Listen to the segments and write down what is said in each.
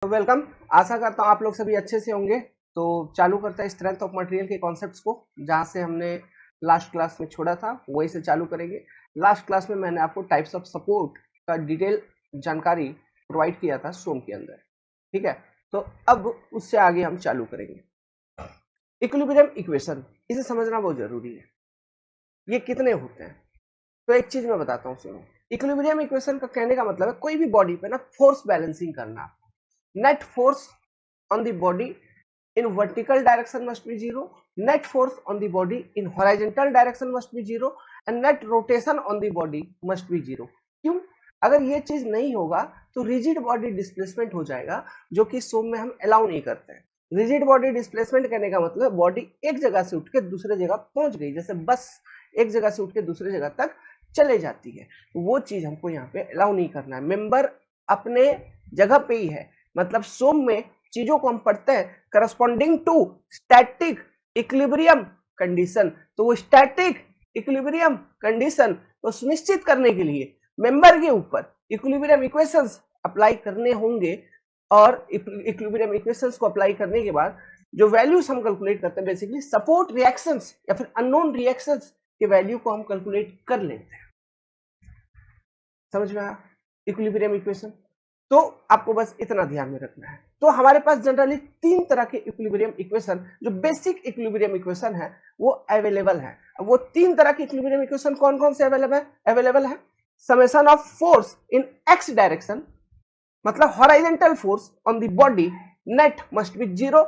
तो वेलकम। आशा करता हूँ आप लोग सभी अच्छे से होंगे। तो चालू करते हैं स्ट्रेंथ ऑफ मटेरियल के कॉन्सेप्ट्स को, जहाँ से हमने लास्ट क्लास में छोड़ा था वही से चालू करेंगे। लास्ट क्लास में मैंने आपको टाइप्स ऑफ सपोर्ट का डिटेल जानकारी प्रोवाइड किया था सोम के अंदर, ठीक है। तो अब उससे आगे हम चालू करेंगे। इक्विलिब्रियम इक्वेशन, इसे समझना बहुत जरूरी है। ये कितने होते हैं, तो एक चीज मैं बताता हूँ, सुनो। इक्विलिब्रियम इक्वेशन का कहने का मतलब है कोई भी बॉडी पे ना फोर्स बैलेंसिंग करना। Net force on the body in vertical direction must be zero, net force on the body in horizontal direction must be zero and net rotation on the body must be zero। क्यों? अगर ये चीज नहीं होगा तो rigid body displacement हो जाएगा, जो कि सोम में हम अलाउ नहीं करते हैं। रिजिड बॉडी डिस्प्लेसमेंट कहने का मतलब बॉडी एक जगह से उठ के दूसरे जगह पहुंच गई, जैसे बस एक जगह से उठ के दूसरे जगह तक चले जाती है, तो वो चीज हमको यहाँ पे अलाउ नहीं करना है। मेंबर अपने जगह पे ही है, मतलब सोम में चीजों को हम पढ़ते हैं corresponding to static equilibrium condition. तो वो स्टैटिक इक्विलिब्रियम कंडीशन को सुनिश्चित करने के लिए मेंबर के ऊपर इक्विलिब्रियम इक्वेशंस अप्लाई करने होंगे, और इक्विलिब्रियम इक्वेशंस को अप्लाई करने के बाद जो वैल्यूज हम कैलकुलेट करते हैं, बेसिकली सपोर्ट रिएक्शंस या फिर अननोन रिएक्शंस के वैल्यू को हम कैलकुलेट कर लेते हैं। समझ में आया इक्विलिब्रियम इक्वेशन? तो आपको बस इतना ध्यान में रखना है। तो हमारे पास जनरली तीन तरह के इक्विलिब्रियम इक्वेशन, जो बेसिक इक्विलिब्रियम इक्वेशन है, वो अवेलेबल है। वो तीन तरह के इक्विलिब्रियम इक्वेशन कौन कौन से अवेलेबल है? Summation of force in X direction, मतलब horizontal force on the body net must be zero,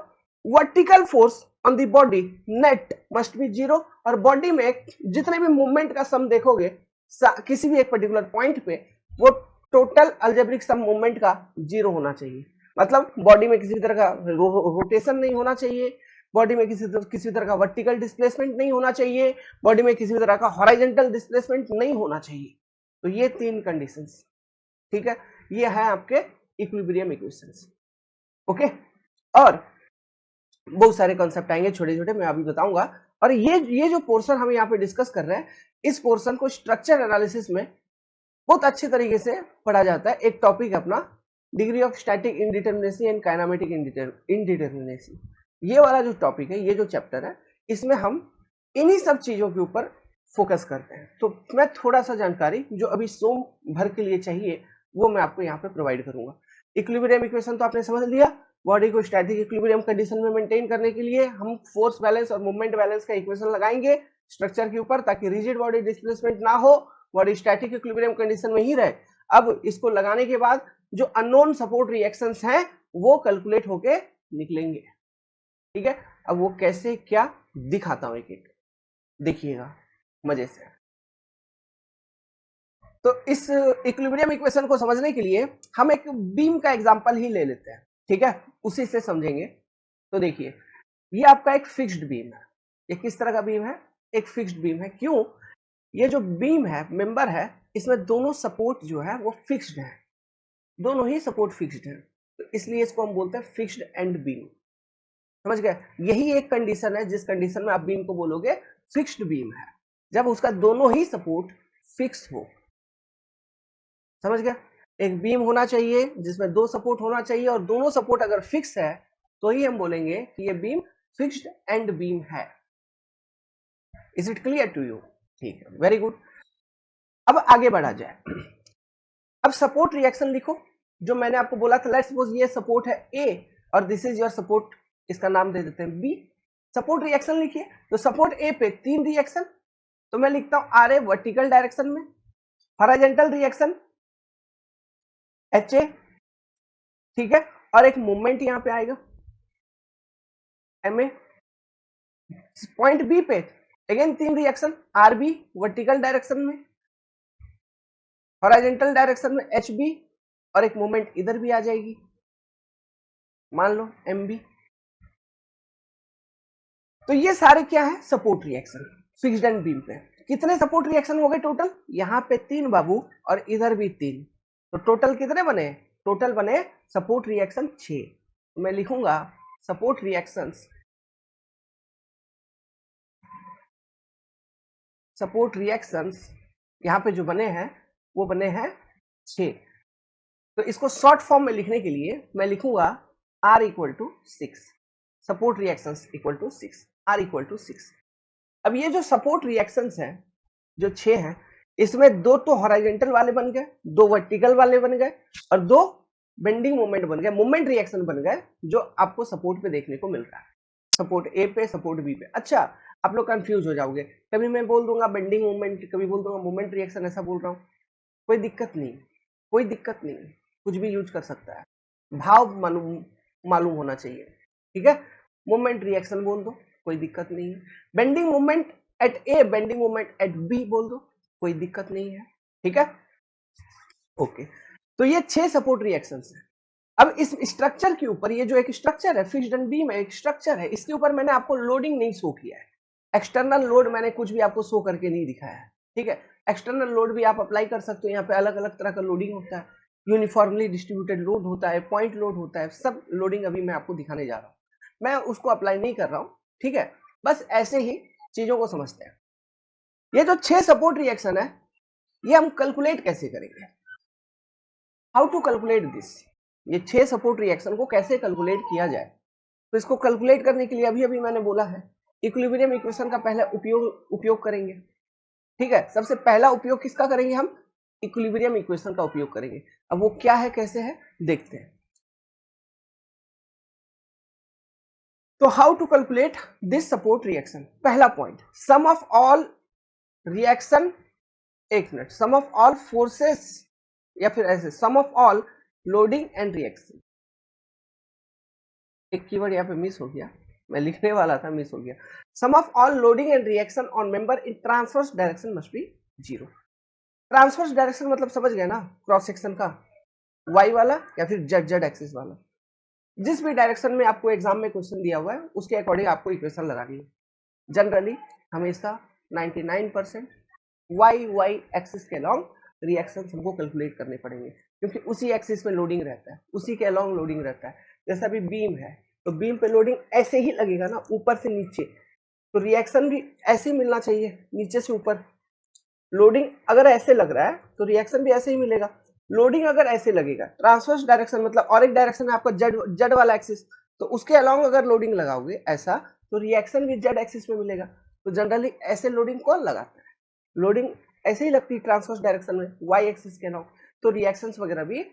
vertical force on the body net must be zero, और बॉडी में जितने भी मूवमेंट का सम देखोगे किसी भी एक पर्टिकुलर पॉइंट पे, वो टोटल अलजेब्रिक सम मूवमेंट का जीरो होना चाहिए। मतलब बॉडी में किसी तरह का रोटेशन नहीं होना चाहिए, बॉडी में किसी तरह का वर्टिकल डिस्प्लेसमेंट नहीं होना चाहिए, बॉडी में किसी तरह का हॉरिजॉन्टल डिस्प्लेसमेंट नहीं होना चाहिए। तो ये तीन कंडीशंस, ठीक है, ये है आपके इक्विलिब्रियम इक्वेशंस। ओके, और बहुत सारे कॉन्सेप्ट आएंगे छोटे छोटे, मैं अभी बताऊंगा। और ये जो पोर्शन हम यहाँ पे डिस्कस कर रहे हैं, इस पोर्शन को स्ट्रक्चर एनालिसिस में बहुत अच्छे तरीके से पढ़ा जाता है। एक टॉपिक अपना degree of static indeterminacy and kinematic indeterminacy, ये वाला जो टॉपिक है, ये जो चैप्टर है, इसमें हम इन्हीं सब चीजों के ऊपर फोकस करते हैं। तो मैं थोड़ा सा जानकारी जो अभी सोम भर के लिए चाहिए वो मैं आपको यहाँ पे प्रोवाइड करूंगा। इक्विलिब्रियम इक्वेशन तो आपने समझ लिया। बॉडी को स्टैटिक इक्विलिब्रियम कंडीशन में मेंटेन करने के लिए हम फोर्स बैलेंस और मूवमेंट बैलेंस का इक्वेशन लगाएंगे स्ट्रक्चर के ऊपर, ताकि रिजिड बॉडी डिस्प्लेसमेंट ना हो, बॉडी स्टैटिक इक्विलिब्रियम कंडीशन में ही रहे। अब इसको लगाने के बाद जो अननोन सपोर्ट रिएक्शंस हैं वो कैलकुलेट होके निकलेंगे, ठीक है। अब वो कैसे क्या दिखाता हूं एक एक, देखिएगा मजे से। तो इस इक्विलिब्रियम इक्वेशन को समझने के लिए हम एक बीम का एग्जांपल ही ले लेते हैं, ठीक है, उसी से समझेंगे। तो देखिए, ये आपका एक फिक्स्ड बीम है। ये किस तरह का बीम है? एक फिक्स्ड बीम है। क्यों? ये जो बीम है, मेंबर है, इसमें दोनों सपोर्ट जो है वो फिक्स्ड है, दोनों ही सपोर्ट फिक्स्ड है, तो इसलिए इसको हम बोलते हैं फिक्स्ड एंड बीम। समझ गए? यही एक कंडीशन है जिस कंडीशन में आप बीम को बोलोगे फिक्स्ड बीम है, जब उसका दोनों ही सपोर्ट फिक्स हो। समझ गया? एक बीम होना चाहिए जिसमें दो सपोर्ट होना चाहिए, और दोनों सपोर्ट अगर फिक्स है तो ही हम बोलेंगे कि ये बीम फिक्स्ड एंड बीम है। Is it clear to you? ठीक है, वेरी गुड। अब आगे बढ़ा जाए। अब सपोर्ट रिएक्शन लिखो, जो मैंने आपको बोला था। लेट्स सपोज ये सपोर्ट है ए और दिस इज योर सपोर्ट, इसका नाम दे देते हैं बी। सपोर्ट रिएक्शन लिखिए। तो सपोर्ट ए पे तीन रिएक्शन, तो मैं लिखता हूं आर ए वर्टिकल डायरेक्शन में, हॉरिजॉन्टल रिएक्शन एच ए, ठीक है, और एक मूवमेंट यहां पे आएगा एम ए। पॉइंट बी पे अगेन तीन reaction, R B vertical direction में, हॉरिजॉन्टल डायरेक्शन में एच बी, और एक मूवमेंट इधर भी आ जाएगी, मान लो एम बी। तो ये सारे क्या है? Support reaction fixed end beam पे। कितने सपोर्ट रिएक्शन हो गए टोटल? यहाँ पे तीन बाबू और इधर भी तीन, तो टोटल कितने बने? टोटल बने सपोर्ट रिएक्शन 6। तो मैं लिखूंगा सपोर्ट रिएक्शंस, सपोर्ट रिएक्शंस यहाँ पे जो बने हैं वो बने हैं 6। तो इसको शॉर्ट फॉर्म में लिखने के लिए मैं लिखूंगा R equal to 6, support reactions equal to 6, R equal to 6। अब ये जो सपोर्ट रिएक्शंस हैं जो 6 हैं, इसमें दो तो हॉरिजॉन्टल वाले बन गए, दो वर्टिकल वाले बन गए और दो बेंडिंग मोमेंट बन गए, मोमेंट रिएक्शन बन गए, जो आपको सपोर्ट पे देखने को मिल रहा है, सपोर्ट ए पे, सपोर्ट बी पे। अच्छा, आप लोग कंफ्यूज हो जाओगे, कभी मैं बोल दूंगा बेंडिंग मोमेंट, कभी बोल दूंगा मोमेंट रिएक्शन, ऐसा बोल रहा हूँ। कोई दिक्कत नहीं, कोई दिक्कत नहीं, कुछ भी यूज कर सकता है, भाव मालूम मालूम होना चाहिए, ठीक है। मोमेंट रिएक्शन बोल दो, कोई दिक्कत नहीं है। Bending moment at A, bending moment at B बोल दो, कोई दिक्कत नहीं है, ठीक है। ओके, तो ये 6 सपोर्ट रिएक्शंस है। अब इस स्ट्रक्चर के ऊपर, ये जो एक स्ट्रक्चर है, फिक्स्ड एंड बीम है, एक स्ट्रक्चर है, इसके ऊपर मैंने आपको लोडिंग नहीं शो किया है, एक्सटर्नल लोड मैंने कुछ भी आपको शो करके नहीं दिखाया है, ठीक है। एक्सटर्नल लोड भी आप अप्लाई कर सकते हो, यहाँ पे अलग अलग तरह का लोडिंग होता है, यूनिफॉर्मली डिस्ट्रीब्यूटेड लोड होता है, पॉइंट लोड होता है, सब लोडिंग अभी मैं आपको दिखाने जा रहा हूँ, मैं उसको अप्लाई नहीं कर रहा हूँ, ठीक है। बस ऐसे ही चीजों को समझते हैं। ये जो 6 सपोर्ट रिएक्शन है, ये हम कैलकुलेट कैसे करेंगे, हाउ टू कैलकुलेट दिस, ये 6 सपोर्ट रिएक्शन को कैसे कैलकुलेट किया जाए। तो इसको कैलकुलेट करने के लिए अभी अभी मैंने बोला है, इक्विलिब्रियम इक्वेशन का पहले उपयोग करेंगे, ठीक है। सबसे पहला उपयोग किसका करेंगे हम, इक्विलिब्रियम इक्वेशन का उपयोग करेंगे। अब वो क्या है, कैसे है, देखते हैं। तो how to calculate this support reaction, पहला point, sum of all reaction, एक minute, sum of all forces, या फिर ऐसे sum of all loading and reaction. एक कीवर्ड यहाँ पे मिस हो गया, मैं लिखने वाला था, मिस हो गया। Sum of all loading and reaction on member in transverse direction must be 0। Transverse direction मतलब समझ गए ना, क्रॉस सेक्शन का, वाई वाला या फिर जेड जेड एक्सिस वाला, जिस भी डायरेक्शन में आपको एग्जाम में क्वेश्चन दिया हुआ है उसके अकॉर्डिंग आपको इक्वेशन लगानी है। जनरली हमेशा 99% वाई वाई एक्सिस के अलॉन्ग रिएक्शन हमको कैलकुलेट करने पड़ेंगे, क्योंकि उसी एक्सिस में लोडिंग रहता है, उसी के अलॉन्ग लोडिंग रहता है। जैसे अभी बीम है, तो बीम पे लोडिंग ऐसे ही लगेगा ना, ऊपर से नीचे, तो रिएक्शन भी ऐसे ही मिलना चाहिए, नीचे से ऊपर। लोडिंग अगर ऐसे लग रहा है तो रिएक्शन भी ऐसे ही मिलेगा। लोडिंग अगर ऐसे लगेगा, ट्रांसवर्स डायरेक्शन मतलब और एक डायरेक्शन है आपका जेड जेड वाला एक्सिस, तो उसके अलॉन्ग अगर लोडिंग लगाओगे ऐसा, तो रिएक्शन भी जेड एक्सिस में मिलेगा। तो जनरली ऐसे लोडिंग कौन लगाता है, लोडिंग ऐसे ही लगती है ट्रांसवर्स डायरेक्शन में, वाई एक्सिस के अलॉन्ग, तो रिएक्शंस वगैरह भी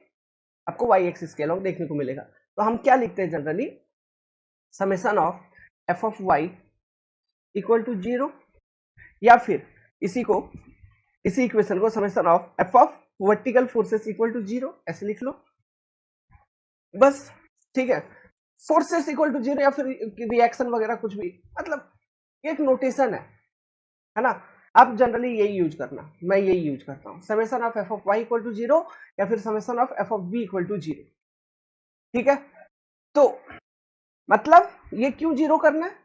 आपको वाई एक्सिस के अलॉन्ग देखने को मिलेगा। तो हम क्या लिखते हैं generally, summation of F of Y equal to 0, या फिर इसी इक्वेशन को summation of F of vertical forces equal to 0 ऐसे लिख लो बस, ठीक है। फोर्सेस इक्वल टू 0 या फिर रिएक्शन वगैरह कुछ भी, मतलब एक नोटेशन है ना। आप जनरली यही यूज करना, मैं यही यूज करता हूं, summation of F of Y equal to 0 या फिर summation of F of B equal to 0, ठीक है। तो मतलब ये क्यों 0 करना है,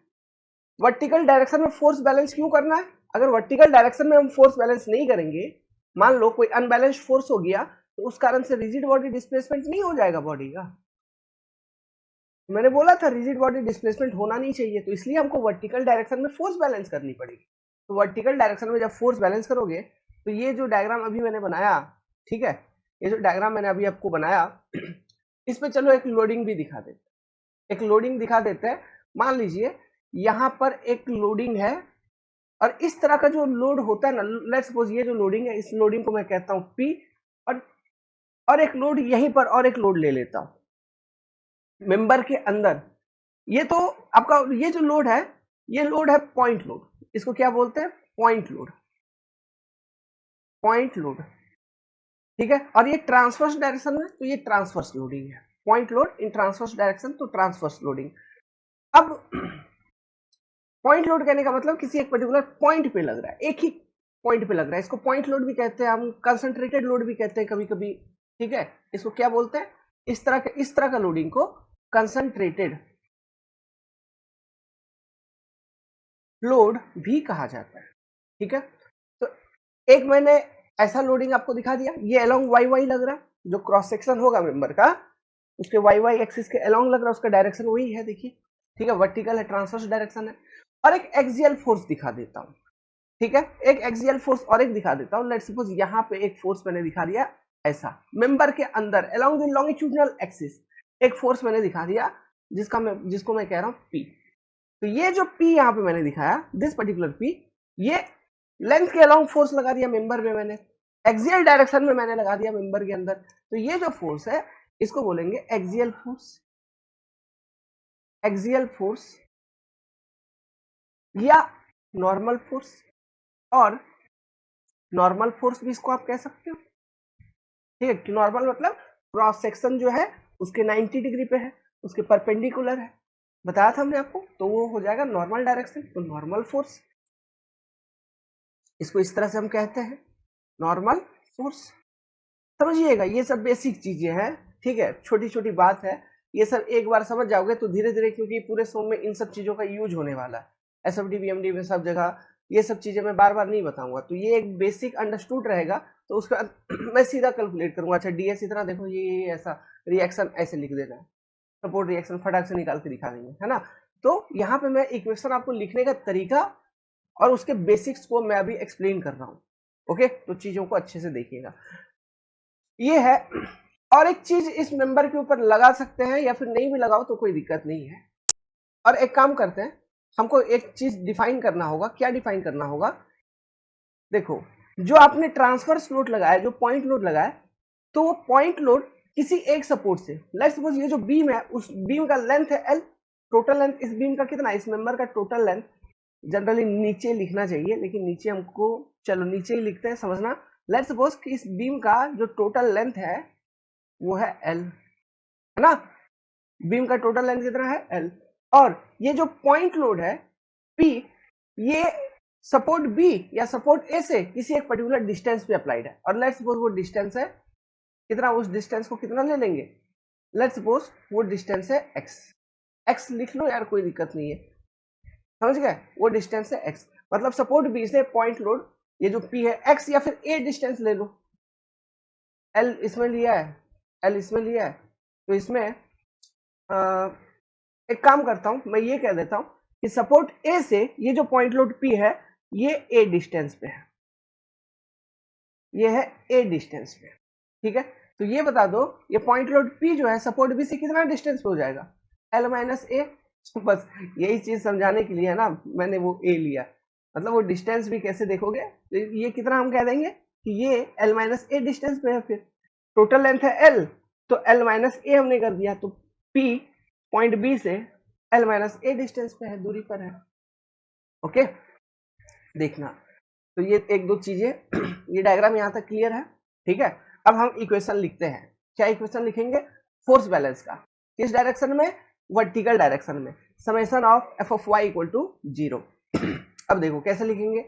वर्टिकल डायरेक्शन में फोर्स बैलेंस क्यों करना है। अगर वर्टिकल डायरेक्शन में हम फोर्स बैलेंस नहीं करेंगे, मान लो कोई अनबैलेंस्ड फोर्स हो गया, तो उस कारण से रिजिड बॉडी डिस्प्लेसमेंट नहीं हो जाएगा बॉडी का। मैंने बोला था रिजिड बॉडी डिस्प्लेसमेंट होना नहीं चाहिए, तो इसलिए हमको वर्टिकल डायरेक्शन में फोर्स बैलेंस करनी पड़ेगी। तो वर्टिकल डायरेक्शन में जब फोर्स बैलेंस करोगे, तो ये जो डायग्राम अभी मैंने बनाया, ठीक है, ये जो डायग्राम मैंने अभी आपको बनाया, इस पे चलो एक लोडिंग भी दिखा देते, एक लोडिंग दिखा देते हैं। मान लीजिए यहाँ पर एक लोडिंग है, और इस तरह का जो लोड होता है ना, लेट्स सपोज ये जो लोडिंग है, इस लोडिंग को मैं कहता हूं पी, और एक लोड यहीं पर और एक लोड ले लेता हूं मेंबर के अंदर। ये तो आपका ये जो लोड है, ये लोड है पॉइंट लोड, इसको क्या बोलते हैं, पॉइंट लोड, पॉइंट लोड, ठीक है। और ये ट्रांसवर्स डायरेक्शन में, तो ये ट्रांसवर्स लोडिंग है, point load in transverse direction, तो ट्रांसवर्स लोडिंग। अब पॉइंट लोड कहने का मतलब किसी एक पर्टिकुलर पॉइंट पे लग रहा है, एक ही पॉइंट पे लग रहा है, इसको पॉइंट लोड भी कहते हैं, हम कंसंट्रेटेड लोड भी कहते हैं कभी कभी, ठीक है। इसको क्या बोलते हैं, इस तरह का लोडिंग को कंसंट्रेटेड लोड भी कहा जाता है, ठीक है। तो एक मैंने ऐसा लोडिंग आपको दिखा दिया, ये अलोंग वाई वाई लग रहा है, जो क्रॉस सेक्शन होगा मेंबर का उसके वाई वाई एक्सिस के अलोंग लग रहा है, उसका डायरेक्शन वही है, देखिए, ठीक है, वर्टिकल है, ट्रांसवर्स डायरेक्शन है। और एक एक्सियल फोर्स दिखा देता हूं, ठीक है, एक एक्सियल फोर्स और एक दिखा देता हूं। लेट्स सपोज यहां पे एक फोर्स मैंने दिखा दिया ऐसा मेंबर के अंदर अलोंग द लॉन्गिट्यूडिनल एक्सिस एक फोर्स मैंने दिखा दिया जिसको मैं कह रहा हूं P। तो ये जो P यहाँ पे मैंने दिखाया, दिस पर्टिकुलर P, ये लेंथ के अलोंग फोर्स लगा दिया मेंबर में, मैंने एक्सियल डायरेक्शन में मैंने लगा दिया मेंबर के अंदर। तो ये जो फोर्स है इसको बोलेंगे एक्सियल फोर्स, एक्सियल फोर्स या नॉर्मल फोर्स, और नॉर्मल फोर्स भी इसको आप कह सकते हो। ठीक है, नॉर्मल मतलब क्रॉस सेक्शन जो है उसके 90 डिग्री पे है, उसके परपेंडिकुलर है, बताया था हमने आपको, तो वो हो जाएगा नॉर्मल डायरेक्शन, तो नॉर्मल फोर्स, इसको इस तरह से हम कहते हैं नॉर्मल फोर्स। समझिएगा ये सब बेसिक चीजें हैं, ठीक है, छोटी छोटी बात है, ये सब एक बार समझ जाओगे तो धीरे धीरे, क्योंकि पूरे सॉन्ग में इन सब चीजों का यूज होने वाला है, एसएफडी बीएमडी में सब जगह ये सब चीजें मैं बार बार नहीं बताऊंगा, तो ये एक बेसिक अंडरस्टूड रहेगा। तो उसका मैं सीधा कैलकुलेट करूंगा, अच्छा डीएस इतना देखो, ये ऐसा रिएक्शन ऐसे लिख देना है, सपोर्ट रिएक्शन फटाक से निकाल के दिखा देंगे, है ना। तो यहाँ पे मैं इक्वेशन आपको लिखने का तरीका और उसके बेसिक्स को मैं अभी एक्सप्लेन कर रहा हूँ। ओके, तो चीजों को अच्छे से देखिएगा, ये है। और एक चीज इस मेंबर के ऊपर लगा सकते हैं या फिर नहीं भी लगाओ तो कोई दिक्कत नहीं है। और एक काम करते हैं, हमको एक चीज डिफाइन करना होगा, क्या डिफाइन करना होगा, देखो जो आपने ट्रांसवर्स लोड लगाया, जो पॉइंट लोड लगाया, तो वो पॉइंट लोड किसी एक सपोर्ट से, लेट्स सपोज ये जो बीम है उस बीम का लेंथ है L, टोटल लेंथ इस बीम का कितना, इस मेंबर का टोटल लेंथ जनरली नीचे लिखना चाहिए, लेकिन नीचे हमको, चलो नीचे ही लिखते हैं, समझना। लेट्स सपोज कि इस बीम का जो टोटल लेंथ है वो है L, है ना, बीम का टोटल लेंथ कितना है L, और ये जो पॉइंट लोड है P, ये सपोर्ट B या सपोर्ट A से किसी एक पर्टिकुलर डिस्टेंस पे अप्लाइड है, और लेट्स सपोज वो डिस्टेंस है कितना, उस डिस्टेंस को कितना ले लेंगे, लेट्स सपोज वो डिस्टेंस है x लिख लो यार, कोई दिक्कत नहीं है, समझ गए, वो डिस्टेंस है x, मतलब सपोर्ट B से पॉइंट लोड ये जो P है x, या फिर A डिस्टेंस ले लो, L इसमें लिया है, L इसमें लिया है, तो इसमें एक काम करता हूं, मैं ये कह देता हूं कि सपोर्ट A से ये जो पॉइंट लोड P है ये A डिस्टेंस पे है, ये है A डिस्टेंस पे, ठीक है। तो ये बता दो ये पॉइंट लोड P जो है सपोर्ट B से कितना डिस्टेंस पे हो जाएगा, L माइनस A। बस यही चीज समझाने के लिए है ना मैंने वो A लिया, मतलब वो डिस्टेंस भी कैसे देखोगे, तो ये कितना हम कह देंगे कि ये L माइनस A डिस्टेंस पे है, फिर टोटल लेंथ है L, तो L माइनस A हमने कर दिया, तो P पॉइंट B से L माइनस A डिस्टेंस पे है, दूरी पर है। ओके, देखना, तो ये एक दो चीजें ये डायग्राम यहाँ तक क्लियर है, ठीक है। अब हम इक्वेशन लिखते हैं, क्या इक्वेशन लिखेंगे, फोर्स बैलेंस का, किस डायरेक्शन में, वर्टिकल डायरेक्शन में, summation of F of Y equal to 0। अब देखो कैसे लिखेंगे,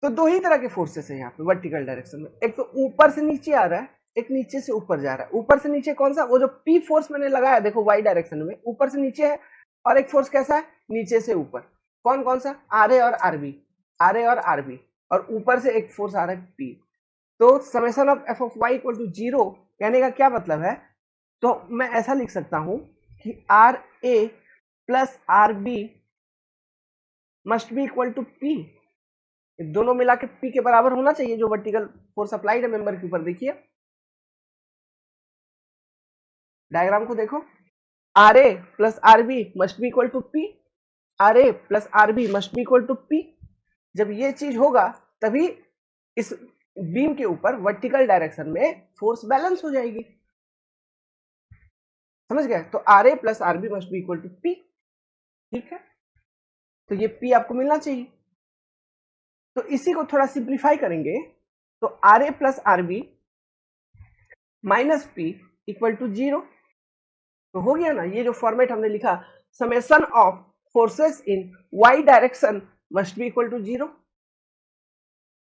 तो दो ही तरह के फोर्सेस है यहाँ पे वर्टिकल डायरेक्शन में, एक तो ऊपर से नीचे आ रहा है, एक नीचे से ऊपर जा रहा है। ऊपर से नीचे कौन सा, वो जो पी फोर्स मैंने लगाया देखो वाई डायरेक्शन में ऊपर से नीचे है, और एक फोर्स कैसा है नीचे से ऊपर, कौन कौन सा, आर ए और आरबी, आर ए और आरबी, और ऊपर से एक फोर्स आ रहा है पी। तो summation of F of Y equal to 0 कहने का क्या मतलब है, तो मैं ऐसा लिख सकता हूं कि R A plus R B must be equal to P, दोनों मिला के पी के बराबर होना चाहिए, जो वर्टिकल फोर्स अप्लाइड है मेंबर के ऊपर। देखिए डायग्राम को देखो, R A plus R B must be equal to P, R A plus R B must be equal to P. जब ये चीज होगा तभी इस बीम के ऊपर वर्टिकल डायरेक्शन में फोर्स बैलेंस हो जाएगी, समझ गए। तो R A plus R B must be equal to P, ठीक है, तो ये पी आपको मिलना चाहिए। तो इसी को थोड़ा सिंप्लीफाई करेंगे, तो R A plus R B minus P equal to 0, तो हो गया ना, ये जो फॉर्मेट हमने लिखा, summation of forces in Y direction must be equal to 0,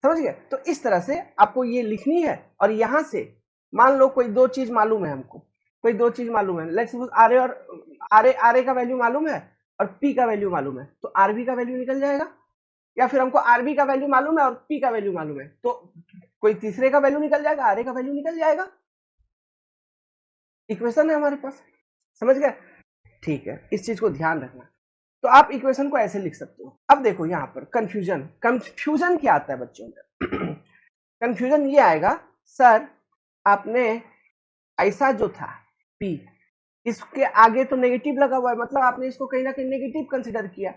समझ गए। तो इस तरह से आपको ये लिखनी है, और यहां से मान लो कोई दो चीज मालूम है हमको, कोई दो चीज मालूम है, लेट्स सपोज आर ए और आर ए का वैल्यू मालूम है और पी का वैल्यू मालूम है, तो आरबी का वैल्यू निकल जाएगा, या फिर हमको आरबी का वैल्यू मालूम है और पी का वैल्यू मालूम है, तो कोई तीसरे का वैल्यू निकल जाएगा, आर ए का वैल्यू निकल जाएगा, इक्वेशन है हमारे पास, समझ गए। ठीक है, इस चीज को ध्यान रखना। तो आप इक्वेशन को ऐसे लिख सकते हो। अब देखो यहाँ पर कंफ्यूजन, कंफ्यूजन क्या आता है बच्चों में, कंफ्यूजन ये आएगा सर आपने ऐसा जो था P, इसके आगे तो नेगेटिव लगा हुआ है, मतलब आपने इसको कहीं ना कहीं नेगेटिव कंसिडर किया,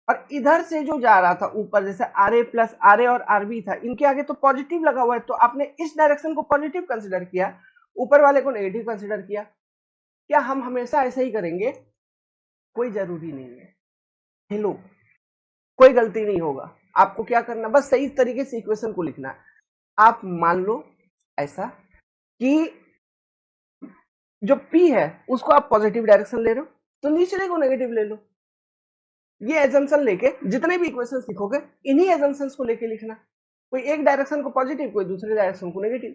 और इधर से जो जा रहा था ऊपर, जैसे आर ए प्लस आर ए और आर बी था, इनके आगे तो पॉजिटिव लगा हुआ है, तो आपने इस डायरेक्शन को पॉजिटिव कंसिडर किया, ऊपर वाले को नेगेटिव कंसिडर किया। क्या हम हमेशा ऐसे ही करेंगे? कोई जरूरी नहीं है। हेलो, कोई गलती नहीं होगा। आपको क्या करना, बस सही तरीके से इक्वेशन को लिखना है। आप मान लो ऐसा कि जो P है उसको आप पॉजिटिव डायरेक्शन ले रहे हो, तो नीचे को नेगेटिव ले लो। ये एजम्पशन लेके जितने भी इक्वेशंस लिखोगे, इन्हीं एजम्पशंस को लेके लिखना। कोई एक डायरेक्शन को पॉजिटिव, कोई दूसरे डायरेक्शन को नेगेटिव,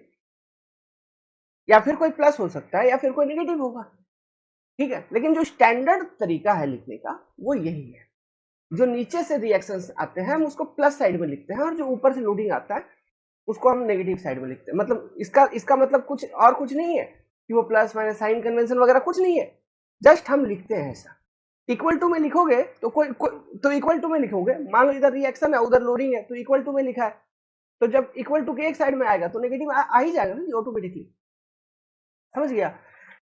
या फिर कोई प्लस हो सकता है या फिर कोई नेगेटिव होगा, ठीक है। लेकिन जो स्टैंडर्ड तरीका है लिखने का वो यही है। जो नीचे से रिएक्शंस आते हैं हम उसको प्लस साइड में लिखते हैं, और जो ऊपर से लोडिंग आता है उसको हम नेगेटिव साइड में लिखते हैं। मतलब इसका मतलब कुछ नहीं है कि वो प्लस माइनस साइन कन्वेंशन वगैरह कुछ नहीं है, जस्ट हम लिखते हैं ऐसा। इक्वल टू में लिखोगे तो तो इक्वल टू में लिखोगे, मान लो इधर रिएक्शन है उधर लोडिंग है, तो इक्वल टू में लिखा है, तो जब इक्वल टू के एक साइड में आएगा तो नेगेटिव आ ही जाएगा ना ऑटोमेटिकली। समझ गया?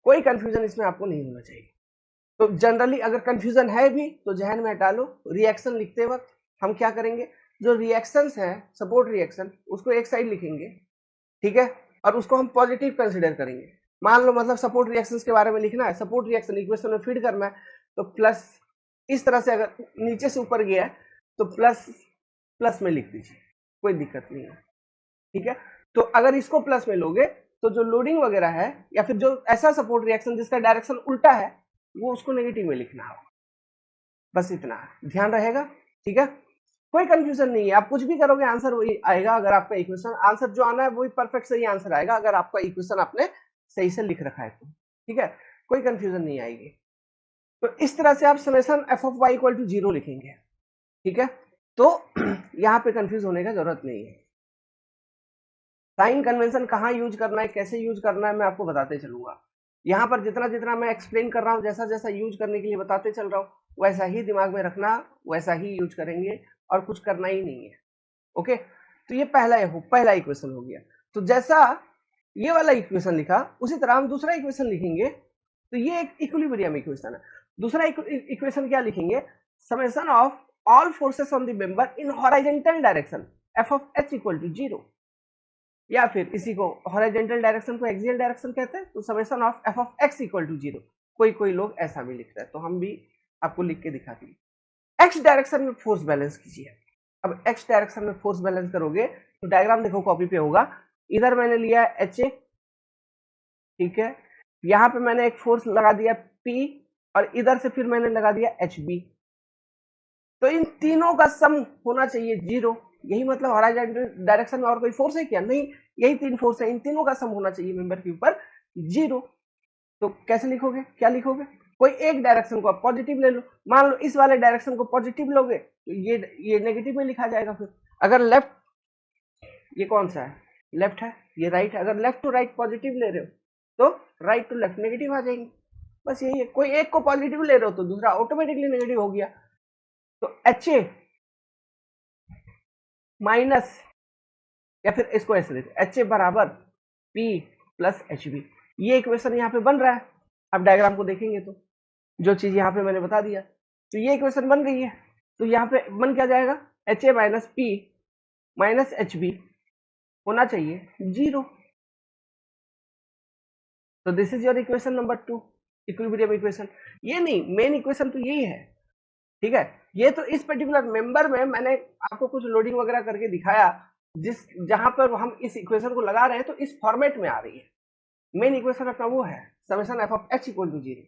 कोई कंफ्यूजन इसमें आपको नहीं होना चाहिए। तो जनरली अगर कंफ्यूजन है भी तो जहन में हटा लो। रिएक्शन लिखते वक्त हम क्या करेंगे, जो रिएक्शंस है सपोर्ट रिएक्शन, उसको एक साइड लिखेंगे, ठीक है, और उसको हम पॉजिटिव कंसीडर करेंगे। मान लो मतलब सपोर्ट रिएक्शंस के बारे में लिखना है, सपोर्ट रिएक्शन इक्वेशन में फीड करना है, तो प्लस इस तरह से अगर नीचे से ऊपर गया है तो प्लस प्लस में लिख दीजिए, कोई दिक्कत नहीं है, ठीक है। तो अगर इसको प्लस में लोगे तो जो लोडिंग वगैरह है या फिर जो ऐसा सपोर्ट रिएक्शन जिसका डायरेक्शन उल्टा है वो उसको नेगेटिव में लिखना होगा। बस इतना ध्यान रहेगा, ठीक है। कोई कंफ्यूजन नहीं है, आप कुछ भी करोगे आंसर वही आएगा। अगर आपका इक्वेशन आंसर जो आना है वही परफेक्ट सही आंसर आएगा, अगर आपका इक्वेशन आपने सही से लिख रखा है तो, ठीक है, कोई कंफ्यूजन नहीं आएगी। तो इस तरह से आप summation F of Y equal to 0 लिखेंगे, ठीक है। तो यहाँ पे कंफ्यूज होने का जरूरत नहीं है। साइन कन्वेंशन कहाँ यूज करना है, कैसे यूज करना है, मैं आपको बताते चलूंगा। यहाँ पर जितना जितना मैं एक्सप्लेन कर रहा हूँ, जैसा जैसा यूज करने के लिए बताते चल रहा हूँ, वैसा ही दिमाग में रखना, वैसा ही यूज करेंगे, और कुछ करना ही नहीं है। ओके, तो ये पहला इक्वेशन हो गया। तो जैसा ये वाला इक्वेशन लिखा उसी तरह हम दूसरा इक्वेशन लिखेंगे। तो ये एक इक्विलिब्रियम इक्वेशन है। दूसरा इक्वेशन क्या लिखेंगे, summation of all forces on the member in horizontal direction F of H equal to 0, या फिर इसी को हॉरिजॉन्टल डायरेक्शन को एक्सियल डायरेक्शन कहते हैं, तो summation of F of X equal to 0। कोई लोग ऐसा भी लिखता है, तो हम भी आपको लिख के दिखा दिए। एक्स डायरेक्शन में फोर्स बैलेंस कीजिए। अब एक्स डायरेक्शन में फोर्स बैलेंस करोगे तो डायग्राम देखो कॉपी पे होगा। इधर मैंने लिया एच ए, ठीक है, यहां पे मैंने एक फोर्स लगा दिया पी, और इधर से फिर मैंने लगा दिया एच बी। तो इन तीनों का सम होना चाहिए 0। यही मतलब हॉरिजॉन्टल डायरेक्शन में और कोई फोर्स है क्या? नहीं, यही तीन फोर्स है, इन तीनों का सम होना चाहिए मेंबर के ऊपर 0। तो कैसे लिखोगे, क्या लिखोगे, कोई एक डायरेक्शन को आप पॉजिटिव ले लो। मान लो इस वाले डायरेक्शन को पॉजिटिव लोगे तो ये नेगेटिव में लिखा जाएगा। फिर अगर लेफ्ट, ये कौन सा है, लेफ्ट है, ये राइट है, अगर लेफ्ट टू राइट पॉजिटिव ले रहे हो तो राइट टू लेफ्ट नेगेटिव आ जाएंगे। बस यही है, कोई एक को पॉजिटिव ले रहे हो तो दूसरा ऑटोमेटिकली नेगेटिव हो गया। तो एच ए माइनस, या फिर इसको ऐसे लिखो, एच ए बराबर पी प्लस एच बी। ये इक्वेशन यहाँ पे बन रहा है। अब डायग्राम को देखेंगे तो जो चीज यहाँ पे मैंने बता दिया, तो ये इक्वेशन बन गई है। तो यहाँ पे बन क्या जाएगा, H A minus P minus H B होना चाहिए 0। तो this is your equation number 2, equilibrium equation. ये नहीं, मेन इक्वेशन तो यही है, ठीक है। ये तो इस पर्टिकुलर मेंबर में मैंने आपको कुछ लोडिंग वगैरह करके दिखाया, जहां पर हम इस इक्वेशन को लगा रहे हैं तो इस फॉर्मेट में आ रही है। मेन इक्वेशन अपना वो है summation F of H equal to 0,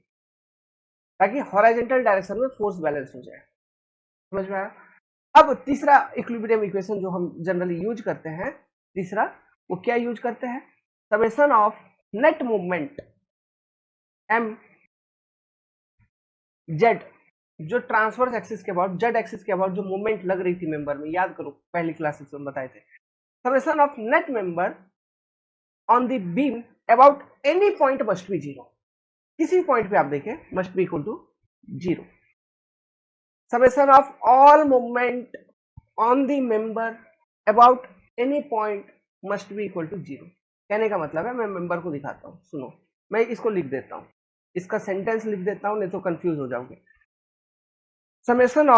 ताकि हॉरिजॉन्टल डायरेक्शन में फोर्स बैलेंस हो जाए। समझ में आया? अब तीसरा इक्विलिब्रियम इक्वेशन जो हम जनरली यूज करते हैं, तीसरा वो क्या यूज करते हैं, summation of net movement M Z, जो ट्रांसवर्स एक्सिस के अबाउट, जेड एक्सिस के अबाउट जो मूवमेंट लग रही थी मेंबर में, याद करो पहली क्लासेस में बताए थे। Summation of net member on the beam about any point must be 0, किसी पॉइंट पे आप देखें must be equal to 0। Summation of all movement on the member about any point must be equal to 0। कहने का मतलब है, मैं member को दिखाता हूँ, सुनो, मैं इसको लिख देता हूँ, इसका सेंटेंस लिख देता हूँ, नहीं तो कंफ्यूज हो जाओगे। summation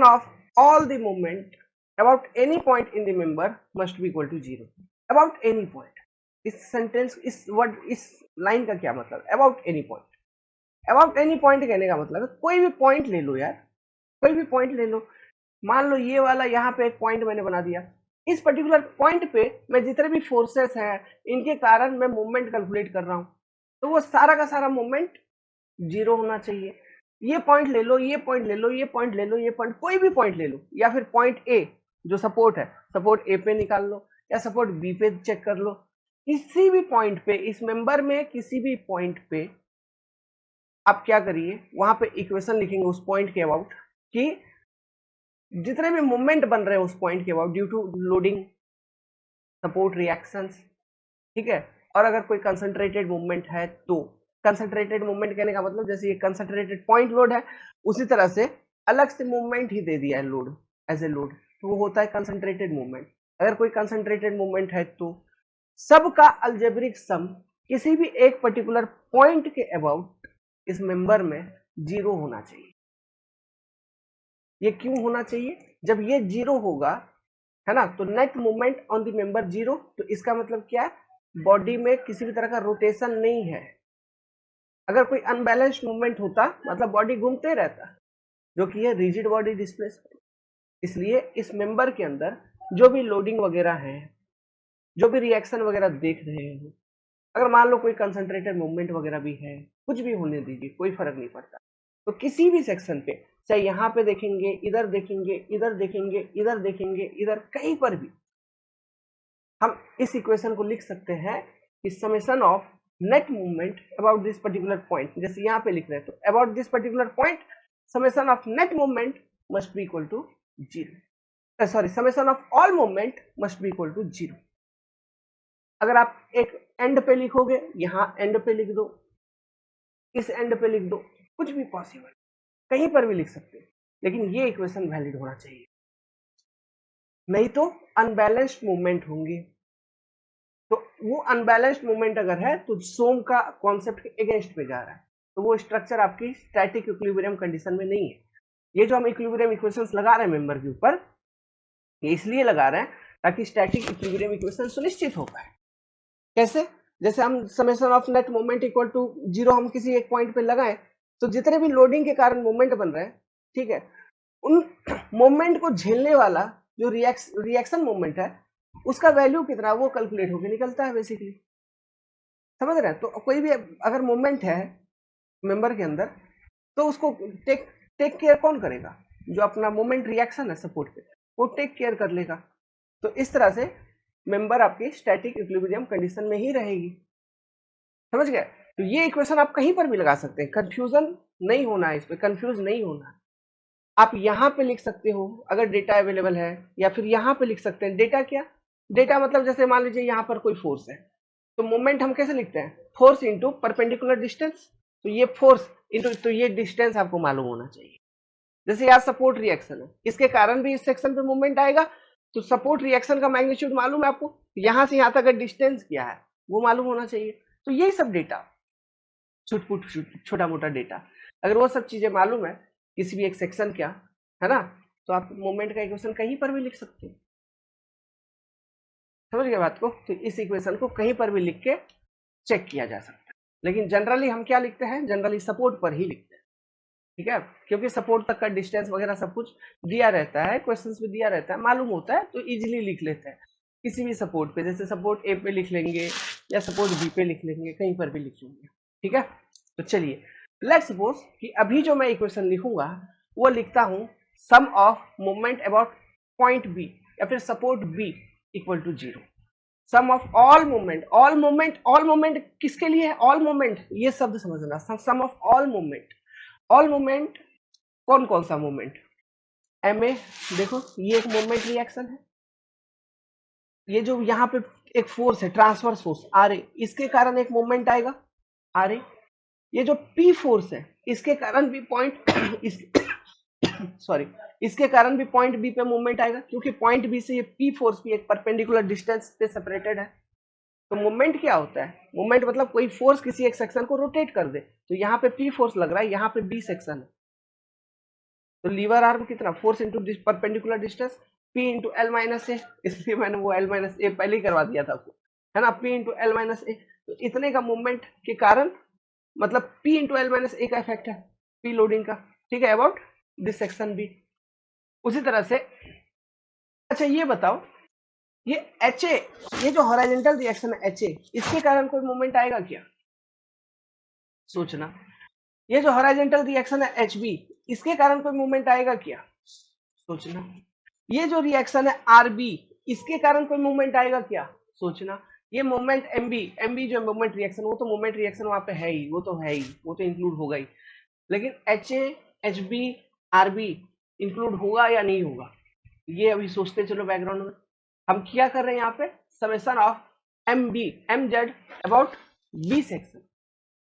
of all the movement about any point in the member must be equal to 0। about any point, इस सेंटेंस, इस वर्ड, इस लाइन का क्या मतलब, about any point. About any point कहने का मतलब है कोई भी पॉइंट ले लो यार, कोई भी पॉइंट ले लो। मान लो ये वाला यहाँ पे एक पॉइंट मैंने बना दिया, इस पर्टिकुलर पॉइंट पे मैं जितने भी फोर्सेस हैं इनके कारण मैं मूवमेंट कैलकुलेट कर रहा हूँ, तो वो सारा का सारा मूवमेंट जीरो होना चाहिए। ये पॉइंट ले लो, ये पॉइंट ले लो, ये पॉइंट ले लो, ये पॉइंट, कोई भी पॉइंट ले लो, या फिर पॉइंट ए जो सपोर्ट है, सपोर्ट ए पे निकाल लो, या सपोर्ट बी पे चेक कर लो। किसी भी पॉइंट पे, इस मेंबर में किसी भी पॉइंट पे आप क्या करिए, वहां पे इक्वेशन लिखेंगे उस पॉइंट के अबाउट, कि जितने भी मूवमेंट बन रहे हैं उस पॉइंट के about due to loading, support, reactions, ठीक है। और अगर कोई कंसंट्रेटेड मूवमेंट है तो, कंसंट्रेटेड मूवमेंट कहने का मतलब जैसे ये कंसंट्रेटेड पॉइंट लोड है, उसी तरह से अलग से मूवमेंट ही दे दिया है लोड, एज ए लोड, तो वो होता है कंसंट्रेटेड मूवमेंट। अगर कोई कंसंट्रेटेड मूवमेंट है तो सबका अल्जेब्रिक सम किसी भी एक पर्टिकुलर पॉइंट के अबाउट इस मेंबर में जीरो होना चाहिए। ये क्यों होना चाहिए? जब ये जीरो होगा, है ना, तो net movement on the member zero, तो इसका मतलब क्या है, बॉडी में किसी भी तरह का रोटेशन नहीं है। अगर कोई अनबैलेंस्ड मूवमेंट होता मतलब बॉडी घूमते रहता, जो कि है रिजिड बॉडी डिस्प्लेसमेंट। इसलिए इस मेंबर के अंदर जो भी लोडिंग वगैरह है, जो भी रिएक्शन वगैरह देख रहे हो, अगर मान लो कोई कंसंट्रेटेड मूवमेंट वगैरह भी है, कुछ भी होने दीजिए, कोई फर्क नहीं पड़ता, तो किसी भी सेक्शन पे, चाहे यहाँ पे देखेंगे, इधर देखेंगे, इधर देखेंगे, इधर देखेंगे, इधर कहीं पर भी हम इस इक्वेशन को लिख सकते हैं कि summation of net movement about this particular point, जैसे यहाँ पे लिख रहे हैं, तो about this particular point summation of net movement must be equal to zero, sorry, summation of all movement must be equal to zero. अगर आप एक एंड पे लिखोगे, यहाँ एंड पे लिख दो, इस एंड पे लिख दो, कुछ भी पॉसिबल, कहीं पर भी लिख सकते हैं, लेकिन ये इक्वेशन वैलिड होना चाहिए, नहीं तो अनबैलेंस्ड मूवमेंट होंगे। तो वो अनबैलेंस्ड मूवमेंट अगर है तो सोम का कॉन्सेप्ट के अगेंस्ट पे जा रहा है, तो वो स्ट्रक्चर आपकी स्टैटिक इक्विलिब्रियम कंडीशन में नहीं है। ये जो हम इक्विलिब्रियम इक्वेशंस लगा रहे हैं मेंबर के ऊपर, ये इसलिए लगा रहे हैं ताकि स्टैटिक इक्विलिब्रियम इक्वेशन सुनिश्चित हो पाए। कैसे? जैसे हम summation of net movement equal to zero हम किसी एक पॉइंट पे लगाएं, तो जितने भी लोडिंग के कारण मूवमेंट बन रहे हैं, ठीक है, उन मूवमेंट को झेलने वाला जो रिएक्शन मूवमेंट है उसका वैल्यू कितना, वो कैलकुलेट होकर निकलता है बेसिकली। समझ रहे हैं? तो कोई भी अगर मूवमेंट है मेंबर के अंदर, तो उसको टेक केयर कौन करेगा? जो अपना मूवमेंट रिएक्शन है सपोर्ट पे, वो टेक केयर कर लेगा। तो इस तरह से मेंबर आपकी स्टैटिक इक्विलिब्रियम कंडीशन में ही रहेगी। समझ गए? तो ये इक्वेशन आप कहीं पर भी लगा सकते हैं, कंफ्यूजन नहीं होना है, इस पे कंफ्यूज नहीं होना है। आप यहाँ पे लिख सकते हो अगर डेटा अवेलेबल है, या फिर यहाँ पे लिख सकते हैं। डेटा क्या? डेटा मतलब जैसे मान लीजिए यहाँ पर कोई फोर्स है, तो मोमेंट हम कैसे लिखते हैं? Force into perpendicular distance. तो ये फोर्स इंटू, तो ये डिस्टेंस आपको मालूम होना चाहिए। जैसे यहाँ सपोर्ट रिएक्शन है, इसके कारण भी इस सेक्शन पे मूवमेंट आएगा, तो सपोर्ट रिएक्शन का मैग्नीट्यूड मालूम है आपको, यहाँ से यहाँ तक का डिस्टेंस क्या है वो मालूम होना चाहिए। तो यही सब डेटा, छोटा मोटा डेटा, अगर वो सब चीजें मालूम है किसी भी एक सेक्शन क्या, है ना, तो आप मोमेंट का इक्वेशन कहीं पर भी लिख सकते हैं। समझ गए बात को? तो इस इक्वेशन को कहीं पर भी लिख के चेक किया जा सकता है, लेकिन जनरली हम क्या लिखते हैं? जनरली सपोर्ट पर ही लिखते हैं, ठीक है, क्योंकि सपोर्ट तक का डिस्टेंस वगैरह सब कुछ दिया रहता है, क्वेश्चंस में दिया रहता है, मालूम होता है, तो इजीली लिख लेते हैं किसी भी सपोर्ट पे। जैसे सपोर्ट ए पे लिख लेंगे या सपोर्ट बी पे लिख लेंगे, कहीं पर भी लिख लेंगे, ठीक है। तो चलिए, लेट्स सपोज कि अभी जो मैं इक्वेशन लिखूंगा वो लिखता हूं sum of movement about point B या फिर support B equal to zero, sum of all movement. All movement किसके लिए है? ऑल मूवमेंट, ये शब्द समझना, sum of all movement. All movement कौन कौन सा मूवमेंट? एम ए, देखो ये एक मूवमेंट रिएक्शन है, ये जो यहाँ पे एक फोर्स है ट्रांसवर्स फोर्स आर ए, इसके कारण एक मूवमेंट आएगा आर ए। ये जो पी फोर्स है इसके कारण भी पॉइंट सॉरी, इसके कारण भी पॉइंट बी पे मूवमेंट आएगा, क्योंकि पॉइंट बी से ये पी फोर्स भी एक परपेंडिकुलर डिस्टेंस पे सेपरेटेड है। तो मूवमेंट क्या होता है? मूवमेंट मतलब कोई फोर्स किसी एक सेक्शन को रोटेट कर दे। तो यहाँ पे पी फोर्स लग रहा है, यहाँ पे बी सेक्शन है, तो लीवर आर्म कितना, force into perpendicular distance, P into L minus A, इसलिए मैंने वो एल माइनस ए पहले ही करवा दिया था आपको, है ना, पी इंटू एल माइनस ए। तो इतने का मूवमेंट के कारण, मतलब P into L minus A का इफेक्ट है पी लोडिंग का, ठीक है, अबाउट दिस सेक्शन बी। उसी तरह से अच्छा ये बताओ, ये एच ए, ये जो हॉरिजॉन्टल रिएक्शन है एच ए, इसके कारण कोई मूवमेंट आएगा क्या? सोचना। ये जो हॉरिजॉन्टल रिएक्शन है एच बी, इसके कारण कोई मूवमेंट आएगा क्या? सोचना। ये जो रिएक्शन है आर बी, इसके कारण कोई मूवमेंट आएगा क्या? सोचना। ये मूवमेंट एम बी जो मूवमेंट रिएक्शन, वो तो मूवमेंट रिएक्शन वहां पे है ही, वो तो है ही, वो तो इंक्लूड होगा ही। लेकिन H A, H B, R B include होगा या नहीं होगा, ये अभी सोचते चलो बैकग्राउंड में। हम क्या कर रहे हैं यहाँ पे, summation of M B M Z about B section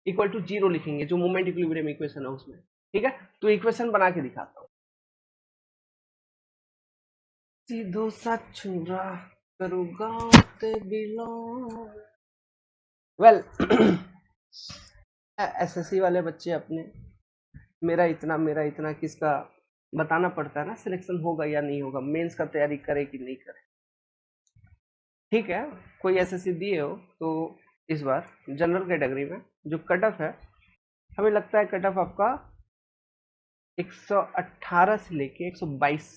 equal to 0 लिखेंगे, जो मोमेंट इक्विलिब्रियम इक्वेशन है उसमें, ठीक है। तो इक्वेशन बना के दिखाता हूँ। सीधो सा छुरा करूँगा ते बिलोंग। वेल एसएससी वाले बच्चे अपने, मेरा इतना किसका बताना पड़ता है ना, सिलेक्शन होगा या नहीं होगा, मेंस का तैयारी करे कि नहीं करे, ठीक है। कोई एसएससी दिए हो तो इस बार जनरल कैटेगरी में जो कट ऑफ है, हमें लगता है कट ऑफ आपका 118 से लेके 122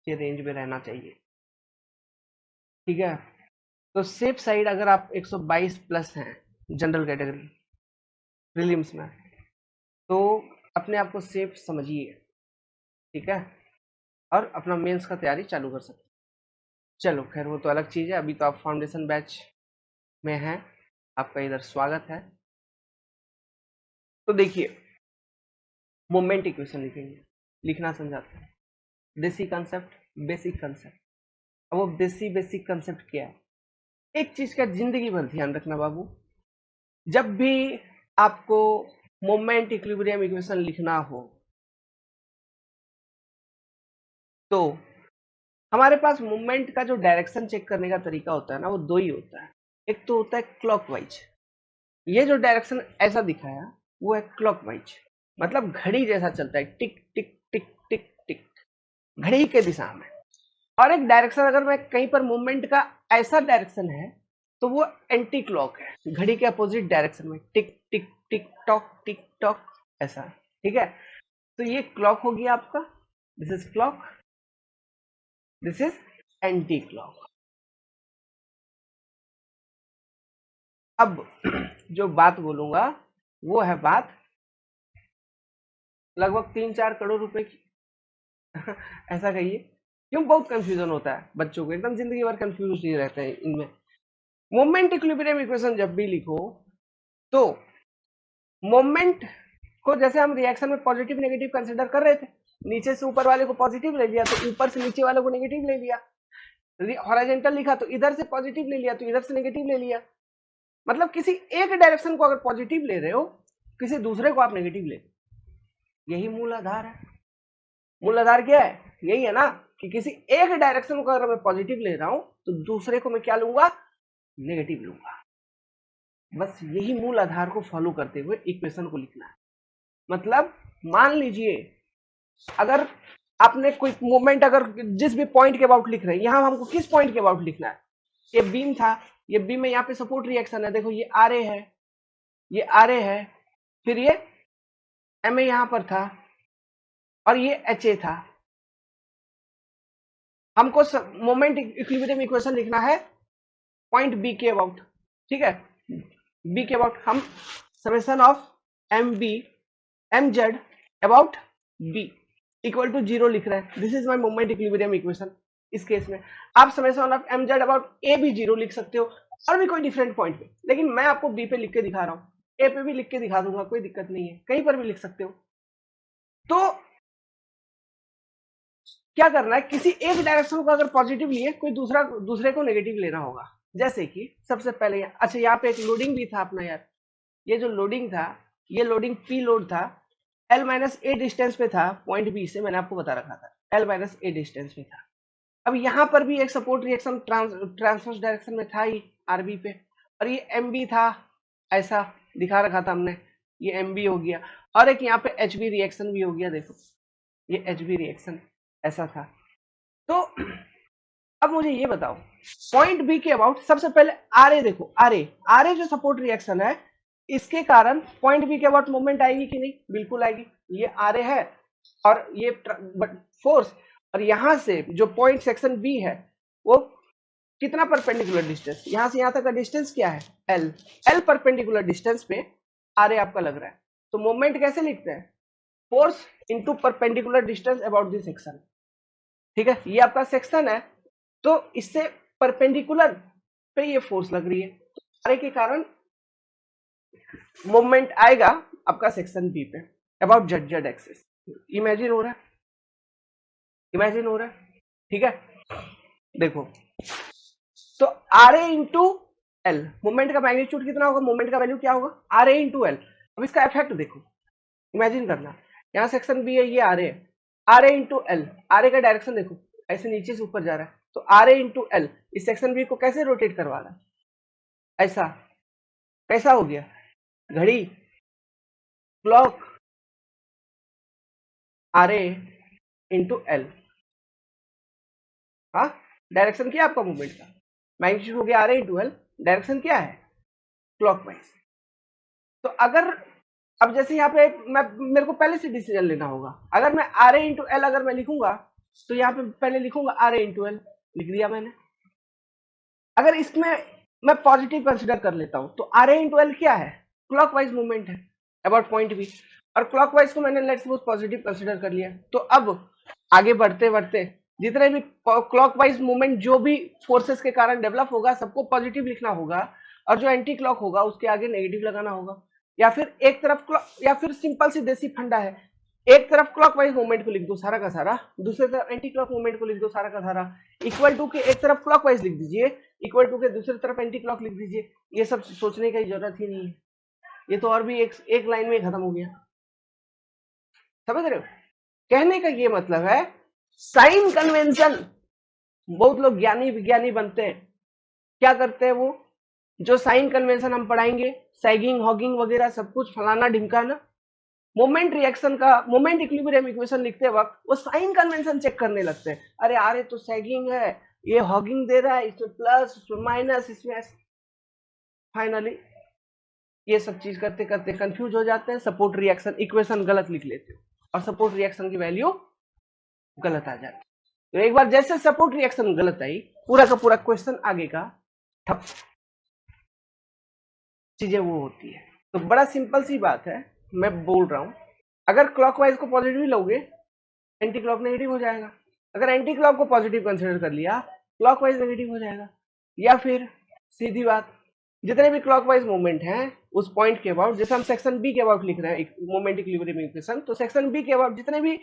के रेंज में रहना चाहिए, ठीक है। तो सेफ साइड अगर आप 122 प्लस हैं जनरल कैटेगरी प्रीलिम्स में, तो अपने आप को सेफ समझिए, ठीक है, और अपना मेंस का तैयारी चालू कर सकते हैं। चलो खैर वो तो अलग चीज़ है, अभी तो आप फाउंडेशन बैच में हैं, आपका इधर स्वागत है। तो देखिए, मोमेंट इक्वेशन लिखेंगे, लिखना समझाते हैं, देसी कंसेप्ट, बेसिक कंसेप्ट। अब वो बेसिक कंसेप्ट क्या है, एक चीज का जिंदगी भर ध्यान रखना बाबू, जब भी आपको मोमेंट इक्विलिब्रियम इक्वेशन लिखना हो तो हमारे पास मूवमेंट का जो डायरेक्शन चेक करने का तरीका होता है ना, वो दो ही होता है। एक तो होता है क्लॉकवाइज, ये जो डायरेक्शन ऐसा दिखाया वो है क्लॉकवाइज, मतलब घड़ी जैसा चलता है, टिक टिक टिक टिक टिक, घड़ी के दिशा में। और एक डायरेक्शन, अगर मैं कहीं पर मूवमेंट का ऐसा डायरेक्शन है तो वो एंटी क्लॉक है, घड़ी के अपोजिट डायरेक्शन में, टिक टिक टिक टॉक ऐसा, ठीक है। तो ये क्लॉक हो गया आपका, this is clock, this is anti clock. अब जो बात बोलूंगा वो है बात लगभग 3-4 करोड़ रुपए की ऐसा कहिए, क्यों, बहुत कंफ्यूजन होता है बच्चों को, एकदम जिंदगी भर कंफ्यूज ही रहते हैं इनमें। मोमेंट इक्विलिब्रियम इक्वेशन जब भी लिखो तो मोमेंट को जैसे हम रिएक्शन में पॉजिटिव नेगेटिव कंसीडर कर रहे थे, नीचे से ऊपर वाले को पॉजिटिव ले लिया तो ऊपर से नीचे वाले को नेगेटिव ले लिया, हॉरिजॉन्टल लिखा तो इधर से पॉजिटिव ले लिया तो इधर से नेगेटिव ले लिया। मतलब किसी एक डायरेक्शन को अगर पॉजिटिव ले रहे हो, किसी दूसरे को आप नेगेटिव ले, यही मूल आधार है। मूल आधार क्या है, यही है ना, कि किसी एक डायरेक्शन को अगर मैं पॉजिटिव ले रहा हूं तो दूसरे को मैं क्या लूंगा, नेगेटिव लूंगा। बस यही मूल आधार को फॉलो करते हुए इक्वेशन को लिखना है। मतलब मान लीजिए अगर आपने कोई मूवमेंट अगर जिस भी पॉइंट के अबाउट लिख रहे हैं, यहां हमको किस पॉइंट के अबाउट लिखना है, ये बीम था, ये बीम में यहाँ पे सपोर्ट रिएक्शन है, देखो ये आर ए है, ये आर ए है, फिर ये एम ए यहां पर था और ये एच ए था। हमको मोमेंट इक्विलिब्रियम इक्वेशन लिखना है पॉइंट बी के अबाउट, ठीक है, बी के अबाउट हम summation of M B M Z about B equal to 0 लिख रहे हैं, this is my moment equilibrium equation. इस केस में आप summation of M Z about A भी 0 लिख सकते हो, और भी कोई डिफरेंट पॉइंट पे, लेकिन मैं आपको बी पे लिख के दिखा रहा हूं, ए पे भी लिख के दिखा दूंगा, कोई दिक्कत नहीं है, कहीं पर भी लिख सकते हो। तो क्या करना है, किसी एक डायरेक्शन को अगर पॉजिटिव लिए, कोई दूसरे को नेगेटिव लेना होगा। जैसे कि सबसे पहले अच्छा यहाँ पे एक लोडिंग भी था अपना यार, ये जो लोडिंग था, ये लोडिंग पी लोड था, एल माइनस ए डिस्टेंस पे था पॉइंट बी से, मैंने आपको बता रखा था एल माइनस ए डिस्टेंस पे था। अब यहाँ पर भी एक सपोर्ट रिएक्शन ट्रांसवर्स डायरेक्शन में था ही आरबी पे, और ये एम बी था, ऐसा दिखा रखा था हमने, ये एम बी हो गया, और एक यहाँ पे एच बी रिएक्शन भी हो गया, देखो ये एच बी रिएक्शन ऐसा था। तो अब मुझे ये बताओ पॉइंट बी के अबाउट सबसे पहले आर ए देखो, आर ए जो सपोर्ट रिएक्शन है इसके कारण पॉइंट बी के अबाउट मूवमेंट आएगी कि नहीं, बिल्कुल आएगी। ये आर ए है और ये फोर्स, और यहां से जो पॉइंट सेक्शन बी है वो कितना परपेंडिकुलर डिस्टेंस, यहां से यहां तक का डिस्टेंस क्या है, एल। एल परपेंडिकुलर डिस्टेंस पे आर ए आपका लग रहा है, तो मूवमेंट कैसे लिखते हैं, force into perpendicular distance about this section. ठीक है, ये आपका सेक्शन है, तो इससे परपेंडिकुलर पे ये फोर्स लग रही है, तो आर ए के कारण मूवमेंट आएगा आपका सेक्शन बी पे about Z Z axis. Imagine हो रहा है, इमेजिन हो रहा है, ठीक है। देखो तो R A into L, movement का मैग्नीट्यूड कितना होगा, मूवमेंट का वैल्यू क्या होगा, आर ए इंटू एल। अब इसका इफेक्ट देखो, इमेजिन करना, यहाँ सेक्शन बी है, ये आर ए है, R A into L, R A का डायरेक्शन देखो ऐसे नीचे से ऊपर जा रहा है, तो आर ए इंटू एल इस सेक्शन बी को कैसे रोटेट करवा रहा है, ऐसा कैसा हो गया, घड़ी, clock, R A into L, हाँ डायरेक्शन क्या है आपका मूवमेंट का, मैग्नीट्यूड हो गया R A into L, direction क्या है क्लॉकवाइज। तो अगर अब जैसे यहाँ पे मैं मेरे को पहले से डिसीजन लेना होगा, अगर मैं आर ए इंटू एल अगर मैं लिखूंगा तो यहाँ पे पहले लिखूंगा आर ए इंटू एल, लिख दिया मैंने। अगर इसमें मैं पॉजिटिव कंसिडर कर लेता हूं तो आर ए इंटू एल क्या है, क्लॉकवाइज मूवमेंट है अबाउट पॉइंट बी, और क्लॉकवाइज को मैंने लेट्स सपोज पॉजिटिव कंसिडर कर लिया। तो अब आगे बढ़ते बढ़ते जितने भी क्लॉकवाइज मूवमेंट जो भी फोर्सेस के कारण डेवलप होगा सबको पॉजिटिव लिखना होगा, और जो एंटी क्लॉक होगा उसके आगे नेगेटिव लगाना होगा, या फिर एक तरफ या फिर सिंपल सी देसी फंडा है, एक तरफ क्लॉकवाइज मूवमेंट को लिख दो सारा का सारा, दूसरी तरफ एंटी क्लॉक मूवमेंट को लिख दो सारा का सारा, इक्वल टू के एक तरफ क्लॉकवाइज लिख दीजिए, इक्वल टू के दूसरी तरफ एंटी क्लॉक लिख दीजिए। ये सब सोचने की जरूरत ही नहीं है, ये तो और भी एक लाइन में खत्म हो गया, समझ रहे हो। कहने का ये मतलब है साइन कन्वेंशन, बहुत लोग ज्ञानी विज्ञानी बनते हैं, क्या करते हैं वो, जो साइन कन्वेंशन हम पढ़ाएंगे सैगिंग हॉगिंग वगैरह सब कुछ फलाना ढिमकाना, मोमेंट रिएक्शन का मोमेंट इक्विलिब्रियम इक्वेशन लिखते वक्त वो साइन कन्वेंशन चेक करने लगते हैं, अरे अरे तो सैगिंग है, ये हॉगिंग दे रहा है, इसमें प्लस इसमें माइनस इसमें, फाइनली ये सब चीज करते करते कंफ्यूज हो जाते हैं, सपोर्ट रिएक्शन इक्वेशन गलत लिख लेते हो और सपोर्ट रिएक्शन की वैल्यू गलत आ जाती है। तो एक बार जैसे सपोर्ट रिएक्शन गलत आई, पूरा का पूरा क्वेश्चन आगे का ठप, चीजें वो होती है। तो बड़ा सिंपल सी बात है, मैं बोल रहा हूं अगर क्लॉकवाइज को पॉजिटिव लोगे एंटी क्लॉक नेगेटिव हो जाएगा, अगर एंटी क्लॉक को पॉजिटिव कंसिडर कर लिया क्लॉकवाइज नेगेटिव हो जाएगा, या फिर सीधी बात जितने भी क्लॉकवाइज मूवमेंट हैं उस पॉइंट के अबाउट, जैसे हम सेक्शन बी के अबाउट लिख रहे हैं मोमेंट इक्विलिब्रियम इक्वेशन, तो सेक्शन बी के अबाउट जितने भी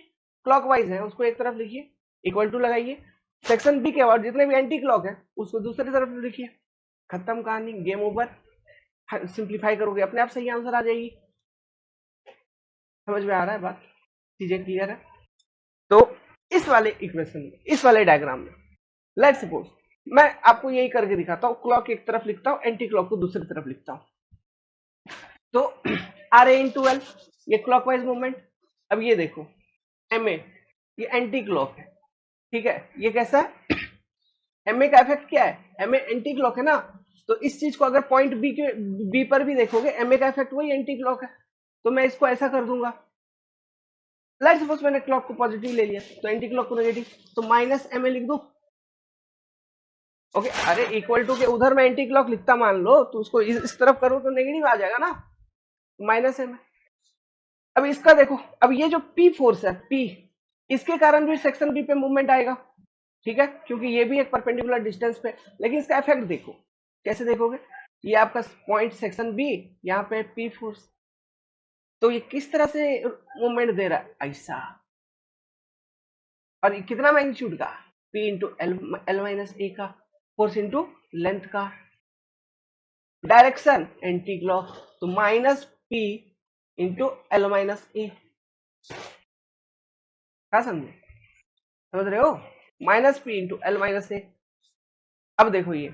क्लॉकवाइज हैं उसको एक तरफ लिखिए, इक्वल टू लगाइए, सेक्शन बी के अबाउट जितने भी एंटी क्लॉक है उसको दूसरी तरफ लिखिए, खत्म कहानी, गेम ओवर। सिंप्लीफाई करोगे अपने आप सही आंसर आ जाएगी। समझ में आ रहा है बात, चीजें क्लियर है। तो इस वाले इक्वेशन में, इस वाले डायग्राम में लेट्स सपोज मैं आपको यही करके दिखाता हूँ, क्लॉक एक तरफ लिखता हूँ एंटी क्लॉक को दूसरी तरफ लिखता हूँ, तो आर ए इंटू एल ये क्लॉकवाइज मूवमेंट, अब ये देखो एम ए ये एंटी क्लॉक है, ठीक है, ये कैसा है, एम ए का इफेक्ट क्या है, एम ए एंटी क्लॉक है ना, तो इस चीज को अगर पॉइंट बी पर भी देखोगे एम ए का इफेक्ट वही एंटी क्लॉक है, तो मैं इसको ऐसा कर दूंगा, लेट्स सपोज मैंने क्लॉक को पॉजिटिव ले लिया तो एंटी क्लॉक को नेगेटिव, तो माइनस एम ए लिख दो, ओके। अरे इक्वल टू के उधर मैं एंटी क्लॉक लिखता मान लो, तो उसको इस तरफ करो तो नेगेटिव आ जाएगा ना, माइनस एम ए। अब इसका देखो, अब ये जो पी फोर्स है पी, इसके कारण भी सेक्शन बी पे मूवमेंट आएगा, ठीक है, क्योंकि ये भी एक परपेंडिकुलर डिस्टेंस पे, लेकिन इसका इफेक्ट देखो, कैसे देखोगे, ये आपका पॉइंट सेक्शन बी, यहाँ पे पी फोर्स, तो ये किस तरह से मूवमेंट दे रहा है ऐसा, और ये कितना मैग्नीट्यूड का, P into L minus A का, फोर्स इंटू लेंथ का, डायरेक्शन एंटी क्लॉक, तो minus P into L minus A, क्या समझे, समझ रहे हो, minus P into L minus A. अब देखो ये,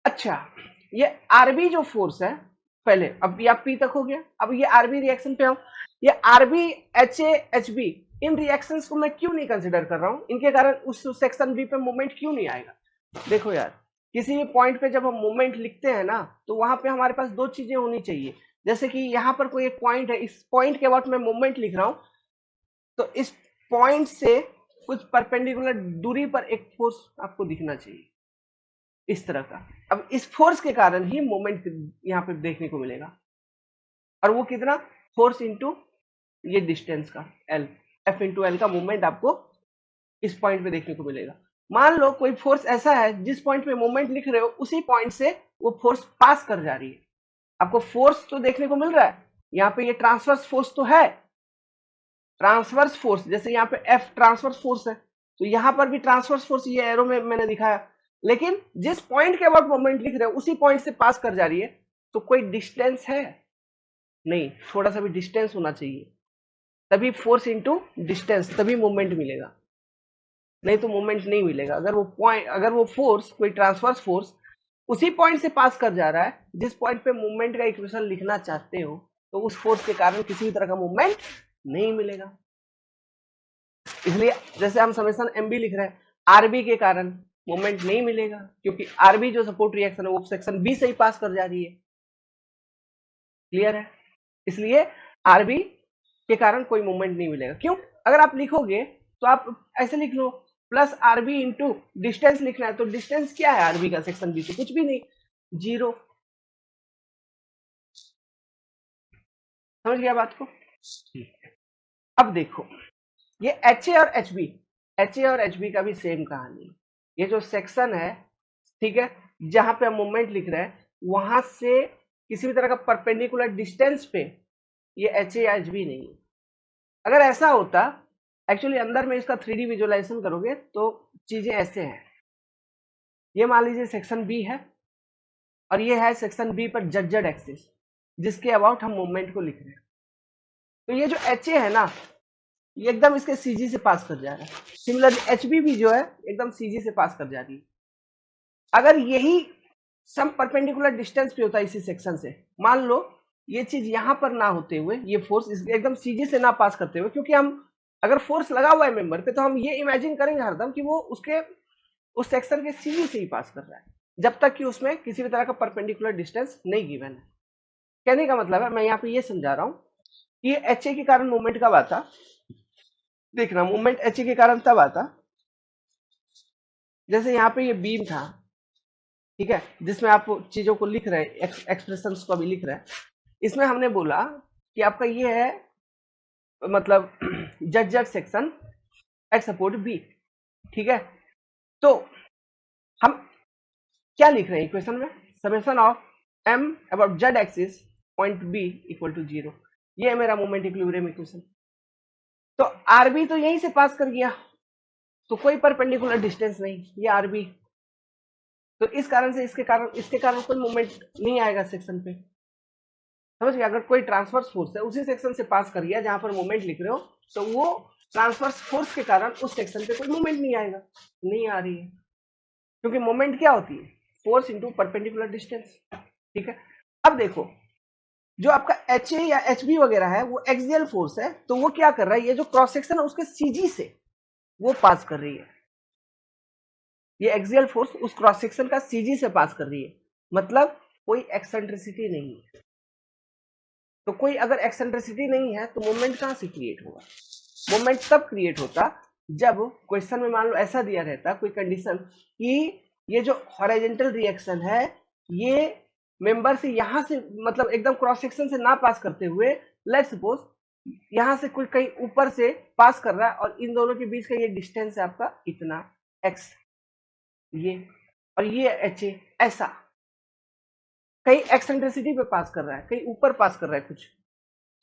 अच्छा, ये आरबी जो फोर्स है, पहले अब ये पी तक हो गया, अब ये आरबी रिएक्शन पे आओ। ये R B, H A, H B, इन रिएक्शंस को मैं क्यों नहीं कंसिडर कर रहा हूं, इनके कारण उस सेक्शन बी पे मूवमेंट क्यों नहीं आएगा। देखो यार, किसी भी पॉइंट पे जब हम मूवमेंट लिखते हैं ना, तो वहां पे हमारे पास दो चीजें होनी चाहिए। जैसे कि यहाँ पर कोई एक पॉइंट है, इस पॉइंट के बाद मैं मूवमेंट लिख रहा हूं, तो इस पॉइंट से कुछ परपेंडिकुलर दूरी पर एक फोर्स आपको दिखना चाहिए, इस तरह का। अब इस फोर्स के कारण ही मोमेंट यहाँ पे देखने को मिलेगा, और वो कितना, फोर्स इंटू ये डिस्टेंस का एल, एफ इंटू एल का मूवमेंट आपको इस पॉइंट पे देखने को मिलेगा। मान लो कोई फोर्स ऐसा है, जिस पॉइंट पे मूवमेंट लिख रहे हो उसी पॉइंट से वो फोर्स पास कर जा रही है, आपको फोर्स तो देखने को मिल रहा है। यहाँ पे ये ट्रांसवर्स फोर्स तो है, ट्रांसवर्स फोर्स, जैसे यहाँ पे एफ ट्रांसवर्स फोर्स है, तो यहाँ पर भी ट्रांसवर्स फोर्स ये एरो में मैंने दिखाया। लेकिन जिस पॉइंट के अबाउट मोमेंट लिख रहे हो उसी पॉइंट से पास कर जा रही है, तो कोई डिस्टेंस है नहीं, थोड़ा सा भी डिस्टेंस होना चाहिए, तभी फोर्स इंटू डिस्टेंस, तभी मूवमेंट मिलेगा, नहीं तो मूवमेंट नहीं मिलेगा। अगर वो पॉइंट, अगर वो फोर्स कोई ट्रांसवर्स फोर्स उसी पॉइंट से पास कर जा रहा है जिस पॉइंट पे मूवमेंट का इक्वेशन लिखना चाहते हो, तो उस फोर्स के कारण किसी भी तरह का मूवमेंट नहीं मिलेगा। इसलिए जैसे हम समेशन एम बी लिख रहे हैं, आरबी के कारण मोमेंट नहीं मिलेगा, क्योंकि आरबी जो सपोर्ट रिएक्शन है वो सेक्शन बी से ही पास कर जा रही है। क्लियर है, इसलिए आरबी के कारण कोई मूवमेंट नहीं मिलेगा। क्यों, अगर आप लिखोगे तो आप ऐसे लिख लो, प्लस आरबी इंटू डिस्टेंस लिखना है, तो डिस्टेंस क्या है आरबी का सेक्शन बी से, कुछ भी नहीं, जीरो। समझ गया बात को, ठीक है। अब देखो, ये एच ए और एच बी, एच ए और एच बी का भी सेम कहानी है। ये जो सेक्शन है, ठीक है, जहां पे हम मूवमेंट लिख रहे हैं, वहां से किसी भी तरह का परपेंडिकुलर डिस्टेंस पे ये एच ए या एच बी नहीं है। अगर ऐसा होता, एक्चुअली अंदर में इसका 3D विजुअलाइजेशन करोगे तो चीजें ऐसे हैं। ये मान लीजिए सेक्शन बी है, और ये है सेक्शन बी पर जेड एक्सिस, जिसके अबाउट हम मूवमेंट को लिख रहे हैं। तो ये जो एच ए है ना, ये एकदम इसके सीजी से पास कर जा रहा है। सिमिलरली एच बी भी जो है एकदम सीजी से पास कर जा रही है। अगर यही सम परपेंडिकुलर डिस्टेंस पे होता है इसी सेक्शन से, मान लो ये चीज यहां पर ना होते हुए, ये फोर्स एकदम सीजी से ना पास करते हुए, क्योंकि हम अगर फोर्स लगा हुआ है मेंबर पे, तो हम ये इमेजिन करेंगे हरदम कि वो उसके उस सेक्शन के सीजी से ही पास कर रहा है, जब तक कि उसमें किसी भी तरह का परपेंडिकुलर डिस्टेंस नहीं गिवन है। कहने का मतलब है, मैं यहाँ पे ये समझा रहा हूँ कि ये एच ए के कारण मूवमेंट कब आता, देखना, मूवमेंट एच ए के कारण तब आता, जैसे यहाँ पे ये बीम था, ठीक है, जिसमें आप चीजों को लिख रहे हैं, एक्सप्रेशंस को अभी लिख रहे हैं। इसमें हमने बोला कि आपका ये है, मतलब Z section at support B, ठीक है। तो हम क्या लिख रहे हैं इक्वेशन में, summation of M about Z axis point B equal to zero, ये है मेरा मोमेंट इक्विलिब्रियम इक्वेशन। तो आरबी तो यहीं से पास कर गया, तो कोई परपेंडिकुलर डिस्टेंस नहीं, ये आरबी, तो इस कारण से इसके कारण कोई मूवमेंट नहीं आएगा सेक्शन पे। समझ गया, अगर कोई ट्रांसवर्स फोर्स है उसी सेक्शन से पास कर गया जहां पर मूवमेंट लिख रहे हो, तो वो ट्रांसवर्स फोर्स के कारण उस सेक्शन पे कोई मूवमेंट नहीं आएगा, नहीं आ रही है, क्योंकि मूवमेंट क्या होती है, फोर्स इंटू परपेंडिकुलर डिस्टेंस। ठीक है, अब देखो, जो आपका एच ए या एच बी वगैरह है वो एक्सियल फोर्स है, तो वो क्या कर रहा है, ये जो क्रॉस सेक्शन है उसके सीजी से वो पास कर रही है, ये एक्सियल फोर्स उस क्रॉस सेक्शन का सीजी से पास कर रही है, मतलब कोई एक्सेंट्रिसिटी नहीं है। तो कोई अगर एक्सेंट्रिसिटी नहीं है तो मूवमेंट कहां से क्रिएट होगा, मूवमेंट तब क्रिएट होता जब क्वेश्चन में मान लो ऐसा दिया रहता कोई कंडीशन कि ये जो हॉरिजॉन्टल रिएक्शन है, ये मेंबर से यहां से, मतलब एकदम क्रॉस सेक्शन से ना पास करते हुए, लेट्स सपोज यहां से कोई कहीं ऊपर से पास कर रहा है, और इन दोनों के बीच का ये डिस्टेंस है आपका इतना एक्स, ये और ये एच ए, ऐसा कहीं एक्सेंट्रिसिटी पे पास कर रहा है, कहीं ऊपर पास कर रहा है, कुछ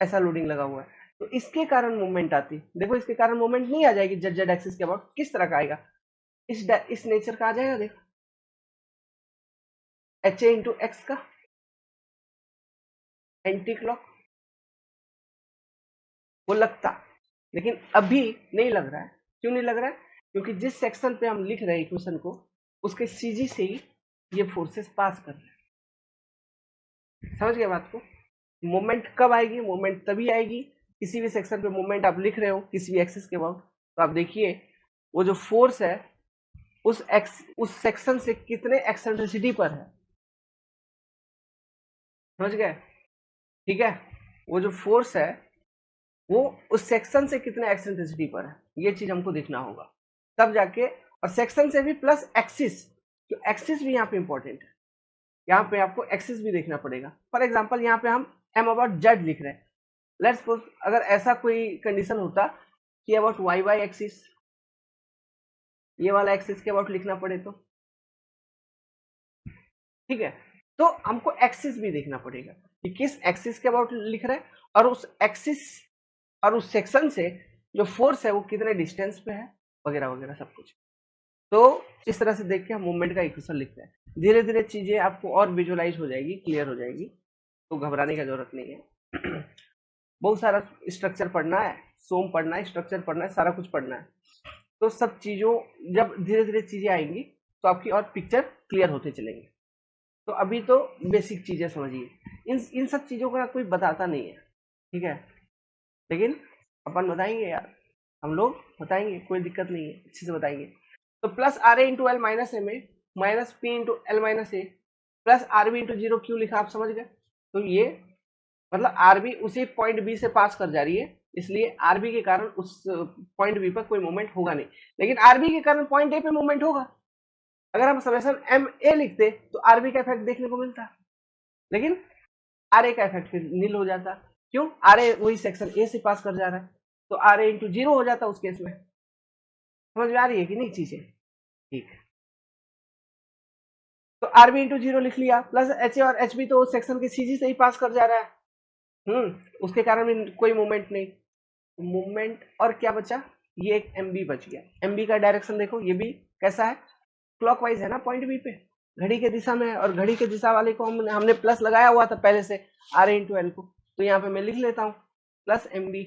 ऐसा लोडिंग लगा हुआ है, तो इसके कारण मूवमेंट आती। देखो इसके कारण मूवमेंट नहीं आ जाएगी जेड जेड एक्सिस के अबाउट, किस तरह का आएगा, इस नेचर का आ जाएगा। देखो एच ए इंटू एक्स का एंटी क्लॉक, वो लगता, लेकिन अभी नहीं लग रहा है। क्यों नहीं लग रहा है? क्योंकि जिस सेक्शन पे हम लिख रहे हैं इक्वेशन को, उसके सीजी से ही ये फोर्सेस पास कर रहे हैं। समझ गए बात को? मोमेंट कब आएगी? मोमेंट तभी आएगी, किसी भी सेक्शन पे मोमेंट आप लिख रहे हो किसी भी एक्सिस के अबाउट, तो आप देखिए वो जो फोर्स है उस सेक्शन से कितने एक्सेंट्रिसिटी पर है। समझ गए? ठीक है, वो जो फोर्स है वो उस सेक्शन से कितने एक्सेंट्रिसिटी पर है, ये चीज हमको देखना होगा तब जाके। और सेक्शन से भी प्लस एक्सिस, तो एक्सिस भी यहाँ पे इंपॉर्टेंट है। यहाँ पे आपको एक्सिस भी देखना पड़ेगा। फॉर एग्जाम्पल यहाँ पे हम एम अबाउट जेड लिख रहे हैं। लेट्स सपोज अगर ऐसा कोई कंडीशन होता कि अबाउट वाई वाई एक्सिस, ये वाला एक्सिस के अबाउट लिखना पड़े तो ठीक है, तो हमको एक्सिस भी देखना पड़ेगा कि किस एक्सिस के अबाउट लिख रहे हैं, और उस एक्सिस और उस सेक्शन से जो फोर्स है वो कितने डिस्टेंस पे है, वगैरह वगैरह सब कुछ। तो इस तरह से देख के हम मूवमेंट का इक्वेशन लिखते हैं। धीरे धीरे चीजें आपको और विजुअलाइज हो जाएगी, क्लियर हो जाएगी, तो घबराने की जरूरत नहीं है। बहुत सारा स्ट्रक्चर पढ़ना है, सोम पढ़ना है, स्ट्रक्चर पढ़ना है, सारा कुछ पढ़ना है। तो सब चीजों जब धीरे धीरे चीजें आएंगी तो आपकी और पिक्चर क्लियर होते चलेंगे। तो अभी तो बेसिक चीजें समझिए, इन सब चीजों का कोई बताता नहीं है, ठीक है, लेकिन अपन बताएंगे यार, हम लोग बताएंगे, कोई दिक्कत नहीं है, अच्छे से बताएंगे। तो plus R A into L minus M A minus P into L minus A plus R B into zero Q लिखा, आप समझ गए? तो ये मतलब आर बी उसी पॉइंट बी से पास कर जा रही है, इसलिए आर बी के कारण उस पॉइंट बी पर कोई मूवमेंट होगा नहीं, लेकिन आर बी के कारण पॉइंट ए पे मूवमेंट होगा। अगर हम समेशन एम ए लिखते तो आर बी का इफेक्ट देखने को मिलता, लेकिन आर ए का इफेक्ट फिर नील हो जाता। क्यों? आर ए वही सेक्शन ए से पास कर जा रहा है, तो आर ए इंटू जीरो हो जाता उस केस में। समझ में आ रही है कि नहीं चीजें? ठीक है, तो आर बी इंटू जीरो लिख लिया, प्लस एच ए और एच बी तो सेक्शन के सीजी से ही पास कर जा रहा है, उसके कारण भी कोई मूवमेंट नहीं। मूवमेंट और क्या बचा? ये एक एम बी बच गया। एम बी का डायरेक्शन देखो, ये भी कैसा है? क्लॉकवाइज है ना, पॉइंट बी पे घड़ी के दिशा में है, और घड़ी के दिशा वाले को हमने प्लस लगाया हुआ था पहले से आर ए इंटू एल को, तो यहाँ पे मैं लिख लेता हूँ प्लस एम बी।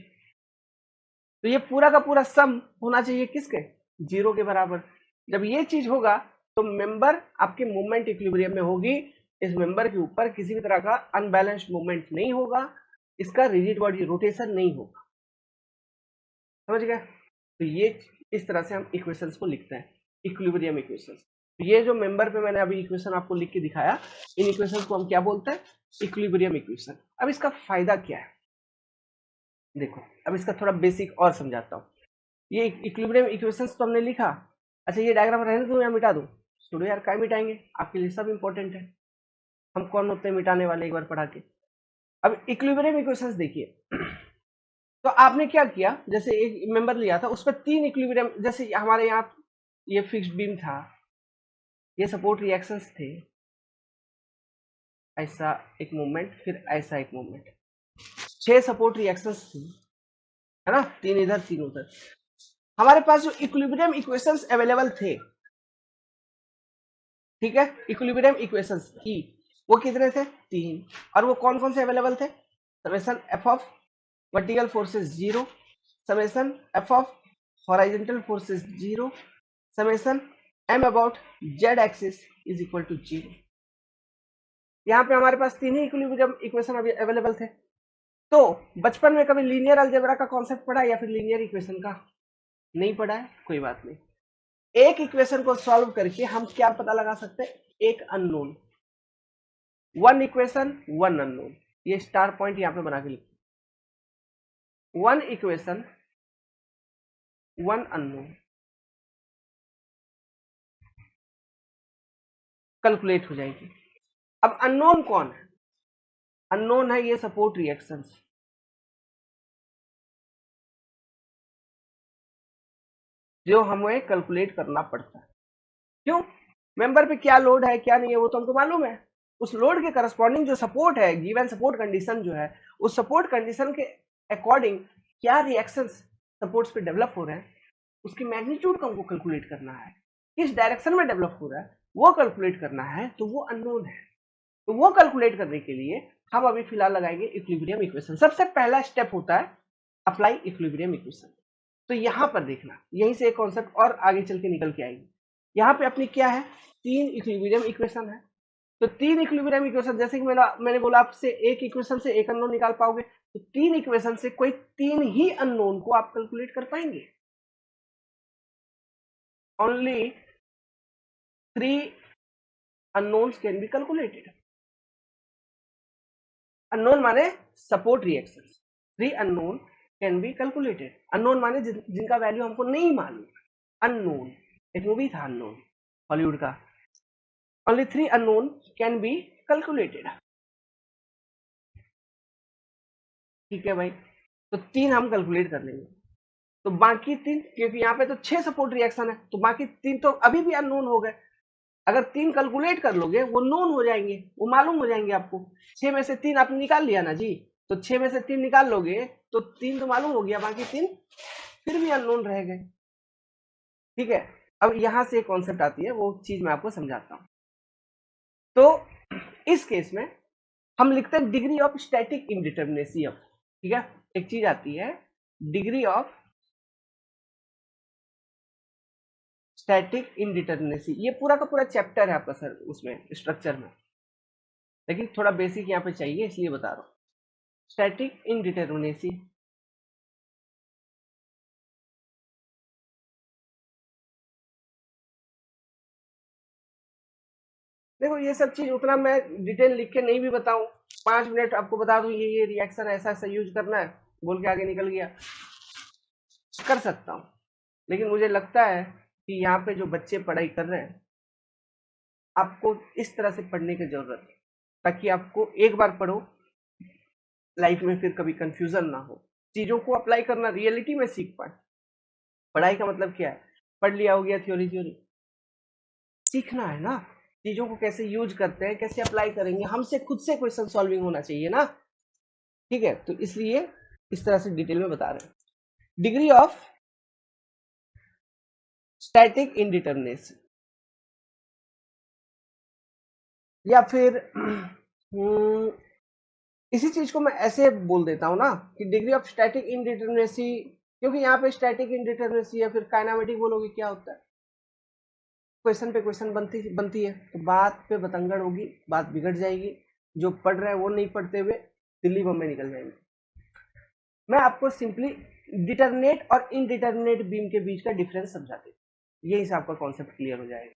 तो ये पूरा का पूरा सम होना चाहिए किसके? जीरो के बराबर। जब ये चीज होगा तो मेंबर आपके मूवमेंट इक्विलिब्रियम में होगी, इस मेंबर के ऊपर किसी भी तरह का अनबैलेंस्ड मूवमेंट नहीं होगा, इसका रिजिड बॉडी रोटेशन नहीं होगा। समझ गए? तो ये इस तरह से हम इक्वेशंस को लिखते हैं, इक्विलिब्रियम इक्वेशंस। तो ये जो मेंबर पे मैंने अभी इक्वेशन आपको लिख के दिखाया, इन इक्वेशंस को हम क्या बोलते हैं? Equilibrium equation. अब इसका फायदा क्या है देखो, अब इसका थोड़ा बेसिक और समझाता हूँ। ये इक्विलिब्रियम इक्वेशंस तो हमने लिखा। अच्छा, ये डायग्राम रहने दूं या मिटा दूं? छोड़ो यार, क्या मिटाएंगे, आपके लिए सब इंपॉर्टेंट है, हम कौन होते हैं मिटाने वाले, एक बार पढ़ा के। अब इक्विलिब्रियम इक्वेशंस देखिए, तो आपने क्या किया, जैसे एक मेंबर लिया था उस पर तीन इक्विलिब्रियम, जैसे हमारे यहाँ ये फिक्स्ड बीम था, ये सपोर्ट रिएक्शंस थे, ऐसा एक मूवमेंट, फिर ऐसा एक मूवमेंट, 6 सपोर्ट रिएक्शंस थी, है ना, तीन इधर तीन उधर। हमारे पास जो इक्विलिब्रियम इक्वेशंस अवेलेबल थे, ठीक है, इक्विलिब्रियम इक्वेशंस की, वो कितने थे? तीन। और वो कौन कौन से अवेलेबल थे? Summation F of vertical forces zero, summation F of horizontal forces zero, summation M about Z axis is equal to zero. यहाँ पे हमारे पास तीन ही इक्विलिब्रियम इक्वेशन अभी अवेलेबल थे। तो बचपन में कभी लीनियर अलजेब्रा का कॉन्सेप्ट पढ़ा या फिर लीनियर इक्वेशन का? नहीं पढ़ा है, कोई बात नहीं। एक इक्वेशन को सॉल्व करके हम क्या पता लगा सकते हैं? एक unknown, one equation one unknown, ये स्टार पॉइंट यहां पे बना के लिखो, one equation one unknown, calculate हो जाएगी। अब अननोन कौन है? अननोन है ये सपोर्ट रिएक्शंस, जो हमें कैलकुलेट करना पड़ता है। क्यों? मेंबर पे क्या लोड है क्या नहीं है वो तो हमको मालूम है, उस लोड के करस्पॉन्डिंग जो सपोर्ट है, गिवन सपोर्ट कंडीशन जो है, उस सपोर्ट कंडीशन के अकॉर्डिंग क्या रिएक्शंस सपोर्ट्स पे डेवलप हो रहे हैं, उसकी मैग्नीट्यूड को हमको कैलकुलेट करना है, किस डायरेक्शन में डेवलप हो रहा है वो कैलकुलेट करना है, तो वो अननोन है। तो वो कैलकुलेट करने के लिए हम अभी फिलहाल लगाएंगे इक्विलिब्रियम इक्वेशन। सबसे पहला स्टेप होता है अप्लाई इक्विलिब्रियम इक्वेशन। तो यहां पर देखना, यहीं से एक कॉन्सेप्ट और आगे चल के निकल के आएगी। यहाँ पे अपनी क्या है, 3 इक्विलिब्रियम इक्वेशन है। तो 3 इक्विलिब्रियम इक्वेशन, जैसे कि मैंने बोला आपसे, एक इक्वेशन से एक अननोन निकाल पाओगे, तो 3 इक्वेशन से कोई 3 ही अननोन को आप कैलकुलेट कर पाएंगे। Only 3 unknowns can be calculated. Unknown माने support reactions, 3 unknown can be calculated. Unknown माने जिनका वैल्यू हमको नहीं मालूम, unknown। एक मूवी था unknown, हॉलीवुड का। Only 3 unknown can be calculated. ठीक है भाई, तो 3 हम कैलकुलेट कर लेंगे, तो बाकी 3, क्योंकि यहाँ पे तो 6 सपोर्ट रिएक्शन है, तो बाकी 3 तो अभी भी अननोन हो गए। अगर 3 कैलकुलेट कर लोगे, वो नोन हो जाएंगे, वो मालूम हो जाएंगे आपको। 6 में से 3 आपने निकाल लिया ना जी, तो 6 में से 3 निकाल लोगे तो 3 तो मालूम हो गया, बाकी 3 फिर भी अननोन रह गए। ठीक है, अब यहां से एक कॉन्सेप्ट आती है, वो चीज मैं आपको समझाता हूं। तो इस केस में हम लिखते हैं degree of static indeterminacy of. ठीक है, एक चीज आती है डिग्री ऑफ स्टैटिक इनडिटर्मिनेसी, ये पूरा का पूरा चैप्टर है आपका सर उसमें स्ट्रक्चर में, लेकिन थोड़ा बेसिक यहाँ पे चाहिए इसलिए बता रहा हूँ। स्टैटिक इनडिटर्मिनेसी, देखो ये सब चीज उतना मैं डिटेल लिख के नहीं भी बताऊं, 5 मिनट आपको बता दूं ये रिएक्शन ऐसा ऐसा यूज करना है, बोल के आगे निकल गया, कर सकता हूं। लेकिन मुझे लगता है कि यहाँ पे जो बच्चे पढ़ाई कर रहे हैं, आपको इस तरह से पढ़ने की जरूरत है, ताकि आपको एक बार पढ़ो, लाइफ में फिर कभी कंफ्यूजन ना हो, चीजों को अप्लाई करना रियलिटी में सीख पाए। पढ़ाई का मतलब क्या है, पढ़ लिया हो गया थ्योरी थ्योरी, सीखना है ना, चीजों को कैसे यूज करते हैं, कैसे अप्लाई करेंगे, हमसे खुद से क्वेश्चन सॉल्विंग होना चाहिए ना। ठीक है, तो इसलिए इस तरह से डिटेल में बता रहे हैं। डिग्री ऑफ स्टैटिक इनडिटर्मिनेसी, या फिर इसी चीज को मैं ऐसे बोल देता हूं ना कि डिग्री ऑफ स्टैटिक इनडिटर्मिनेसी, क्योंकि यहाँ पे स्टैटिक इनडिटर्मिनेसी या फिर काइनेमेटिक बोलोगे क्या होता है, क्वेश्चन पे क्वेश्चन बनती बनती है, तो बात पे बतंगड़ होगी, बात बिगड़ जाएगी, जो पढ़ रहे हैं वो नहीं पढ़ते हुए दिल्ली बम्बई निकल जाएंगे। मैं आपको सिंपली डिटर्मिनेट और इनडिटर्मिनेट बीम के बीच का डिफरेंस समझा देता हूं, यही से आपका कॉन्सेप्ट क्लियर हो जाएगा।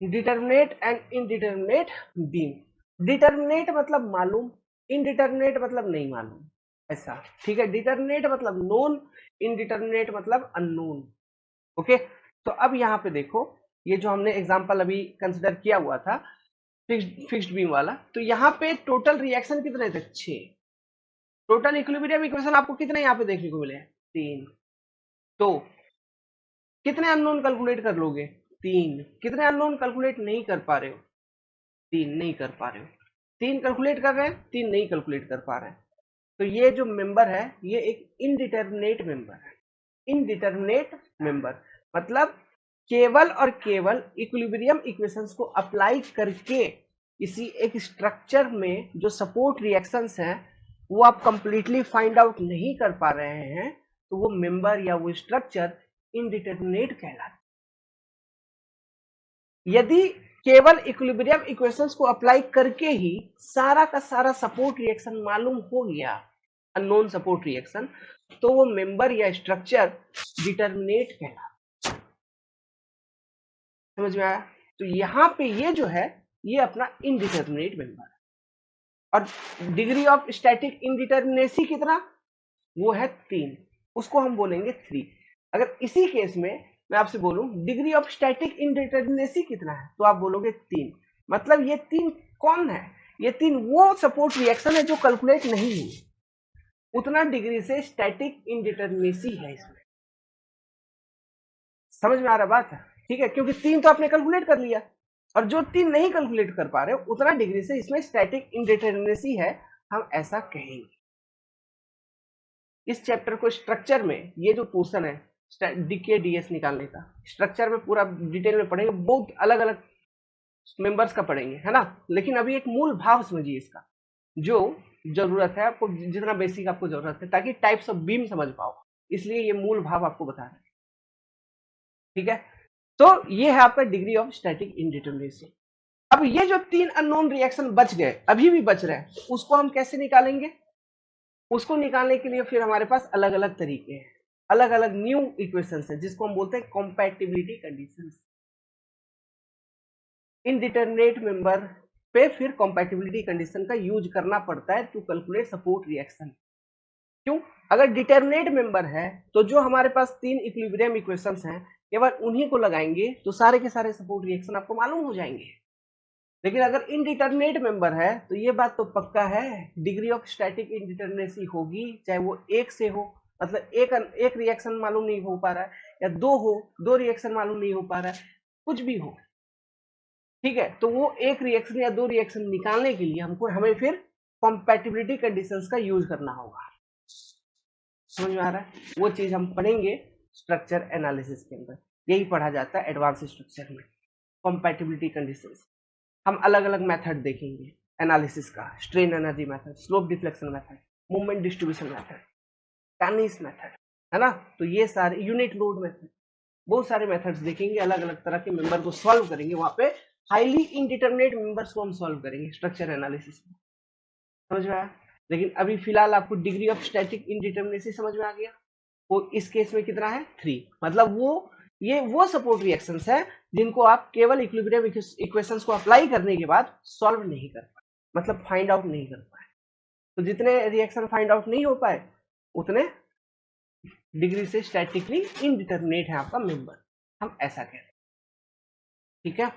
Determinate and indeterminate beam, determinate मतलब मालूम, इनडिटर्मिनेट मतलब नहीं मालूम, ऐसा। ठीक है, डिटर्मिनेट मतलब नोन, इनडिटर्मिनेट मतलब अननोन। ओके, तो अब यहाँ पे देखो, ये जो हमने एग्जांपल अभी कंसिडर किया हुआ था फिक्स्ड बीम वाला, तो यहाँ पे टोटल रिएक्शन कितने थे, 6। टोटल इक्विलिब्रियम इक्वेशन आपको कितने यहाँ पे देखने को मिले, 3। तो कितने अननोन कैलकुलेट कर लोगे, 3। कितने अननोन कैलकुलेट नहीं कर पा रहे हो, 3 नहीं कर पा रहे हो। 3 कैलकुलेट कर रहे हैं, 3 नहीं कैलकुलेट कर पा रहे हैं, तो ये जो मेंबर है ये एक इनडिटर्मिनेट मेंबर है। इनडिटर्मिनेट मेंबर मतलब केवल और केवल इक्विलिब्रियम इक्वेशंस को अप्लाई करके किसी एक स्ट्रक्चर में जो सपोर्ट रिएक्शंस हैं वो आप कंप्लीटली फाइंड आउट नहीं कर पा रहे हैं, तो वो मेंबर या वो स्ट्रक्चर इनडिटर्मिनेट कहलाता है। यदि केवल इक्विलिब्रियम इक्वेशंस को अप्लाई करके ही सारा का सारा सपोर्ट रिएक्शन मालूम हो गया, अननोन सपोर्ट रिएक्शन, तो वो मेंबर या स्ट्रक्चर डिटर्मिनेट कहलाता। समझ में आया? तो यहां पे ये जो है ये अपना इनडिटर्मिनेट मेंबर है, और डिग्री ऑफ स्टैटिक इनडिटर्मिनेसी कितना, वो है 3, उसको हम बोलेंगे 3। अगर इसी केस में मैं आपसे बोलूं डिग्री ऑफ स्टैटिक इनडिटर्मिनेसी कितना है, तो आप बोलोगे 3। मतलब ये 3 कौन है, ये 3 वो सपोर्ट रिएक्शन है जो कैलकुलेट नहीं हुई, उतना डिग्री से स्टैटिक इनडिटर्मिनेसी है इसमें। समझ में आ रहा बात है? ठीक है, क्योंकि 3 तो आपने कैलकुलेट कर लिया, और जो 3 नहीं कैलकुलेट कर पा रहे हो उतना डिग्री से इसमें स्टैटिक इनडिटर्मिनेसी है, हम ऐसा कहेंगे। इस चैप्टर को स्ट्रक्चर में ये जो पोर्शन है डीके डीएस निकालने का, स्ट्रक्चर में पूरा डिटेल में पढ़ेंगे, बहुत अलग अलग मेंबर्स का पढ़ेंगे, है ना। लेकिन अभी एक मूल भाव समझिए इसका, जो जरूरत है आपको, जितना बेसिक आपको जरूरत है, ताकि टाइप्स ऑफ बीम समझ पाओ, इसलिए ये मूल भाव आपको बता रहे हैं। ठीक है, तो ये है आपका डिग्री ऑफ स्टैटिक इंडिटरमिनेसी। अब ये जो 3 अननोन रिएक्शन बच गए, अभी भी बच रहे हैं, उसको हम कैसे निकालेंगे? उसको निकालने के लिए फिर हमारे पास अलग अलग तरीके हैं, अलग अलग न्यू इक्वेशंस है, जिसको हम बोलते हैं कॉम्पैटिबिलिटी कंडीशंस। इनडिटरमिनेट मेंबर पे फिर कॉम्पैटिबिलिटी कंडीशन का यूज करना पड़ता है टू कैलकुलेट सपोर्ट रिएक्शन। क्यों? अगर डिटरमिनेट मेंबर है तो जो हमारे पास 3 इक्विलिब्रियम इक्वेशंस हैं, केवल उन्हीं को लगाएंगे तो सारे के सारे सपोर्ट रिएक्शन आपको मालूम हो जाएंगे। लेकिन अगर इनडिटरमिनेट मेंबर है तो ये बात तो पक्का है, डिग्री ऑफ स्टैटिक इंडिटरमिनेसी होगी, चाहे वो एक से हो, मतलब एक रिएक्शन मालूम नहीं हो पा रहा है, या दो हो, दो रिएक्शन मालूम नहीं हो पा रहा है, कुछ भी हो। ठीक है, तो वो एक रिएक्शन या दो रिएक्शन निकालने के लिए हमें फिर कॉम्पैटिबिलिटी कंडीशंस का यूज करना होगा। समझ में आ रहा है? वो चीज हम पढ़ेंगे स्ट्रक्चर एनालिसिस के अंदर, यही पढ़ा जाता है एडवांस स्ट्रक्चर में, कॉम्पैटिबिलिटी कंडीशंस। हम अलग अलग मेथड देखेंगे एनालिसिस का, strain energy method, slope deflection method, movement distribution method, कैनिस method, है ना? तो ये सारे यूनिट लोड मेथड, बहुत सारे मेथड्स देखेंगे, अलग अलग तरह के मेंबर को सॉल्व करेंगे, वहां पे हाईली इनडिटरमिनेट मेंबर्स को हम सॉल्व करेंगे स्ट्रक्चर एनालिसिस में। समझ में आया? लेकिन अभी फिलहाल आपको डिग्री ऑफ स्टैटिक इनडिटरमिनेसी समझ में आ गया। वो इस केस में कितना है? 3। मतलब वो सपोर्ट रिएक्शंस है जिनको आप केवल इक्विलिब्रियम इक्वेशंस को अप्लाई करने के बाद सॉल्व नहीं कर पाए, मतलब फाइंड आउट नहीं कर पाए। तो जितने रिएक्शन फाइंड आउट नहीं हो पाए, उतने डिग्री से स्टैटिकली इनडिटरमिनेट है आपका मेंबर, हम ऐसा कहते हैं। ठीक है,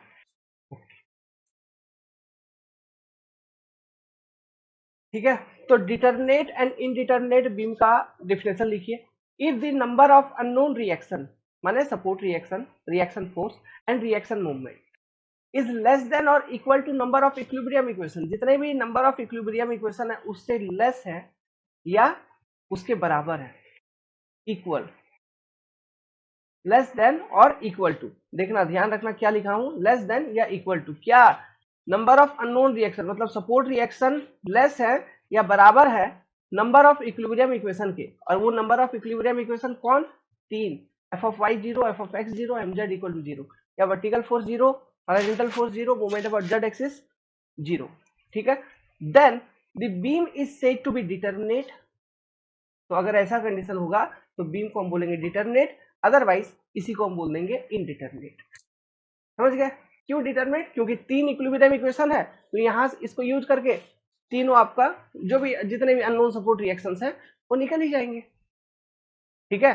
ठीक है। तो डिटरमिनेट एंड इनडिटरमिनेट बीम का डिफिनेशन लिखिए। If the number of unknown reaction, माने support reaction, reaction force and reaction movement is less than or equal to number of equilibrium equation, जितने भी नंबर ऑफ इक्विलिब्रियम इक्वेशन है उससे less है या उसके बराबर है, equal, less than or equal to. देखना, ध्यान रखना क्या लिखा हूं, लेस देन या इक्वल टू। क्या? नंबर ऑफ अननोन रिएक्शन, मतलब सपोर्ट रिएक्शन लेस है या बराबर है नंबर ऑफ इक्विलिब्रियम इक्वेशन के। और वो नंबर ऑफ इक्विलिब्रियम इक्वेशन कौन? 3, F of Y 0, F of X 0, M Z equal to 0, या vertical force 0, horizontal force 0, moment about Z axis 0। ठीक है, then the beam is said to be determinate. तो अगर ऐसा कंडीशन होगा तो beam को हम बोलेंगे डिटरमिनेट, अदरवाइज इसी को हम बोल देंगे इनडिटरमिनेट। समझ गए? क्यों डिटरमिनेट? क्योंकि 3 इक्विलिब्रियम इक्वेशन है, तो यहां इसको यूज करके तीनों आपका जो भी जितने भी अननोन सपोर्ट रिएक्शंस हैं वो निकल ही जाएंगे। ठीक है,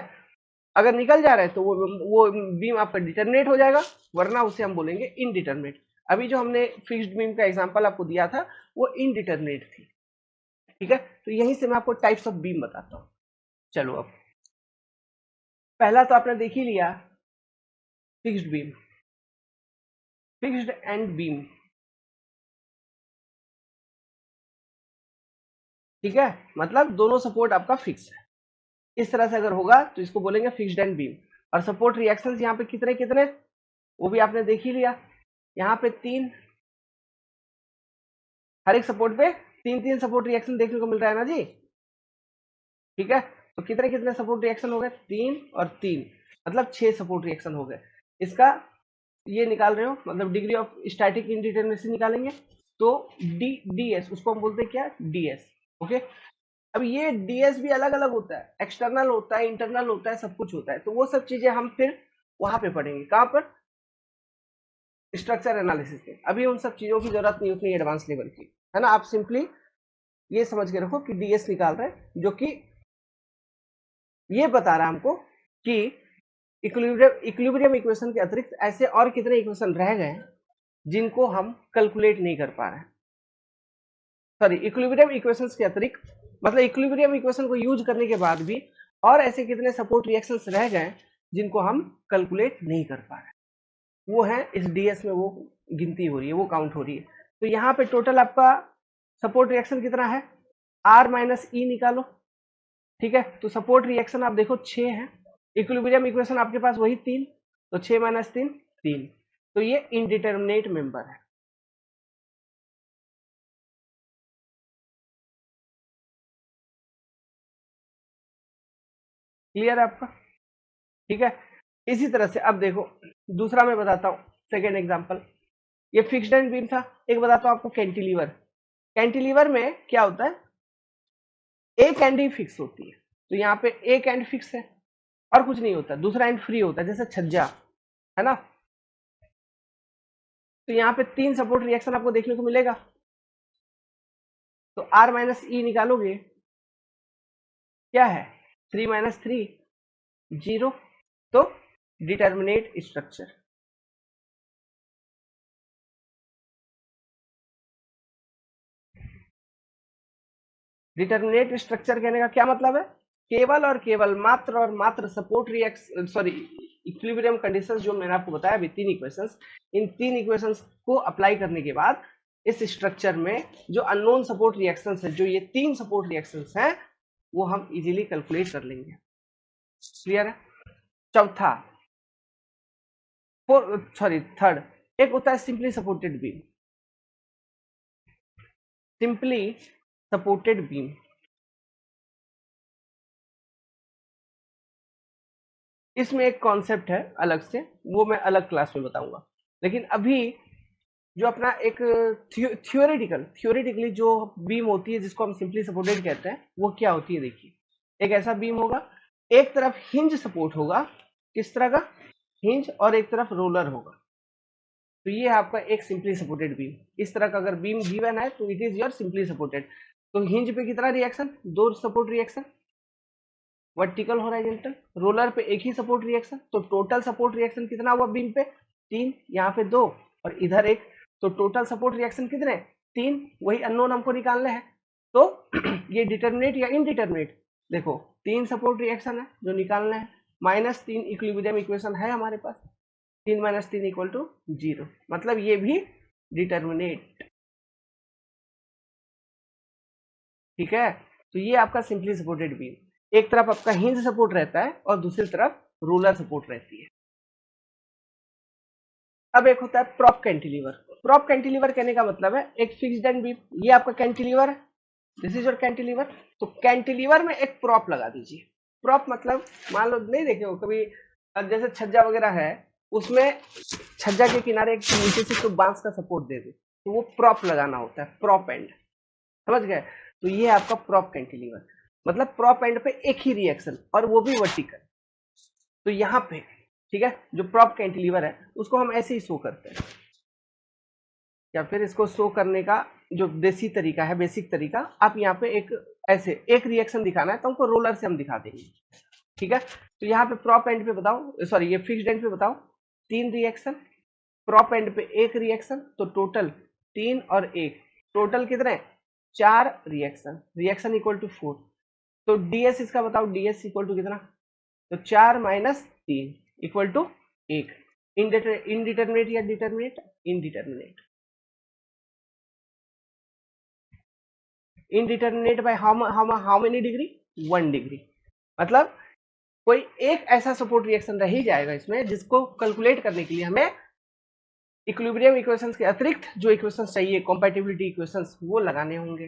अगर निकल जा रहा है तो वो बीम आपका डिटरमिनेट हो जाएगा, वरना उसे हम बोलेंगे इनडिटरमिनेट। अभी जो हमने फिक्स्ड बीम का एग्जांपल आपको दिया था वो इनडिटरमिनेट थी। ठीक है, तो यहीं से मैं आपको टाइप्स ऑफ बीम बताता हूँ। चलो, अब पहला तो आपने देख ही लिया, fixed beam, fixed end beam. ठीक है, मतलब दोनों सपोर्ट आपका फिक्स है। इस तरह से अगर होगा तो इसको बोलेंगे फिक्स्ड एंड बीम। और सपोर्ट रिएक्शंस यहाँ पे कितने कितने, वो भी आपने देख ही लिया, यहाँ पे 3, हर एक सपोर्ट पे 3 सपोर्ट रिएक्शन देखने को मिल रहा है ना जी। ठीक है, तो कितने कितने सपोर्ट रिएक्शन हो गए? 3 और 3, मतलब 6 सपोर्ट रिएक्शन हो गए। इसका ये निकाल रहे हो, मतलब डिग्री ऑफ स्टैटिक इंडिटरमिनेसी निकालेंगे, तो ds उसको हम बोलते हैं क्या? ds। ओके, अब ये ds भी अलग अलग होता है, एक्सटर्नल होता है, इंटरनल होता है, सब कुछ होता है। तो वो सब चीजें हम फिर वहां पे पढ़ेंगे, कहां पर? स्ट्रक्चर एनालिसिस में। अभी उन सब चीजों की जरूरत नहीं उतनी एडवांस लेवल की, है ना? आप सिंपली ये समझ के रखो कि ds निकाल रहे हैं, जो कि ये बता रहा है हमको कि इक्विलिब्रियम इक्वेशन के अतिरिक्त ऐसे और कितने इक्वेशन रह गए जिनको हम कैलकुलेट नहीं कर पा रहे हैं। सॉरी, इक्विलिब्रियम इक्वेशंस के अतिरिक्त, मतलब इक्विलिब्रियम इक्वेशन को यूज करने के बाद भी और ऐसे कितने सपोर्ट रिएक्शंस रह गए जिनको हम कैलकुलेट नहीं कर पा रहे, वो है इस ds में, वो गिनती हो रही है, वो काउंट हो रही है। तो यहाँ पे टोटल आपका सपोर्ट रिएक्शन कितना है? r माइनस ई निकालो। ठीक है, तो सपोर्ट रिएक्शन आप देखो 6 है, इक्विलिब्रियम इक्वेशन आपके पास वही 3, तो 6 माइनस 3 3, तो ये इनडिटरमिनेट मेंबर है। क्लियर है आपका? ठीक है, इसी तरह से अब देखो दूसरा मैं बताता हूँ, सेकेंड एग्जाम्पल। ये फिक्स्ड एंड बीम था। एक बताता हूँ आपको कैंटिलीवर। कैंटिलीवर में क्या होता है, एक एंड ही फिक्स होती है, तो यहाँ पे एक एंड फिक्स है और कुछ नहीं होता, दूसरा एंड फ्री होता है, जैसे छज्जा है ना। तो यहाँ पे 3 सपोर्ट रिएक्शन आपको देखने को मिलेगा। तो R माइनस ई निकालोगे, क्या है 3 माइनस 3 0। तो डिटर्मिनेट स्ट्रक्चर। डिटर्मिनेट स्ट्रक्चर कहने का क्या मतलब है, केवल और केवल मात्र और मात्र support reaction, sorry equilibrium conditions जो मैंने आपको बताया अभी 3 इक्वेशंस, इन 3 इक्वेशंस को अप्लाई करने के बाद इस स्ट्रक्चर में जो अननोन सपोर्ट रिएक्शंस है, जो ये 3 सपोर्ट रिएक्शंस हैं, वो हम इजीली कैलकुलेट कर लेंगे। क्लियर है? चौथा, सॉरी थर्ड, एक होता है simply supported beam. Simply supported beam, इसमें एक कॉन्सेप्ट है अलग से, वो मैं अलग क्लास में बताऊंगा। लेकिन अभी जो अपना एक थियोरेटिकली जो बीम होती है जिसको हम सिंपली सपोर्टेड कहते हैं, वो क्या होती है देखिए। एक ऐसा बीम होगा, एक तरफ हिंज सपोर्ट होगा, किस तरह का हिंज, और एक तरफ रोलर होगा। तो ये आपका एक सिंपली सपोर्टेड बीम, इस तरह का अगर बीम गिवन है तो it is your simply supported. तो हिंज पे कितना reaction, 2 support reaction vertical horizontal, roller पे एक ही सपोर्ट रिएक्शन, तो टोटल सपोर्ट रिएक्शन कितना हुआ बीम पे 3, यहाँ पे 2 और इधर 1, तो टोटल सपोर्ट रिएक्शन कितने 3, वही अननोन हमको निकालने हैं। तो ये डिटर्मिनेट या इनडिटर्मिनेट, देखो 3 सपोर्ट रिएक्शन है जो निकालने हैं, -3 इक्विलिब्रियम इक्वेशन है हमारे पास, 3 - 3 = 0, मतलब ये भी डिटर्मिनेट। ठीक है, तो ये आपका सिंपली सपोर्टेड बीम, एक तरफ आपका हिंज सपोर्ट रहता है और दूसरी तरफ रोलर सपोर्ट रहती है। अब एक होता है प्रॉप कैंटिलीवर। प्रॉप कैंटिलीवर कहने का मतलब है एक फिक्स्ड एंड बीम, ये आपका कैंटिलीवर है, दिस इज योर कैंटिलीवर। तो कैंटिलीवर में एक प्रॉप लगा दीजिए। प्रॉप मतलब मान लो नहीं देखे हो कभी, जैसे छज्जा वगैरह है, उसमें छज्जा के किनारे एक नीचे से तो बांस का सपोर्ट दे दे, तो वो प्रॉप लगाना होता है, प्रॉप एंड, समझ गए। तो ये आपका प्रॉप कैंटिलीवर, मतलब प्रॉप एंड पे एक ही रिएक्शन और वो भी वर्टिकल। तो यहाँ पे ठीक है, जो प्रॉप कैंटिलीवर है उसको हम ऐसे ही शो करते हैं, या फिर इसको शो करने का जो देसी तरीका है, बेसिक तरीका, आप यहाँ पे एक ऐसे एक रिएक्शन दिखाना है तो हमको रोलर से हम दिखा देंगे। ठीक है, तो यहाँ पे प्रॉप एंड पे बताओ, सॉरी ये फिक्स्ड एंड पे बताओ 3 रिएक्शन, प्रॉप एंड पे एक रिएक्शन, तो टोटल 3 और 1, टोटल कितने 4 रिएक्शन, रिएक्शन इक्वल टू 4। तो डीएस इसका बताओ, डीएस इक्वल टू कितना, तो 4 - 3 इक्वल टू 1। इनडिटर्मिनेट या determinate, indeterminate. Indeterminate by how many degree, 1 degree. मतलब कोई एक ऐसा सपोर्ट रिएक्शन रह ही जाएगा इसमें जिसको कैलकुलेट करने के लिए हमें इक्विलिब्रियम इक्वेशंस के अतिरिक्त जो इक्वेशंस चाहिए, कंपैटिबिलिटी इक्वेशंस, वो लगाने होंगे।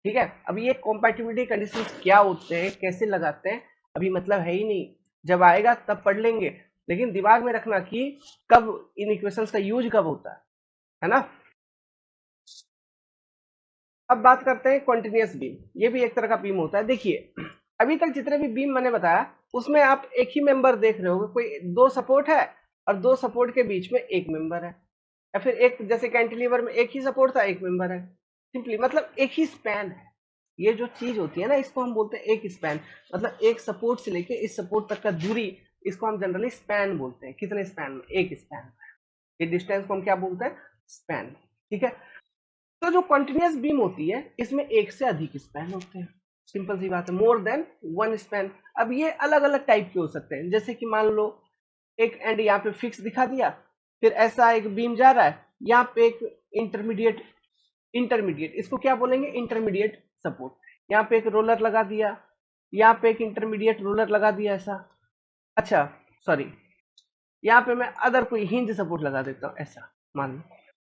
ठीक है, अब ये कंपैटिबिलिटी कंडीशंस क्या होते हैं, कैसे लगाते हैं, अभी मतलब है ही नहीं, जब आएगा तब पढ़ लेंगे। लेकिन दिमाग में रखना कि कब इन इक्वेशंस का यूज कब होता है ना। अब बात करते हैं कॉन्टिन्यूअस बीम, ये भी एक तरह का बीम होता है। देखिए अभी तक जितने भी बीम मैंने बताया उसमें आप एक ही मेंबर देख रहे होगे, कोई 2 सपोर्ट है और 2 सपोर्ट के बीच में एक मेंबर है, या फिर एक जैसे कैंटिलीवर में एक ही सपोर्ट था एक मेंबर है, सिंपली मतलब एक ही स्पैन है। ये जो चीज होती है ना, इसको हम बोलते हैं एक स्पैन, मतलब एक सपोर्ट से लेके इस सपोर्ट तक का दूरी, इसको हम जनरली स्पैन बोलते हैं। कितने स्पैन में, एक स्पैन, ये डिस्टेंस को हम क्या बोलते हैं, स्पैन। ठीक है, तो जो कंटिन्यूअस बीम होती है इसमें एक से अधिक स्पैन होते हैं, सिंपल सी बात है, मोर देन 1 स्पैन। अब ये अलग अलग टाइप के हो सकते हैं, जैसे कि मान लो एक एंड यहाँ पे फिक्स दिखा दिया, फिर ऐसा एक बीम जा रहा है, यहाँ पे एक इंटरमीडिएट, इंटरमीडिएट इसको क्या बोलेंगे, इंटरमीडिएट सपोर्ट, यहाँ पे एक रोलर लगा दिया, यहाँ पे एक इंटरमीडिएट रोलर लगा दिया ऐसा। अच्छा सॉरी, यहाँ पे मैं अदर कोई हिंज सपोर्ट लगा देता हूँ ऐसा मान लो।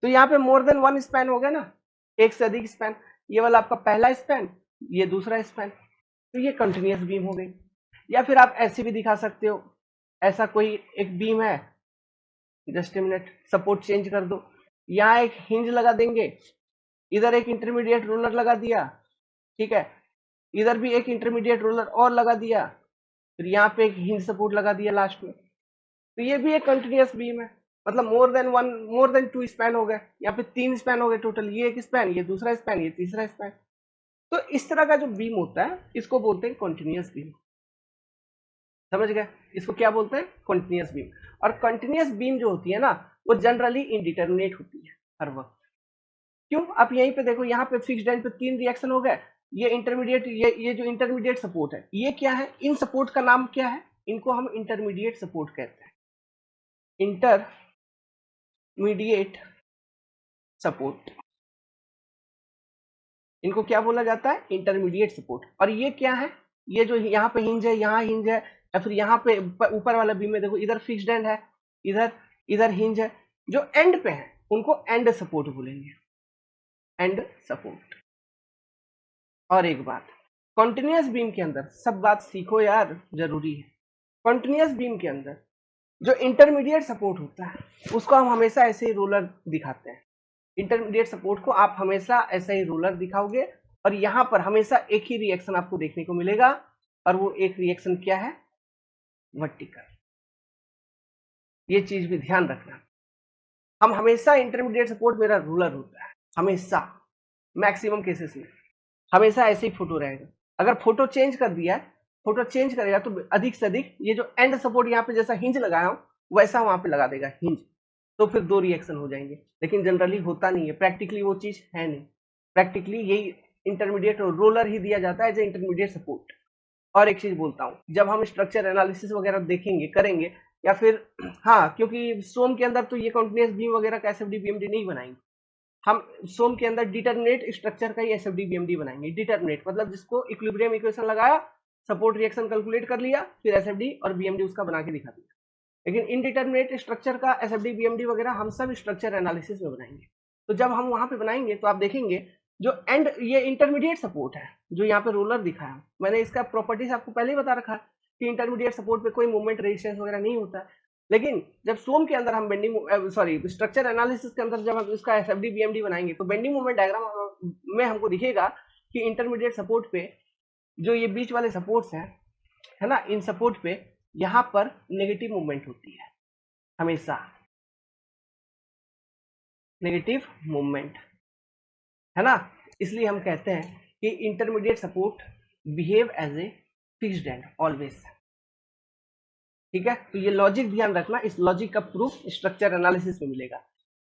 तो यहाँ पे मोर देन 1 स्पैन हो गया ना, एक से अधिक स्पैन, ये वाला आपका पहला स्पैन, ये दूसरा स्पैन, तो ये कंटिन्यूअस बीम हो गई। या फिर आप ऐसे भी दिखा सकते हो, ऐसा कोई एक बीम है, just a minute, support change कर दो, यहाँ एक हिंज लगा देंगे, इधर एक इंटरमीडिएट रोलर लगा दिया, ठीक है, इधर भी एक इंटरमीडिएट रोलर और लगा दिया, फिर यहाँ पे एक हिंज सपोर्ट लगा दिया लास्ट में, तो ये भी एक कंटिन्यूअस बीम है। मतलब मोर देन 2 स्पैन हो गए, यहाँ पे 3 स्पैन हो गए टोटल, ये एक स्पैन, ये दूसरा स्पैन, ये तीसरा स्पैन। तो इस तरह का जो बीम होता है इसको बोलते हैं कंटिन्यूअस बीम। समझ गए? इसको क्या बोलते हैं? Continuous beam. और कंटिन्यूअस बीम जो होती है ना, वो जनरली इनडिटरमिनेट होती है हर वक्त। क्यों? आप यहीं पे देखो, यहाँ पे फिक्स्ड एंड पे 3 रिएक्शन हो गए, ये इंटरमीडिएट, ये जो इंटरमीडिएट सपोर्ट है, ये क्या है? इन सपोर्ट का नाम क्या है? इनको हम इंटरमीडिएट सपोर्ट कहते हैं, इंटरमीडिएट सपोर्ट। इनको क्या बोला जाता है? Intermediate support. और ये क्या है? ये जो यहाँ पे हिंज है, यहाँ हिंज है, या फिर यहाँ पे ऊपर वाला बीम में देखो, इधर फिक्स्ड एंड है, इधर इधर हिंज है, जो एंड पे है उनको एंड सपोर्ट बोलेंगे, एंड सपोर्ट। और एक बात, कंटिन्यूअस बीम के अंदर, सब बात सीखो यार, जरूरी है। कंटिन्यूअस बीम के अंदर जो इंटरमीडिएट सपोर्ट होता है उसको हम हमेशा ऐसे ही रोलर दिखाते हैं। इंटरमीडिएट सपोर्ट को आप हमेशा ऐसा ही रोलर दिखाओगे, और यहां पर हमेशा एक ही रिएक्शन आपको देखने को मिलेगा, और वो एक रिएक्शन क्या है? वर्टिकल। ये चीज भी ध्यान रखना, हम हमेशा इंटरमीडिएट सपोर्ट मेरा रूलर होता है, हमेशा, मैक्सिमम केसेस में हमेशा ऐसे ही फोटो रहेगा। अगर फोटो चेंज कर दिया है, फोटो चेंज करेगा तो अधिक से अधिक ये जो एंड सपोर्ट यहाँ पे जैसा हिंज लगाया हूं वैसा वहां पे लगा देगा हिंज, तो फिर 2 रिएक्शन हो जाएंगे। लेकिन जनरली होता नहीं है, प्रैक्टिकली वो चीज है नहीं, प्रैक्टिकली यही इंटरमीडिएट रोलर ही दिया जाता है एज ए इंटरमीडिएट सपोर्ट। और एक चीज बोलता हूँ, जब हम स्ट्रक्चर एनालिसिस वगैरह देखेंगे, करेंगे, या फिर हाँ, क्योंकि सोम के अंदर तो ये कंटिन्यूअस बीम वगैरह का एसएफडी बीएमडी नहीं बनाएंगे, हम सोम के अंदर डिटरमिनेट स्ट्रक्चर का ही एसएफडी बीएमडी बनाएंगे। डिटरमिनेट मतलब जिसको इक्विलिब्रियम इक्वेशन लगाया, सपोर्ट रिएक्शन कैलकुलेट कर लिया, फिर एसएफडी और बीएमडी उसका बना के दिखा दिया। लेकिन इनडिटरमिनेट स्ट्रक्चर का एसएफडी बीएमडी वगैरह हम सब स्ट्रक्चर एनालिसिस में बनाएंगे। तो जब हम वहां पे बनाएंगे तो आप देखेंगे जो एंड, ये इंटरमीडिएट सपोर्ट है जो यहाँ पे रोलर दिखाया, मैंने इसका प्रॉपर्टीज आपको पहले ही बता रखा है कि इंटरमीडिएट सपोर्ट पे कोई मूवमेंट रेजिस्टेंस वगैरह नहीं होता है। लेकिन जब सोम के अंदर हम बेंडिंग स्ट्रक्चर एनालिसिस के अंदर जब हम इसका एसएफडी बीएमडी बनाएंगे तो बेंडिंग मूवमेंट डायग्राम में हमको दिखेगा कि इंटरमीडिएट सपोर्ट पे जो ये बीच वाले सपोर्ट्स हैं, है ना, इन सपोर्ट पे यहाँ पर नेगेटिव मूवमेंट होती है, हमेशा नेगेटिव मूवमेंट, है ना। इसलिए हम कहते हैं कि intermediate support behave as a fixed end always. ठीक है, तो ये लॉजिक ध्यान रखना, इस लॉजिक का प्रूफ स्ट्रक्चर एनालिसिस में मिलेगा।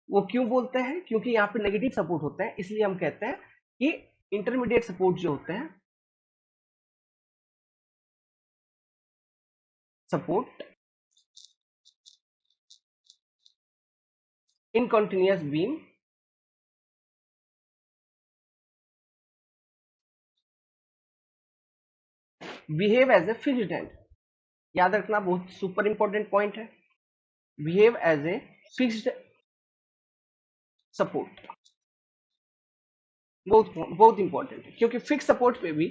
वो क्यों बोलते हैं? क्योंकि यहाँ पे नेगेटिव सपोर्ट होते हैं, इसलिए हम कहते हैं कि इंटरमीडिएट सपोर्ट जो होते हैं, support in continuous beam behave as a fixed end. याद रखना, बहुत सुपर इंपॉर्टेंट पॉइंट है, behave as a fixed support, बहुत बहुत इंपॉर्टेंट है। क्योंकि फिक्स सपोर्ट पे भी,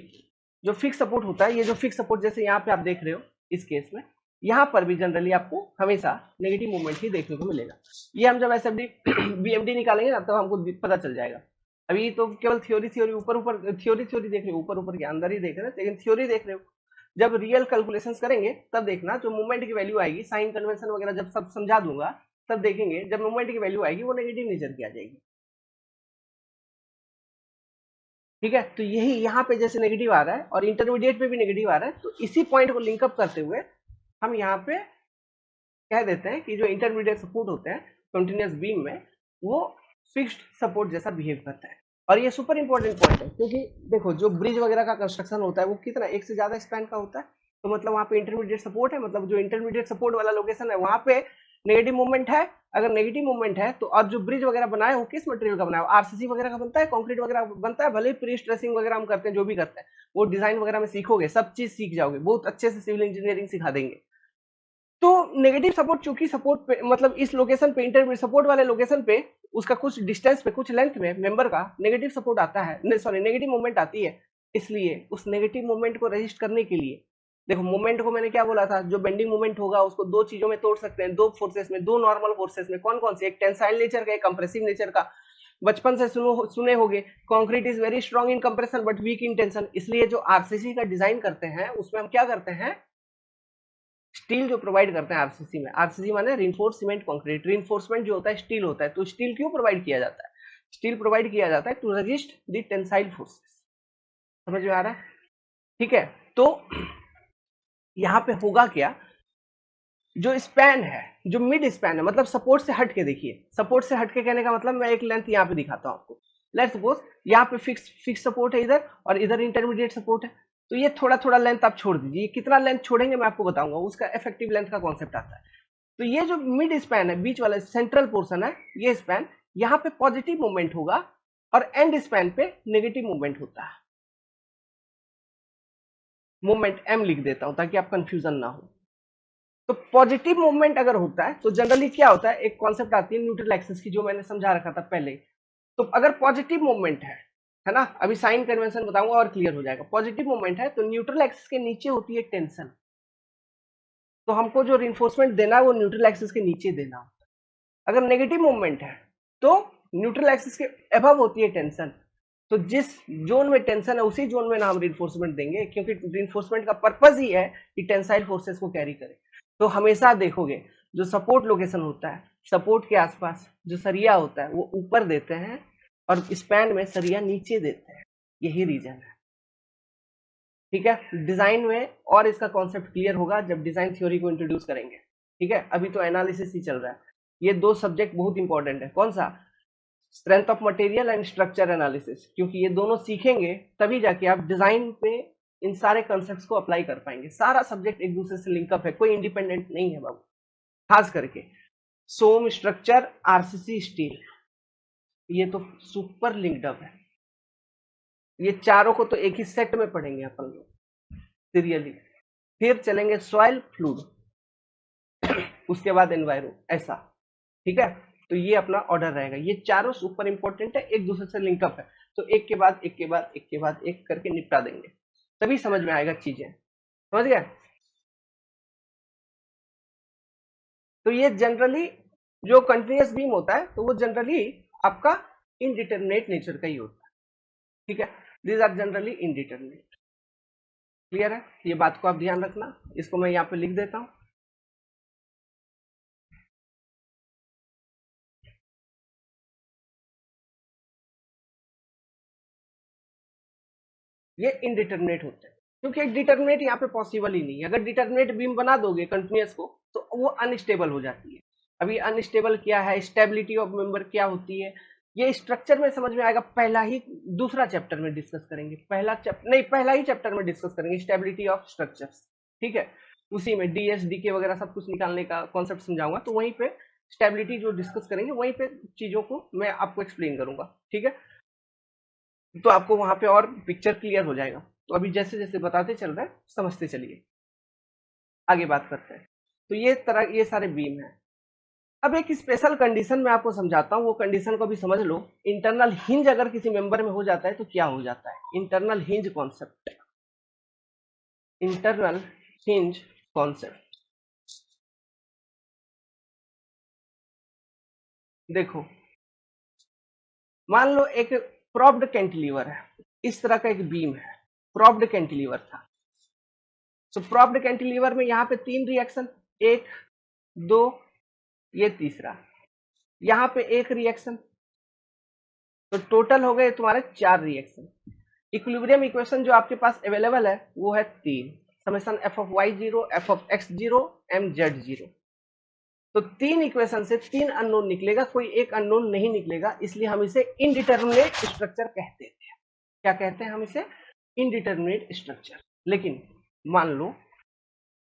जो फिक्स सपोर्ट होता है, ये जो फिक्स सपोर्ट जैसे यहाँ पे आप देख रहे हो इस केस में, यहाँ पर भी जनरली आपको हमेशा नेगेटिव मूवमेंट ही देखने को मिलेगा। ये हम जब एसएफडी बीएमडी निकालेंगे ना, तब हमको पता चल जाएगा। अभी तो केवल थ्योरी ऊपर ऊपर थ्योरी देख रहे हो, ऊपर ऊपर के अंदर ही देख रहे हो, लेकिन थ्योरी देख रहे हो। जब रियल कैलकुलेशंस करेंगे तब देखना, जो मूवमेंट की वैल्यू आएगी, साइन कन्वेंशन वगैरह जब सब समझा दूंगा, तब देखेंगे जब मूवमेंट की वैल्यू आएगी वो नेगेटिव नेचर की आ जाएगी। ठीक है, तो यही यहाँ पे जैसे नेगेटिव आ रहा है और इंटरमीडिएट पे भी नेगेटिव आ रहा है, तो इसी पॉइंट को लिंकअप करते हुए हम यहाँ पे कह देते हैं कि जो इंटरमीडिएट सपोर्ट होते हैं कंटिन्यूअस बीम में, वो फिक्स्ड सपोर्ट जैसा बिहेव करता है। और ये सुपर इंपॉर्टेंट पॉइंट है, क्योंकि देखो जो ब्रिज वगैरह का कंस्ट्रक्शन होता है वो कितना, एक से ज्यादा स्पैन का होता है, तो मतलब वहाँ पे इंटरमीडिएट सपोर्ट है, मतलब जो इंटरमीडिएट सपोर्ट वाला लोकेशन है वहाँ पे नेगेटिव मूवमेंट है। अगर नेगेटिव मूवमेंट है तो, और जो ब्रिज वगैरह बनाए वो किस मटेरियल का बनाया है? आरसीसी वगैरह का बनता है, कंक्रीट वगैरह बनता है। भले प्री स्ट्रेसिंग वगैरह हम करते हैं, जो भी करते हैं वो डिजाइन वगैरह में सीखोगे, सब चीज सीख जाओगे, बहुत अच्छे से सिविल इंजीनियरिंग सिखा देंगे। तो नेगेटिव सपोर्ट चूंकि सपोर्ट पे, मतलब इस लोकेशन पे, इंटरमीडिएट सपोर्ट वाले लोकेशन पे उसका कुछ डिस्टेंस पे, कुछ लेंथ में मेंबर का नेगेटिव सपोर्ट आता है, सॉरी नेगेटिव मूवमेंट आती है, इसलिए उस नेगेटिव मूवमेंट को रजिस्ट करने के लिए देखो मोमेंट को मैंने क्या बोला था, जो बेंडिंग मोमेंट होगा उसको दो चीजों में तोड़ सकते हैं, दो फोर्सेस में, दो नॉर्मल फोर्सेस में। कौन कौन से? एक टेंसाइल नेचर का, एक कंप्रेसिव नेचर का। बचपन से सुने होंगे, concrete is very strong in compression but weak in tension. इसलिए जो आरसीसी का डिजाइन करते हैं उसमें हम क्या करते हैं, स्टील जो प्रोवाइड करते हैं आरसीसी में, आरसीसी माने रिइंफोर्स्ड सीमेंट कंक्रीट, रिइंफोर्समेंट जो होता है स्टील होता है। तो स्टील क्यों प्रोवाइड किया जाता है? स्टील प्रोवाइड किया जाता है to resist the tensile forces. समझ में आ रहा है? ठीक है, तो यहां पे होगा क्या, जो स्पैन है, जो मिड स्पैन है, मतलब सपोर्ट से हट के देखिए, सपोर्ट से हट के कहने का मतलब मैं एक लेंथ यहाँ पे दिखाता हूँ आपको। लेट्स सपोज यहाँ पे फिक्स सपोर्ट है इधर, और इधर इंटरमीडिएट सपोर्ट है। तो ये थोड़ा थोड़ा लेंथ आप छोड़ दीजिए, ये कितना लेंथ छोड़ेंगे मैं आपको बताऊंगा, उसका इफेक्टिव लेंथ का कॉन्सेप्ट आता है। तो ये जो मिड स्पैन है, बीच वाला सेंट्रल पोर्शन है, ये स्पैन, यहाँ पे पॉजिटिव मूवमेंट होगा और एंड स्पैन पे नेगेटिव मूवमेंट होता है। मूवमेंट एम लिख देता हूं ताकि आप कंफ्यूजन ना हो। तो पॉजिटिव मूवमेंट अगर होता है तो जनरली क्या होता है, एक कॉन्सेप्ट आती है न्यूट्रल एक्सिस की, जो मैंने समझा रखा था पहले। तो अगर पॉजिटिव मूवमेंट है ना, अभी साइन कन्वेंशन बताऊंगा और क्लियर हो जाएगा। पॉजिटिव मूवमेंट है तो न्यूट्रल एक्सिस के नीचे होती है टेंशन, तो हमको जो रिइंफोर्समेंट देना है वो न्यूट्रल एक्सिस के नीचे देना होता है। अगर नेगेटिव मूवमेंट है तो न्यूट्रल एक्सिस के अबव होती है टेंशन, तो जिस जोन में टेंशन है उसी जोन में ना हम रिइंफोर्समेंट देंगे, क्योंकि रिइंफोर्समेंट का पर्पज ही है कि टेंसाइल फोर्सेस को कैरी करे। तो हमेशा देखोगे जो सपोर्ट लोकेशन होता है, सपोर्ट के आसपास जो सरिया होता है वो ऊपर देते हैं और स्पैन में सरिया नीचे देते हैं, यही रीजन है। ठीक है, डिजाइन में और इसका कॉन्सेप्ट क्लियर होगा जब डिजाइन थ्योरी को इंट्रोड्यूस करेंगे। ठीक है, अभी तो एनालिसिस ही चल रहा है। ये दो सब्जेक्ट बहुत इंपॉर्टेंट है। कौन सा? Strength of material and structure analysis, क्योंकि ये दोनों सीखेंगे तभी जाके आप डिजाइन पे इन सारे कॉन्सेप्ट्स को अप्लाई कर पाएंगे। सारा सब्जेक्ट एक दूसरे से लिंकअप है, कोई इंडिपेंडेंट नहीं है बाबू। खास करके सोम स्ट्रक्चर, आरसीसी स्टील, ये तो सुपर लिंक्ड अप है। ये चारों को तो एक ही सेट में पढ़ेंगे अपन लोग सीरियली। फिर चलेंगे सॉइल फ्लूइड, उसके बाद एनवायरो, ऐसा। ठीक है, तो ये अपना ऑर्डर रहेगा। ये चारों सुपर इंपॉर्टेंट है, एक दूसरे से लिंकअप है, तो एक के बाद एक के बाद एक के बाद एक करके निपटा देंगे, तभी समझ में आएगा चीजें। समझ गए? तो ये जनरली जो कंटिन्यूअस बीम होता है तो वो जनरली आपका इनडिटरमिनेट नेचर का ही होता है। ठीक है, these are generally indeterminate. Clear है? ये बात को आप ध्यान रखना, इसको मैं यहाँ पे लिख देता हूं। ये इनडिटरमिनेट होते हैं क्योंकि एक डिटरमिनेट यहाँ पे पॉसिबल ही नहीं है। अगर डिटरमिनेट बीम बना दोगे कंटिन्यूअस को तो वो अनस्टेबल हो जाती है। अभी अनस्टेबल क्या है, स्टेबिलिटी ऑफ मेंबर क्या होती है, ये स्ट्रक्चर में समझ में आएगा। पहला ही दूसरा चैप्टर में डिस्कस करेंगे, पहला चैप्टर नहीं, पहला ही चैप्टर में डिस्कस करेंगे स्टेबिलिटी ऑफ स्ट्रक्चर्स। ठीक है, उसी में डीएस डीके वगैरह सब कुछ निकालने का कॉन्सेप्ट समझाऊंगा, तो वहीं पे स्टेबिलिटी जो डिस्कस करेंगे वहीं पे चीजों को मैं आपको एक्सप्लेन करूंगा। ठीक है, तो आपको वहां पे और पिक्चर क्लियर हो जाएगा। तो अभी जैसे जैसे बताते चल रहे हैं समझते चलिए, आगे बात करते हैं। तो ये सारे बीम है। अब एक स्पेशल कंडीशन मैं आपको समझाता हूँ, वो कंडीशन को भी समझ लो। इंटरनल हिंज अगर किसी मेंबर में हो जाता है तो क्या हो जाता है, internal hinge concept. Internal hinge concept, देखो मान लो एक प्रॉप्ड कैंटिलीवर है, इस तरह का एक बीम है, प्रॉप्ड कैंटिलीवर था। तो प्रॉप्ड कैंटिलीवर में यहाँ पे तीन रिएक्शन, एक, दो, ये तीसरा, यहाँ पे एक रिएक्शन, तो टोटल हो गए तुम्हारे चार रिएक्शन। इक्विलिब्रियम इक्वेशन जो आपके पास अवेलेबल है वो है तीन, summation F of Y zero, F of X zero, M Z zero. तो तीन इक्वेशन से तीन अननोन निकलेगा, कोई एक अननोन नहीं निकलेगा, इसलिए हम इसे इनडिटर्मिनेट स्ट्रक्चर कहते हैं। क्या कहते हैं हम इसे? Indeterminate structure. लेकिन मान लो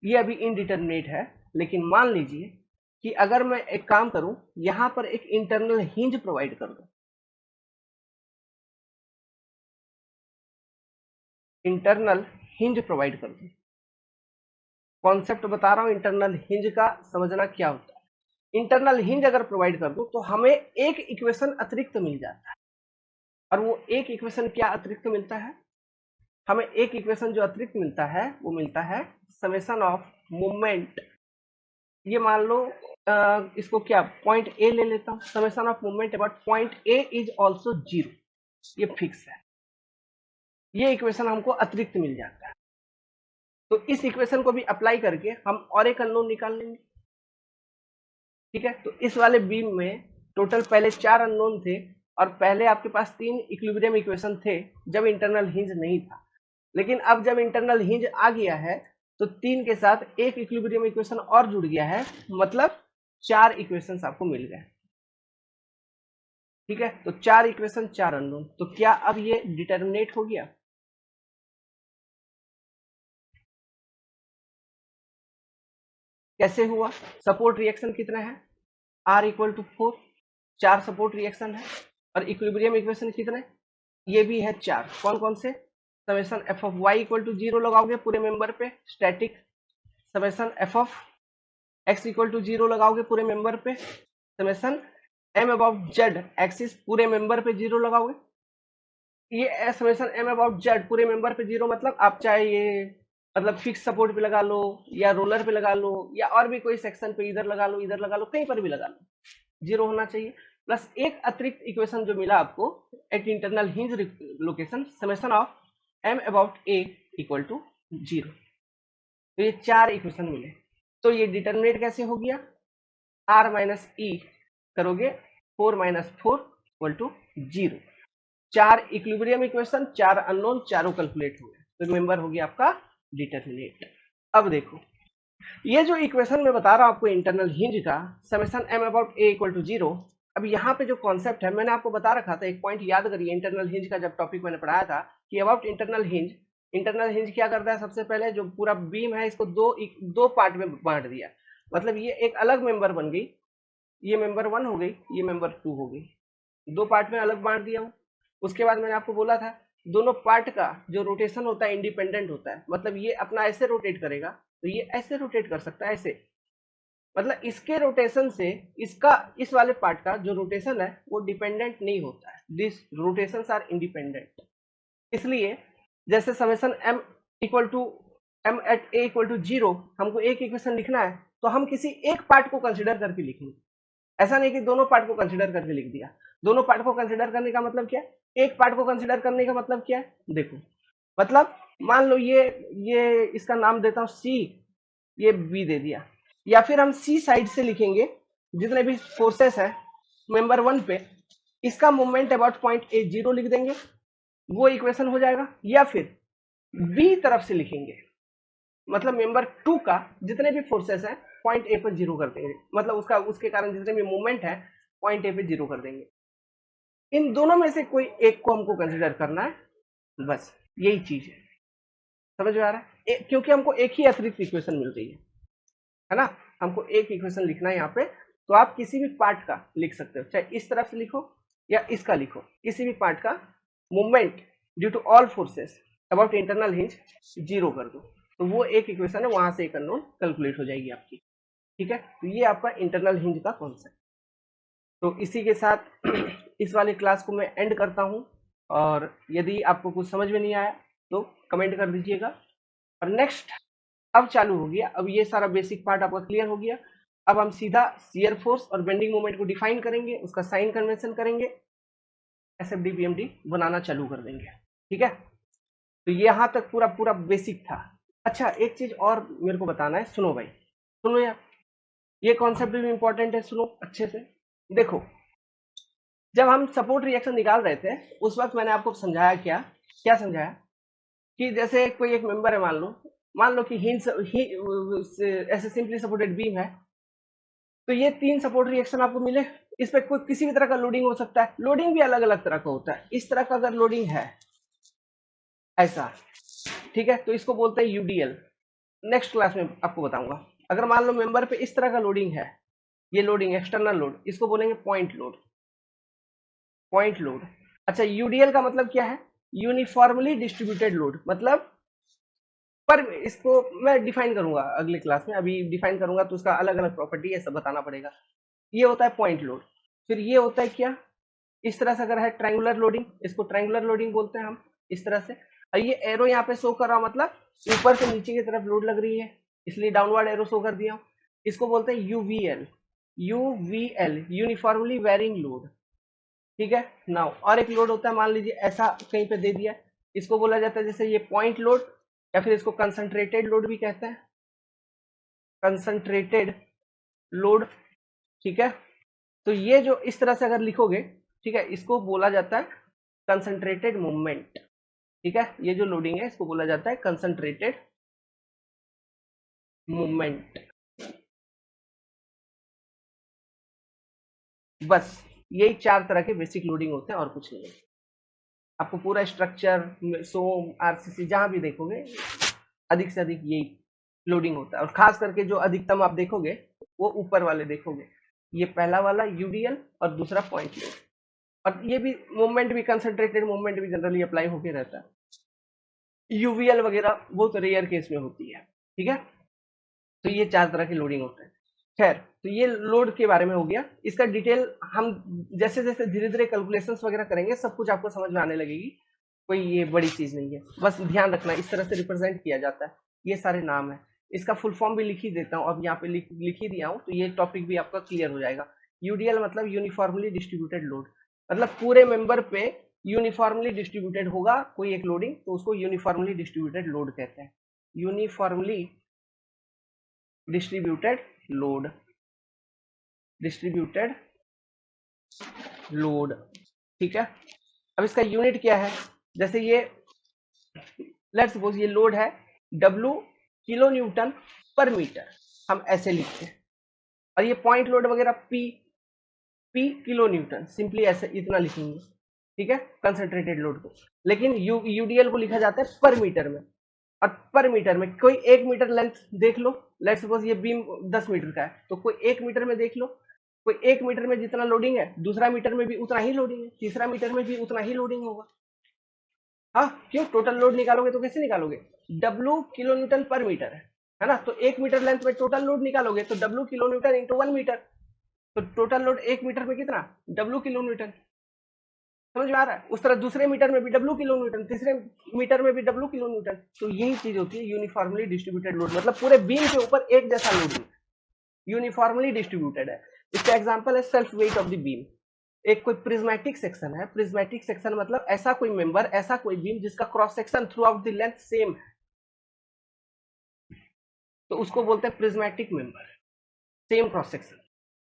ये अभी इनडिटर्मिनेट है, लेकिन मान लीजिए कि अगर मैं एक काम करूं, यहां पर एक इंटरनल हिंज प्रोवाइड कर दूं, इंटरनल हिंज प्रोवाइड कर दूं, कॉन्सेप्ट बता रहा हूं इंटरनल हिंज का, समझना क्या होता है। इंटरनल हिंज अगर प्रोवाइड कर दूं तो हमें एक इक्वेशन अतिरिक्त मिल जाता है, और वो एक इक्वेशन क्या अतिरिक्त मिलता है हमें? एक इक्वेशन जो अतिरिक्त मिलता है वो मिलता है समेशन ऑफ मूवमेंट, ये मान लो इसको क्या पॉइंट ए ले लेता हूँ, summation of movement about point A is also zero, ये फिक्स है। ये इक्वेशन हमको अतिरिक्त मिल जाता है। तो इस इक्वेशन को भी अप्लाई करके हम और एक अननोन निकाल लेंगे। ठीक है, तो इस वाले बीम में टोटल पहले 4 अननोन थे और पहले आपके पास 3 इक्विलिब्रियम इक्वेशन थे जब इंटरनल हिंज नहीं था। लेकिन अब जब इंटरनल हिंज आ गया है तो 3 के साथ एक इक्विलिब्रियम इक्वेशन और जुड़ गया है, मतलब 4 इक्वेशंस आपको मिल गए। ठीक है, तो 4 इक्वेशन 4 अननोन, तो क्या अब ये डिटर्मिनेट हो गया? कैसे हुआ? सपोर्ट रिएक्शन कितना है? R equal to 4, 4 support reaction है। और इक्विलिब्रियम इक्वेशन कितने? ये भी है 4। कौन कौन से? Summation F of Y equal to 0 लगाओगे पूरे मेंबर पे, static. Summation F of X equal to 0 लगाओगे पूरे मेंबर पे, summation M about Z axis पूरे मेंबर पे 0 लगाओगे। ये समेशन एम अबाउट जेड पूरे मेंबर पे 0 मतलब आप चाहे ये मतलब फिक्स सपोर्ट पे लगा लो या रोलर पे लगा लो या और भी कोई सेक्शन पे, इधर लगा लो इधर लगा लो, कहीं पर भी लगा लो, 0 होना चाहिए। प्लस एक अतिरिक्त इक्वेशन जो मिला आपको at internal hinge location, summation of M about A equal to 0। तो ये 4 इक्वेशन मिले। तो ये डिटर्मिनेट कैसे हो गया? r माइनस ई करोगे 4 minus 4 equal to 0। 4 equilibrium equation, 4 unknown, चारों कैलकुलेट हो गए, तो मेंबर हो गया आपका डिटर्मिनेट। अब देखो ये जो इक्वेशन मैं बता रहा हूं आपको इंटरनल हिंज का, summation M about A equal to 0। अब यहाँ पे जो कॉन्सेप्ट है मैंने आपको बता रखा था, एक पॉइंट याद करिए इंटरनल हिंज का जब टॉपिक मैंने पढ़ाया था कि about internal hinge, internal hinge क्या करता है? सबसे पहले जो पूरा बीम है इसको दो पार्ट में बांट दिया, मतलब ये एक अलग मेंबर बन गई, ये मेंबर 1 हो गई, ये मेंबर 2 हो गई, दो पार्ट में अलग बांट दिया हूँ। उसके बाद मैंने आपको बोला था दोनों पार्ट का जो रोटेशन होता है इंडिपेंडेंट होता है, मतलब ये अपना ऐसे रोटेट करेगा तो ये ऐसे रोटेट कर सकता है, ऐसे, मतलब इसके रोटेशन से इसका, इस वाले पार्ट का जो रोटेशन है वो डिपेंडेंट नहीं होता है, दिस रोटेशंस आर इंडिपेंडेंट। इसलिए जैसे summation m equal to m at a equal to 0 हमको एक इक्वेशन लिखना है तो हम किसी एक पार्ट को कंसिडर करके लिखेंगे, ऐसा नहीं कि दोनों पार्ट को कंसिडर करके लिख दिया। दोनों पार्ट को कंसिडर करने का मतलब क्या है? एक पार्ट को कंसिडर करने का मतलब क्या है? देखो, मतलब मान लो ये इसका नाम देता हूं सी, ये बी दे दिया, या फिर हम सी साइड से लिखेंगे जितने भी फोर्सेस है मेंबर 1 पे, इसका मूवमेंट अबाउट पॉइंट ए 0 लिख देंगे, वो इक्वेशन हो जाएगा। या फिर बी तरफ से लिखेंगे, मतलब मेंबर 2 का जितने भी फोर्सेस है पॉइंट ए पर 0 कर देंगे, मतलब उसका उसके कारण जितने भी मूवमेंट है पॉइंट ए पे 0 कर देंगे। इन दोनों में से कोई एक को हमको कंसिडर करना है, बस यही चीज है। समझ में आ रहा है? क्योंकि हमको एक ही अतिरिक्त इक्वेशन मिल रही है ना, हमको एक इक्वेशन लिखना है यहाँ पे, तो आप किसी भी पार्ट का लिख सकते हो, चाहे इस तरफ से लिखो या इसका लिखो, किसी भी पार्ट का movement due to all forces about internal hinge 0 कर दो, तो वो एक इक्वेशन है, वहां से एक अननोन कैलकुलेट हो जाएगी आपकी। ठीक है, तो ये आपका इंटरनल हिंज का कॉन्सेप्ट। तो इसी के साथ इस वाले क्लास को मैं एंड करता हूं, और यदि आपको कुछ समझ में नहीं आया तो कमेंट कर दीजिएगा। और नेक्स्ट अब चालू हो गया, अब ये सारा बेसिक पार्ट आपका क्लियर हो गया। अब हम सीधा शियर फोर्स और बेंडिंग मोमेंट को डिफाइन करेंगे, उसका साइन कन्वेंशन करेंगे, एसएफडी बीएमडी बनाना चालू कर देंगे। ठीक है, तो यहाँ तक पूरा पूरा बेसिक था। अच्छा, एक चीज और मेरे को बताना है, सुनो भाई, सुनो यार, ये कॉन्सेप्ट भी इंपॉर्टेंट है, सुनो अच्छे से। देखो, जब हम सपोर्ट रिएक्शन निकाल रहे थे उस वक्त मैंने आपको समझाया, क्या क्या समझाया, कि जैसे कोई एक मेंबर है, मान लो कि ऐसे सिंपली सपोर्टेड बीम है, तो ये 3 सपोर्ट रिएक्शन आपको मिले, इस पे कोई किसी भी तरह का लोडिंग हो सकता है, लोडिंग भी अलग अलग तरह का होता है। इस तरह का अगर लोडिंग है ऐसा, ठीक है, तो इसको बोलते हैं यूडीएल, नेक्स्ट क्लास में आपको बताऊंगा। अगर मान लो मेंबर पे इस तरह का लोडिंग है, ये लोडिंग एक्सटर्नल लोड, इसको बोलेंगे पॉइंट लोड, पॉइंट लोड। अच्छा, यूडीएल का मतलब क्या है? यूनिफॉर्मली डिस्ट्रीब्यूटेड लोड, मतलब पर इसको मैं डिफाइन करूंगा अगले क्लास में, अभी डिफाइन करूंगा तो उसका अलग अलग प्रॉपर्टी है, सब बताना पड़ेगा। ये होता है पॉइंट लोड। फिर ये होता है क्या, इस तरह से अगर है ट्रायंगुलर लोडिंग, इसको ट्रायंगुलर लोडिंग बोलते हैं हम, इस तरह से। और ये एरो यहाँ पे शो कर रहा मतलब ऊपर से नीचे की तरफ लोड लग रही है, इसलिए डाउनवर्ड एरो शो कर दिया हूं। इसको बोलते हैं UVL. UVL uniformly varying load. ठीक है नाउ, और एक लोड होता है, मान लीजिए ऐसा कहीं पे दे दिया, इसको बोला जाता है जैसे ये पॉइंट लोड, या फिर इसको कंसंट्रेटेड लोड भी कहते हैं, कंसंट्रेटेड लोड। ठीक है, तो ये जो इस तरह से अगर लिखोगे, ठीक है, इसको बोला जाता है कंसंट्रेटेड मूवमेंट। ठीक है, ये जो लोडिंग है इसको बोला जाता है कंसंट्रेटेड मूवमेंट। बस यही चार तरह के बेसिक लोडिंग होते हैं और कुछ नहीं है। आपको पूरा स्ट्रक्चर सोम आरसीसी जहां भी देखोगे अधिक से अधिक यही लोडिंग होता है, और खास करके जो अधिकतम आप देखोगे वो ऊपर वाले देखोगे, ये पहला वाला यूडीएल और दूसरा पॉइंट लोड। और ये भी मूवमेंट भी कंसंट्रेटेड मूवमेंट भी जनरली अप्लाई होके रहता है, यूवीएल वगैरह बहुत रेयर केस में होती है। ठीक है, तो ये चार तरह के लोडिंग होते हैं। खैर, तो ये लोड के बारे में हो गया, इसका डिटेल हम जैसे जैसे धीरे धीरे कैलकुलेशंस वगैरह करेंगे सब कुछ आपको समझ में आने लगेगी, कोई ये बड़ी चीज नहीं है, बस ध्यान रखना इस तरह से रिप्रेजेंट किया जाता है। ये सारे नाम है, इसका फुल फॉर्म भी लिख ही देता हूँ, अब यहाँ पे लिख ही दिया हूँ, तो ये टॉपिक भी आपका क्लियर हो जाएगा। यूडीएल मतलब यूनिफॉर्मली डिस्ट्रीब्यूटेड लोड, मतलब पूरे मेंबर पे यूनिफॉर्मली डिस्ट्रीब्यूटेड होगा कोई एक लोडिंग, तो उसको यूनिफॉर्मली डिस्ट्रीब्यूटेड लोड कहते हैं। Uniformly distributed load, distributed load. ठीक है, अब इसका यूनिट क्या है, जैसे ये लेट्स सपोज ये लोड है W किलो न्यूटन पर मीटर, हम ऐसे लिखते हैं, और ये पॉइंट लोड वगैरह P किलो न्यूटन, सिंपली ऐसे इतना लिखेंगे। ठीक है, कंसंट्रेटेड लोड को, लेकिन यूडीएल को लिखा जाता है पर मीटर में, और पर मीटर में कोई 1 मीटर लेंथ देख लो, लेट्स सपोज ये बीम 10 मीटर का है, तो कोई 1 मीटर में देख लो, कोई 1 मीटर में जितना लोडिंग है दूसरा मीटर में भी उतना ही लोडिंग है, तीसरा मीटर में भी उतना ही लोडिंग होगा। हाँ, क्यों, टोटल लोड निकालोगे तो कैसे निकालोगे, W किलो न्यूटन पर मीटर है ना, तो 1 मीटर लेंथ में टोटल लोड निकालोगे तो W kilo newton into 1 metre, तो टोटल लोड 1 मीटर में कितना, W किलो न्यूटन। समझ में आ रहा है, उस तरह दूसरे मीटर में भी W किलो न्यूटन, तीसरे मीटर में भी W किलो न्यूटन, तो यही चीज होती है यूनिफॉर्मली डिस्ट्रीब्यूटेड लोड, मतलब पूरे बीम के ऊपर एक जैसा लोडिंग यूनिफॉर्मली डिस्ट्रीब्यूटेड है। इसका एग्जांपल है self weight of the beam. एक कोई प्रिज्मेटिक सेक्शन है, प्रिज्मेटिक सेक्शन मतलब ऐसा कोई मेंबर, ऐसा कोई बीम जिसका cross section through out the length same है, तो उसको बोलते हैं prismatic member, same cross section.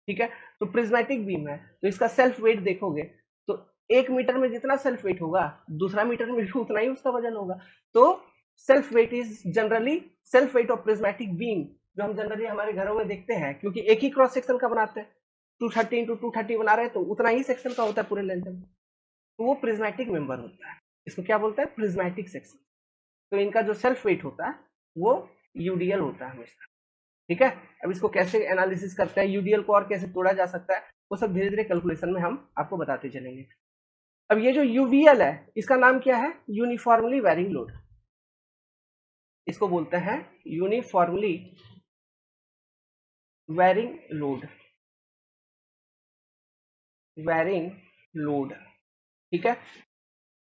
ठीक है, तो प्रिज्मेटिक बीम है तो इसका सेल्फ वेट देखोगे तो 1 मीटर में जितना सेल्फ वेट होगा दूसरा मीटर में भी उतना ही उसका वजन होगा, तो self weight is generally self weight of prismatic beam, जो हम जनरली हमारे घरों में देखते हैं, क्योंकि एक ही क्रॉस सेक्शन का बनाते हैं, 230 इंटू 230 बना रहे हैं तो उतना ही सेक्शन का होता है पूरे लेंथ में, तो वो प्रिज्मेटिक मेंबर होता है, इसको क्या बोलते हैं, प्रिज्मेटिक सेक्शन। तो इनका जो सेल्फ वेट होता है वो यूडीएल होता है हमेशा। ठीक है, अब इसको कैसे एनालिसिस करते हैं, यूडीएल को और कैसे तोड़ा जा सकता है, वो सब धीरे धीरे कैलकुलेशन में हम आपको बताते चलेंगे। अब ये जो यूवीएल है इसका नाम क्या है, यूनिफॉर्मली वेरिंग लोड, इसको बोलते हैं uniformly varying load, varying load. ठीक है,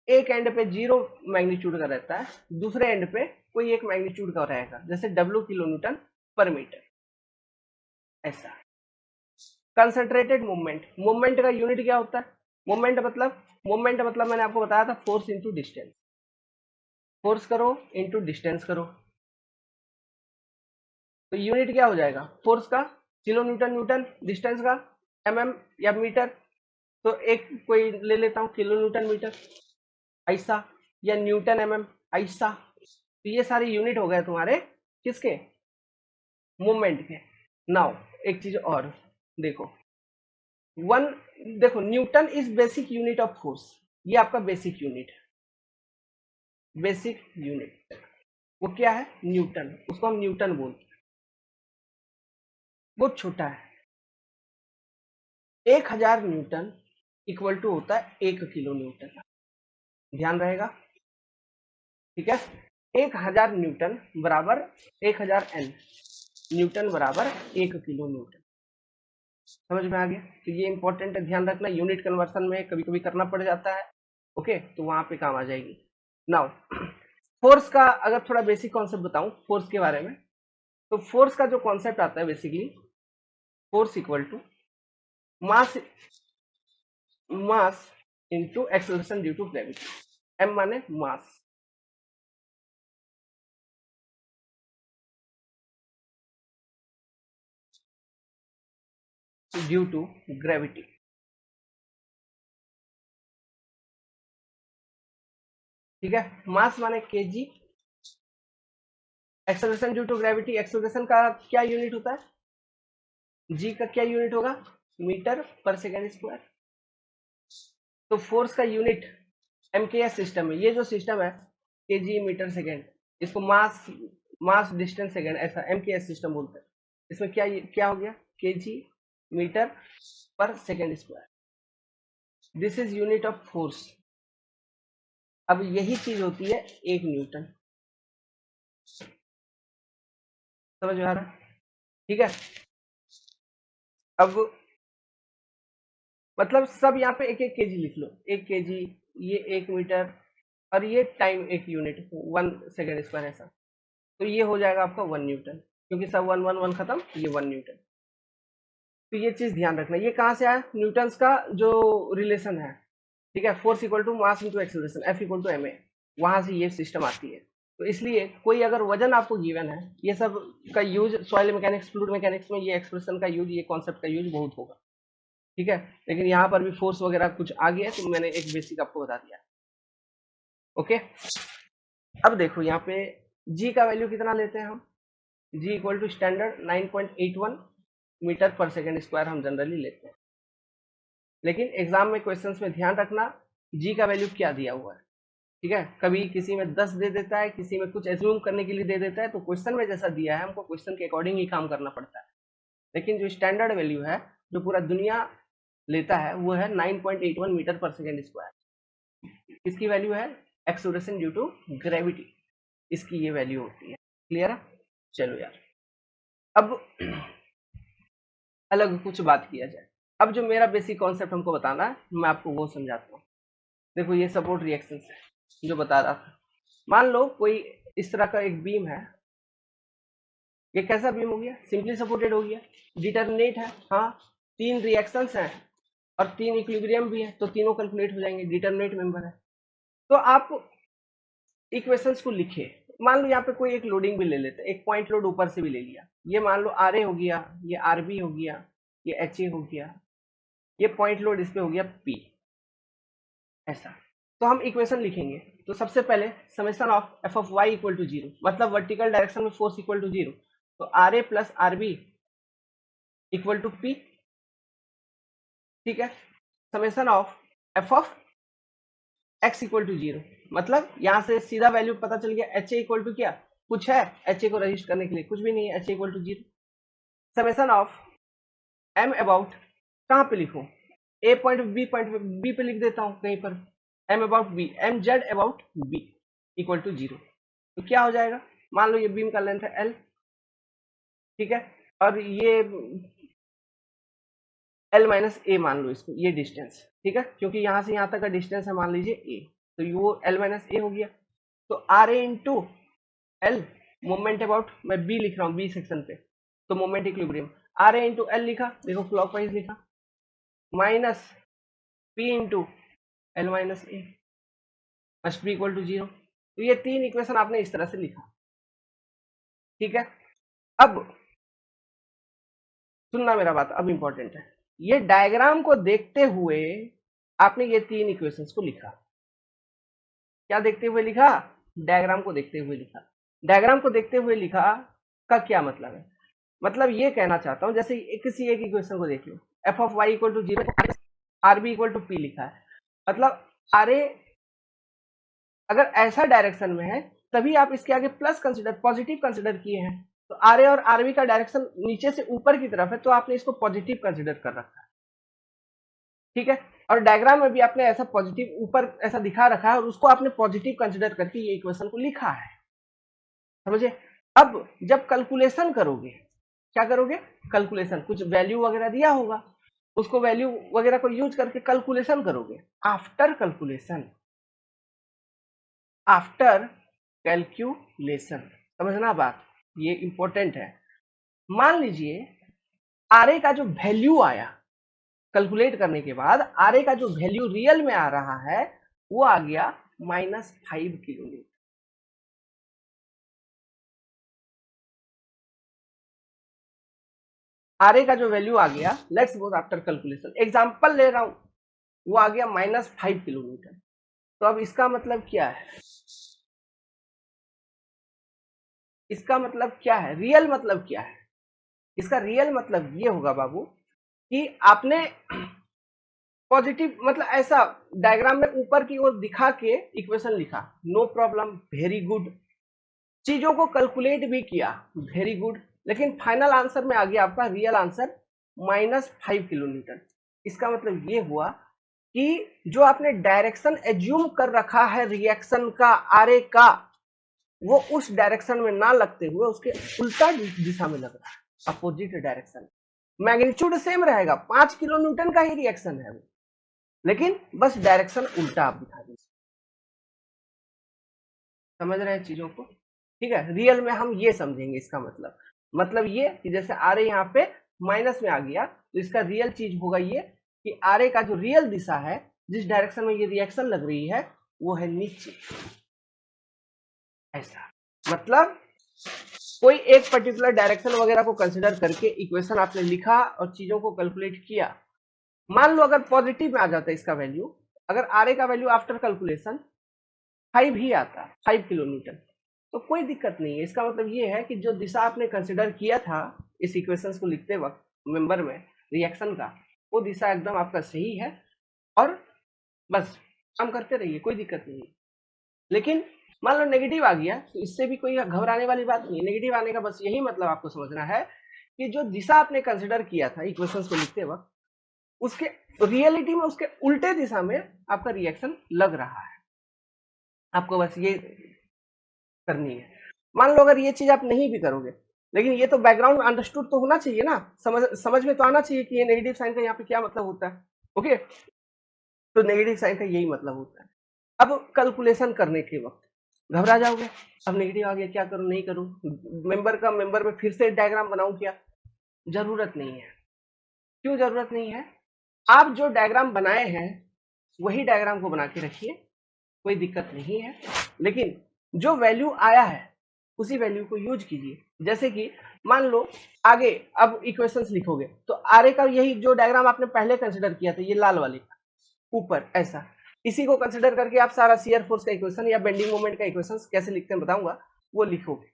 एक एंड पे 0 मैग्नीट्यूड का रहता है, दूसरे एंड पे कोई एक मैग्नीट्यूड का रहेगा, जैसे W किलो न्यूटन पर मीटर, ऐसा। कंसंट्रेटेड मूवमेंट, मूवमेंट का यूनिट क्या होता है, मूवमेंट मतलब मैंने आपको बताया था फोर्स इंटू डिस्टेंस, फोर्स करो इंटू डिस्टेंस करो, तो यूनिट क्या हो जाएगा फोर्स का, किलो न्यूटन न्यूटन, डिस्टेंस का mm या मीटर, तो एक कोई ले लेता हूं किलो न्यूटन मीटर ऐसा, या न्यूटन mm ऐसा, तो ये सारे यूनिट हो गए तुम्हारे किसके, मूवमेंट के। नाउ एक चीज और देखो, वन, देखो Newton is basic unit of force, ये आपका बेसिक यूनिट है, बेसिक यूनिट वो क्या है, न्यूटन, उसको हम न्यूटन बोलते हैं, बहुत छोटा है। 1000 न्यूटन इक्वल टू होता है 1 किलो न्यूटन, ध्यान रहेगा। ठीक है, 1000 न्यूटन बराबर 1000 एन, न्यूटन बराबर 1 किलो न्यूटन। समझ में आ गया, तो ये इंपॉर्टेंट है, ध्यान रखना, यूनिट कन्वर्सन में कभी कभी करना पड़ जाता है, ओके, तो वहां पे काम आ जाएगी। नाउ फोर्स का अगर थोड़ा बेसिक कॉन्सेप्ट बताऊं फोर्स के बारे में, तो फोर्स का जो कॉन्सेप्ट आता है basically, force equal to mass mass into acceleration due to gravity. M माने मास, ड्यू टू ग्रेविटी। ठीक है, मास माने KG, acceleration due to gravity, acceleration का क्या यूनिट होता है, जी का क्या यूनिट होगा, मीटर पर सेकेंड स्क्वायर। तो फोर्स का यूनिट एमकेएस सिस्टम है, ये जो सिस्टम है केजी मीटर सेकेंड, इसको मास मास डिस्टेंस सेकेंड ऐसा एमकेएस सिस्टम बोलते हैं। इसमें क्या क्या हो गया, केजी मीटर पर second square, this is unit of force. अब यही चीज होती है एक न्यूटन, समझ में आ रहा है? ठीक है, अब मतलब सब यहाँ पे एक एक केजी लिख लो, एक केजी, ये एक मीटर, और ये टाइम एक यूनिट 1 सेकेंड स्क्वायर ऐसा, तो ये हो जाएगा आपका 1 न्यूटन, क्योंकि सब वन वन वन खत्म, ये 1 न्यूटन। तो ये चीज ध्यान रखना, ये कहाँ से आया, न्यूटन्स का जो रिलेशन है। ठीक है, force equal to mass into acceleration, F equal to M A, वहां से ये सिस्टम आती है। तो इसलिए कोई अगर वजन आपको गिवन है, ये सब का use soil mechanics fluid mechanics में, ये एक्सप्रेशन का यूज, ये कॉन्सेप्ट का यूज बहुत होगा। ठीक है, लेकिन यहाँ पर भी फोर्स वगैरह कुछ आ गया है, तो मैंने एक बेसिक आपको बता दिया। ओके, अब देखो यहाँ पे जी का वैल्यू कितना लेते हैं हम, जी इक्वल टू स्टैंडर्ड 9.81 मीटर पर सेकेंड स्क्वायर हम जनरली लेते हैं। लेकिन एग्जाम में क्वेश्चंस में ध्यान रखना जी का वैल्यू क्या दिया हुआ है। ठीक है, कभी किसी में 10 दे देता है, किसी में कुछ एज्यूम करने के लिए दे देता है, तो क्वेश्चन में जैसा दिया है हमको क्वेश्चन के अकॉर्डिंग ही काम करना पड़ता है। लेकिन जो स्टैंडर्ड वैल्यू है, जो पूरा दुनिया लेता है, वो है 9.81 मीटर पर सेकेंड स्क्वायर। इसकी वैल्यू है एक्सेलरेशन ड्यू टू ग्रेविटी, इसकी ये वैल्यू होती है। क्लियर है? चलो यार, अब अलग कुछ बात किया जाए। अब जो मेरा बेसिक कॉन्सेप्ट हमको बताना है, मैं आपको वो समझाता हूँ। देखो ये सपोर्ट रिएक्शन है जो बता रहा था। मान लो कोई इस तरह का एक बीम है, ये कैसा बीम हो गया, सिंपली सपोर्टेड हो गया, डिटरमिनेट है, हाँ, 3 रिएक्शंस हैं और 3 इक्विलिब्रियम भी है, तो तीनों कैलकुलेट हो जाएंगे, डिटरमिनेट मेंबर है। तो आप इक्वेशंस को लिखे, मान लो यहाँ पे कोई एक लोडिंग भी ले लेते हैं, एक पॉइंट लोड ऊपर से भी ले लिया, ये मान लो आर ए हो गया, ये आर बी हो गया, ये एच ए हो गया, ये पॉइंट लोड इस पे हो गया पी, ऐसा। तो हम इक्वेशन लिखेंगे, तो सबसे पहले summation of F of Y equal to 0, मतलब वर्टिकल डायरेक्शन में फोर्स इक्वल टू 0, तो R A plus R B equal to P. ठीक है, summation of F of X equal to 0, मतलब यहां से सीधा वैल्यू पता चल गया, एच ए इक्वल टू क्या, कुछ है एच ए को रजिस्टर करने के लिए, कुछ भी नहीं है, H A equal to 0। Summation of M about, कहां पे लिखूं, ए पॉइंट बी पे लिख देता हूं कहीं पर, M about B, M Z about B equal to 0। तो क्या हो जाएगा, मान लो ये बीम का लेंथ है एल, ठीक है, और ये एल माइनस ए मान लो इसको, ये डिस्टेंस, ठीक है, क्योंकि यहां से यहां तक का डिस्टेंस है मान लीजिए ए, तो वो एल माइनस ए हो गया। तो R A into L, moment about, मैं बी लिख रहा हूँ बी सेक्शन पे, तो moment equilibrium, R A into L लिखा, देखो क्लॉकवाइज लिखा, minus P into L minus A must be equal to 0। तो ये 3 इक्वेशन आपने इस तरह से लिखा। ठीक है, अब सुनना मेरा बात, अब इंपॉर्टेंट है, ये डायग्राम को देखते हुए आपने ये 3 इक्वेशंस को लिखा। क्या देखते हुए लिखा, डायग्राम को देखते हुए लिखा। डायग्राम को देखते हुए लिखा का क्या मतलब है, मतलब ये कहना चाहता हूं, जैसे किसी एक इक्वेशन को देख लो, F of Y equal to 0, R B equal to P लिखा है, मतलब आर ए अगर ऐसा डायरेक्शन में है, तभी आप इसके आगे प्लस कंसिडर, पॉजिटिव कंसिडर किए हैं, तो आर ए और आरबी का डायरेक्शन नीचे से ऊपर की तरफ है, तो आपने इसको पॉजिटिव कंसिडर कर रखा है। ठीक है, और डायग्राम में भी आपने ऐसा पॉजिटिव ऊपर ऐसा दिखा रखा है, और उसको आपने पॉजिटिव कंसिडर करके ये इक्वेशन को लिखा है, समझे। अब जब कैलकुलेशन करोगे, क्या करोगे, कैलकुलेशन, कुछ वैल्यू वगैरह दिया होगा, उसको वैल्यू वगैरह को यूज करके कैलकुलेशन करोगे। After calculation, after calculation. समझना बात, ये इंपॉर्टेंट है। मान लीजिए आरए का जो वैल्यू आया कैलकुलेट करने के बाद, आरए का जो वैल्यू रियल में आ रहा है वो आ गया -5 किलोमीटर। आरए का जो वैल्यू आ गया, let's suppose after calculation, example ले रहा हूं, वो आ गया -5 किलोमीटर। तो अब इसका मतलब क्या है, इसका मतलब क्या है, रियल मतलब क्या है? इसका रियल मतलब ये होगा बाबू कि आपने पॉजिटिव मतलब ऐसा डायग्राम में ऊपर की ओर दिखा के इक्वेशन लिखा, नो प्रॉब्लम, वेरी गुड। चीजों को कैलकुलेट भी किया, वेरी गुड। लेकिन फाइनल आंसर में आ गया आपका रियल आंसर -5 किलोमीटर। इसका मतलब ये हुआ कि जो आपने डायरेक्शन एज्यूम कर रखा है रिएक्शन का, आरए का, वो उस डायरेक्शन में ना लगते हुए उसके उल्टा दिशा में लग रहा है, अपोजिट डायरेक्शन। मैग्नीट्यूड सेम रहेगा, 5 किलो न्यूटन का ही रिएक्शन है वो, लेकिन बस डायरेक्शन उल्टा आप दिखा दीजिए। समझ रहे हैं चीजों को? ठीक है, रियल में हम ये समझेंगे इसका मतलब ये कि जैसे आरए यहाँ पे माइनस में आ गया, तो इसका रियल चीज होगा ये कि आरए का जो रियल दिशा है, जिस डायरेक्शन में ये रिएक्शन लग रही है, वो है नीचे। ऐसा मतलब कोई एक पर्टिकुलर डायरेक्शन वगैरह को कंसिडर करके इक्वेशन आपने लिखा और चीजों को कैलकुलेट किया। मान लो अगर पॉजिटिव में आ जाता है इसका वैल्यू, अगर आरए का वैल्यू आफ्टर कैलकुलेशन 5 ही आता, 5 किलोमीटर, तो कोई दिक्कत नहीं है। इसका मतलब ये है कि जो दिशा आपने कंसिडर किया था इस इक्वेशंस को लिखते वक्त मेंबर में रिएक्शन का, वो दिशा एकदम आपका सही है, और बस काम करते रहिए, कोई दिक्कत नहीं है। लेकिन मान लो नेगेटिव आ गया, तो इससे भी कोई घबराने वाली बात नहीं है। नेगेटिव आने का बस यही मतलब आपको समझना है कि जो दिशा आपने कंसिडर किया था इक्वेशंस को लिखते वक्त, उसके रियलिटी में उसके उल्टे दिशा में आपका रिएक्शन लग रहा है। आपको बस ये करनी है। मान लो अगर ये चीज आप नहीं भी करोगे, लेकिन ये तो बैकग्राउंड अंडरस्टूड तो होना चाहिए ना, समझ में तो आना चाहिए कि ये नेगेटिव साइन का यहाँ पे क्या मतलब होता है। ओके, तो नेगेटिव साइन का यही मतलब होता है। अब कैलकुलेशन करने के वक्त घबरा जाओगे, अब नेगेटिव आ गया, क्या करूं नहीं करूं, मेंबर में फिर से डायग्राम बनाऊं क्या? जरूरत नहीं है। क्यों जरूरत नहीं है? आप जो डायग्राम बनाए हैं वही डायग्राम को बना के रखिए, कोई दिक्कत नहीं है। लेकिन जो वैल्यू आया है उसी वैल्यू को यूज कीजिए। जैसे कि मान लो आगे अब इक्वेशंस लिखोगे, तो आरए का यही जो डायग्राम आपने पहले कंसिडर किया था, ये लाल वाली ऊपर ऐसा, इसी को कंसिडर करके आप सारा शियर फोर्स का इक्वेशन या बेंडिंग मोमेंट का इक्वेशन कैसे लिखते हैं बताऊंगा, वो लिखोगे।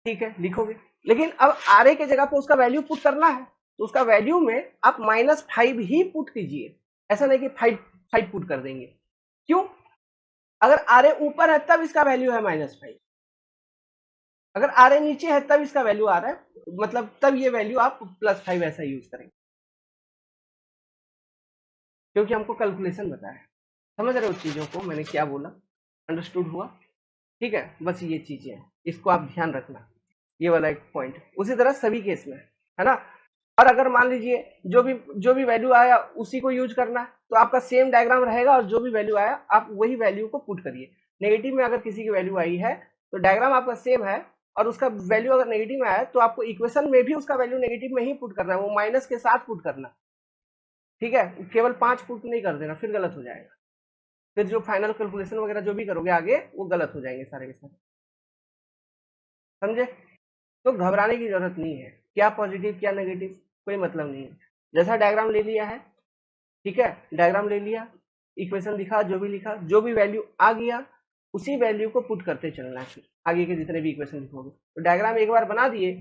ठीक है, लिखोगे। लेकिन अब आरए के जगह पे उसका वैल्यू पुट करना है, तो उसका वैल्यू में आप -5 ही पुट कीजिए। ऐसा नहीं कि 5 पुट कर देंगे। क्यों? अगर आरए ऊपर है तब इसका वैल्यू है -5, अगर आरए नीचे है तब इसका वैल्यू आ रहा है, मतलब तब ये वैल्यू आप +5 ऐसा यूज करेंगे, क्योंकि हमको कैलकुलेशन बताया है। समझ रहे हो चीजों को मैंने क्या बोला? अंडरस्टूड हुआ? ठीक है, बस ये चीजें हैं, इसको आप ध्यान रखना, ये वाला एक पॉइंट। उसी तरह सभी केस में है ना। और अगर मान लीजिए जो भी वैल्यू आया उसी को यूज करना है, तो आपका सेम डायग्राम रहेगा, और जो भी वैल्यू आया आप वही वैल्यू को पुट करिए। नेगेटिव में अगर किसी की वैल्यू आई है तो डायग्राम आपका सेम है, और उसका वैल्यू अगर नेगेटिव में आया तो आपको इक्वेशन में भी उसका वैल्यू नेगेटिव में ही पुट करना है, वो माइनस के साथ पुट करना। ठीक है, केवल 5 पुट नहीं कर देना, फिर गलत हो जाएगा। फिर जो फाइनल कैलकुलेशन वगैरह जो भी करोगे आगे, वो गलत हो जाएंगे सारे के सारे। समझे? तो घबराने की जरूरत नहीं है, क्या पॉजिटिव क्या नेगेटिव कोई मतलब नहीं है। जैसा डायग्राम ले लिया है, ठीक है, डायग्राम ले लिया, इक्वेशन लिखा, जो भी लिखा, जो भी वैल्यू आ गया उसी वैल्यू को पुट करते चलना है। फिर आगे के जितने भी इक्वेशन लिखोगे, तो डायग्राम एक बार बना दिए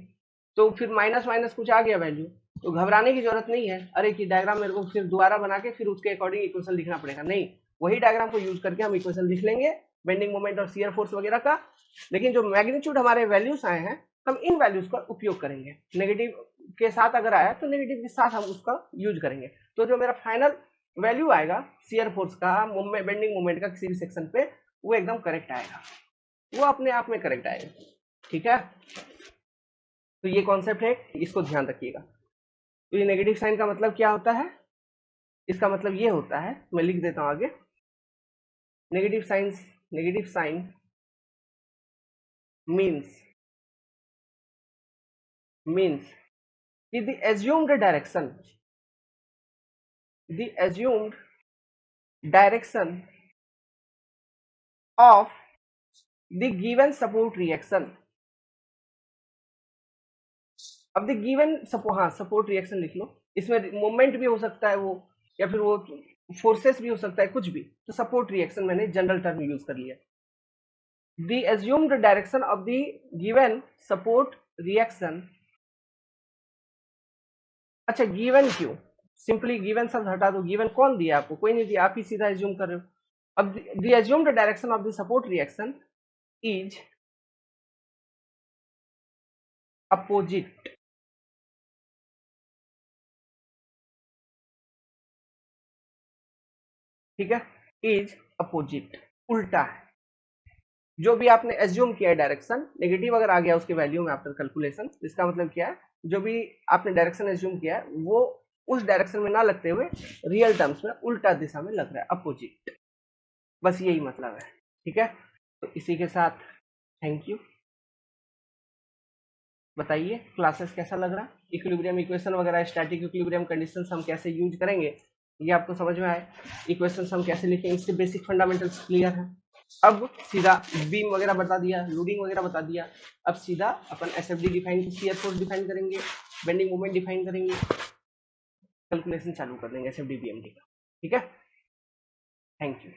तो फिर माइनस माइनस कुछ आ गया वैल्यू, तो घबराने की जरूरत नहीं है, अरे कि डायग्राम मेरे को फिर दोबारा बना के फिर उसके अकॉर्डिंग इक्वेशन लिखना पड़ेगा। नहीं, वही डायग्राम को यूज करके हम इक्वेशन लिख लेंगे, बेंडिंग मोमेंट और शियर फोर्स वगैरह का। लेकिन जो मैग्नीट्यूड हमारे वैल्यूज आए हैं, हम इन वैल्यूज का उपयोग करेंगे। नेगेटिव के साथ अगर आया तो नेगेटिव के साथ हम उसका यूज करेंगे। तो जो मेरा फाइनल वैल्यू आएगा शियर फोर्स का, बेंडिंग मोमेंट का किसी भी सेक्शन पे, वो एकदम करेक्ट आएगा, वो अपने आप में करेक्ट आएगा। ठीक है, तो ये कॉन्सेप्ट है, इसको ध्यान रखिएगा। तो ये नेगेटिव साइन का मतलब क्या होता है? इसका मतलब ये होता है, मैं लिख देता हूं आगे, नेगेटिव साइन means कि the assumed direction of the given support reaction, अब द गिवन हाँ सपोर्ट रिएक्शन लिख लो, इसमें मोमेंट भी हो सकता है वो, या फिर वो फोर्सेस भी हो सकता है, कुछ भी, तो सपोर्ट रिएक्शन मैंने जनरल टर्म यूज कर लिया। The assumed direction of the given support reaction, अच्छा गिवन क्यों, सिंपली गिवन शब्द हटा दो, गिवन कौन दिया आपको, कोई नहीं दिया, आप ही सीधा एज्यूम कर रहे हो। अब the assumed direction of the support reaction is opposite, ठीक है, इज अपोजिट, उल्टा है। जो भी आपने एज्यूम किया है डायरेक्शन, नेगेटिव अगर आ गया उसके वैल्यू में आफ्टर कैलकुलेशन, इसका मतलब क्या है, जो भी आपने डायरेक्शन एज्यूम किया है वो उस डायरेक्शन में ना लगते हुए रियल टर्म्स में उल्टा दिशा में लग रहा है, अपोजिट, बस यही मतलब है, ठीक है। तो इसी के साथ थैंक यू। बताइए क्लासेस कैसा लग रहा है, इक्विलिब्रियम इक्वेशन वगैरह, स्टैटिक इक्विलिब्रियम कंडीशंस हम कैसे यूज करेंगे ये आपको समझ में आए, इक्वेशंस हम कैसे लिखेंगे, इससे बेसिक फंडामेंटल्स क्लियर है। अब सीधा बीम वगैरह बता दिया, लोडिंग वगैरह बता दिया, अब सीधा अपन SFD define, shear force define करेंगे, बेंडिंग मोमेंट डिफाइन करेंगे, कैलकुलेशन चालू कर देंगे एसएफडी बीएमडी का, ठीक है। Thank you.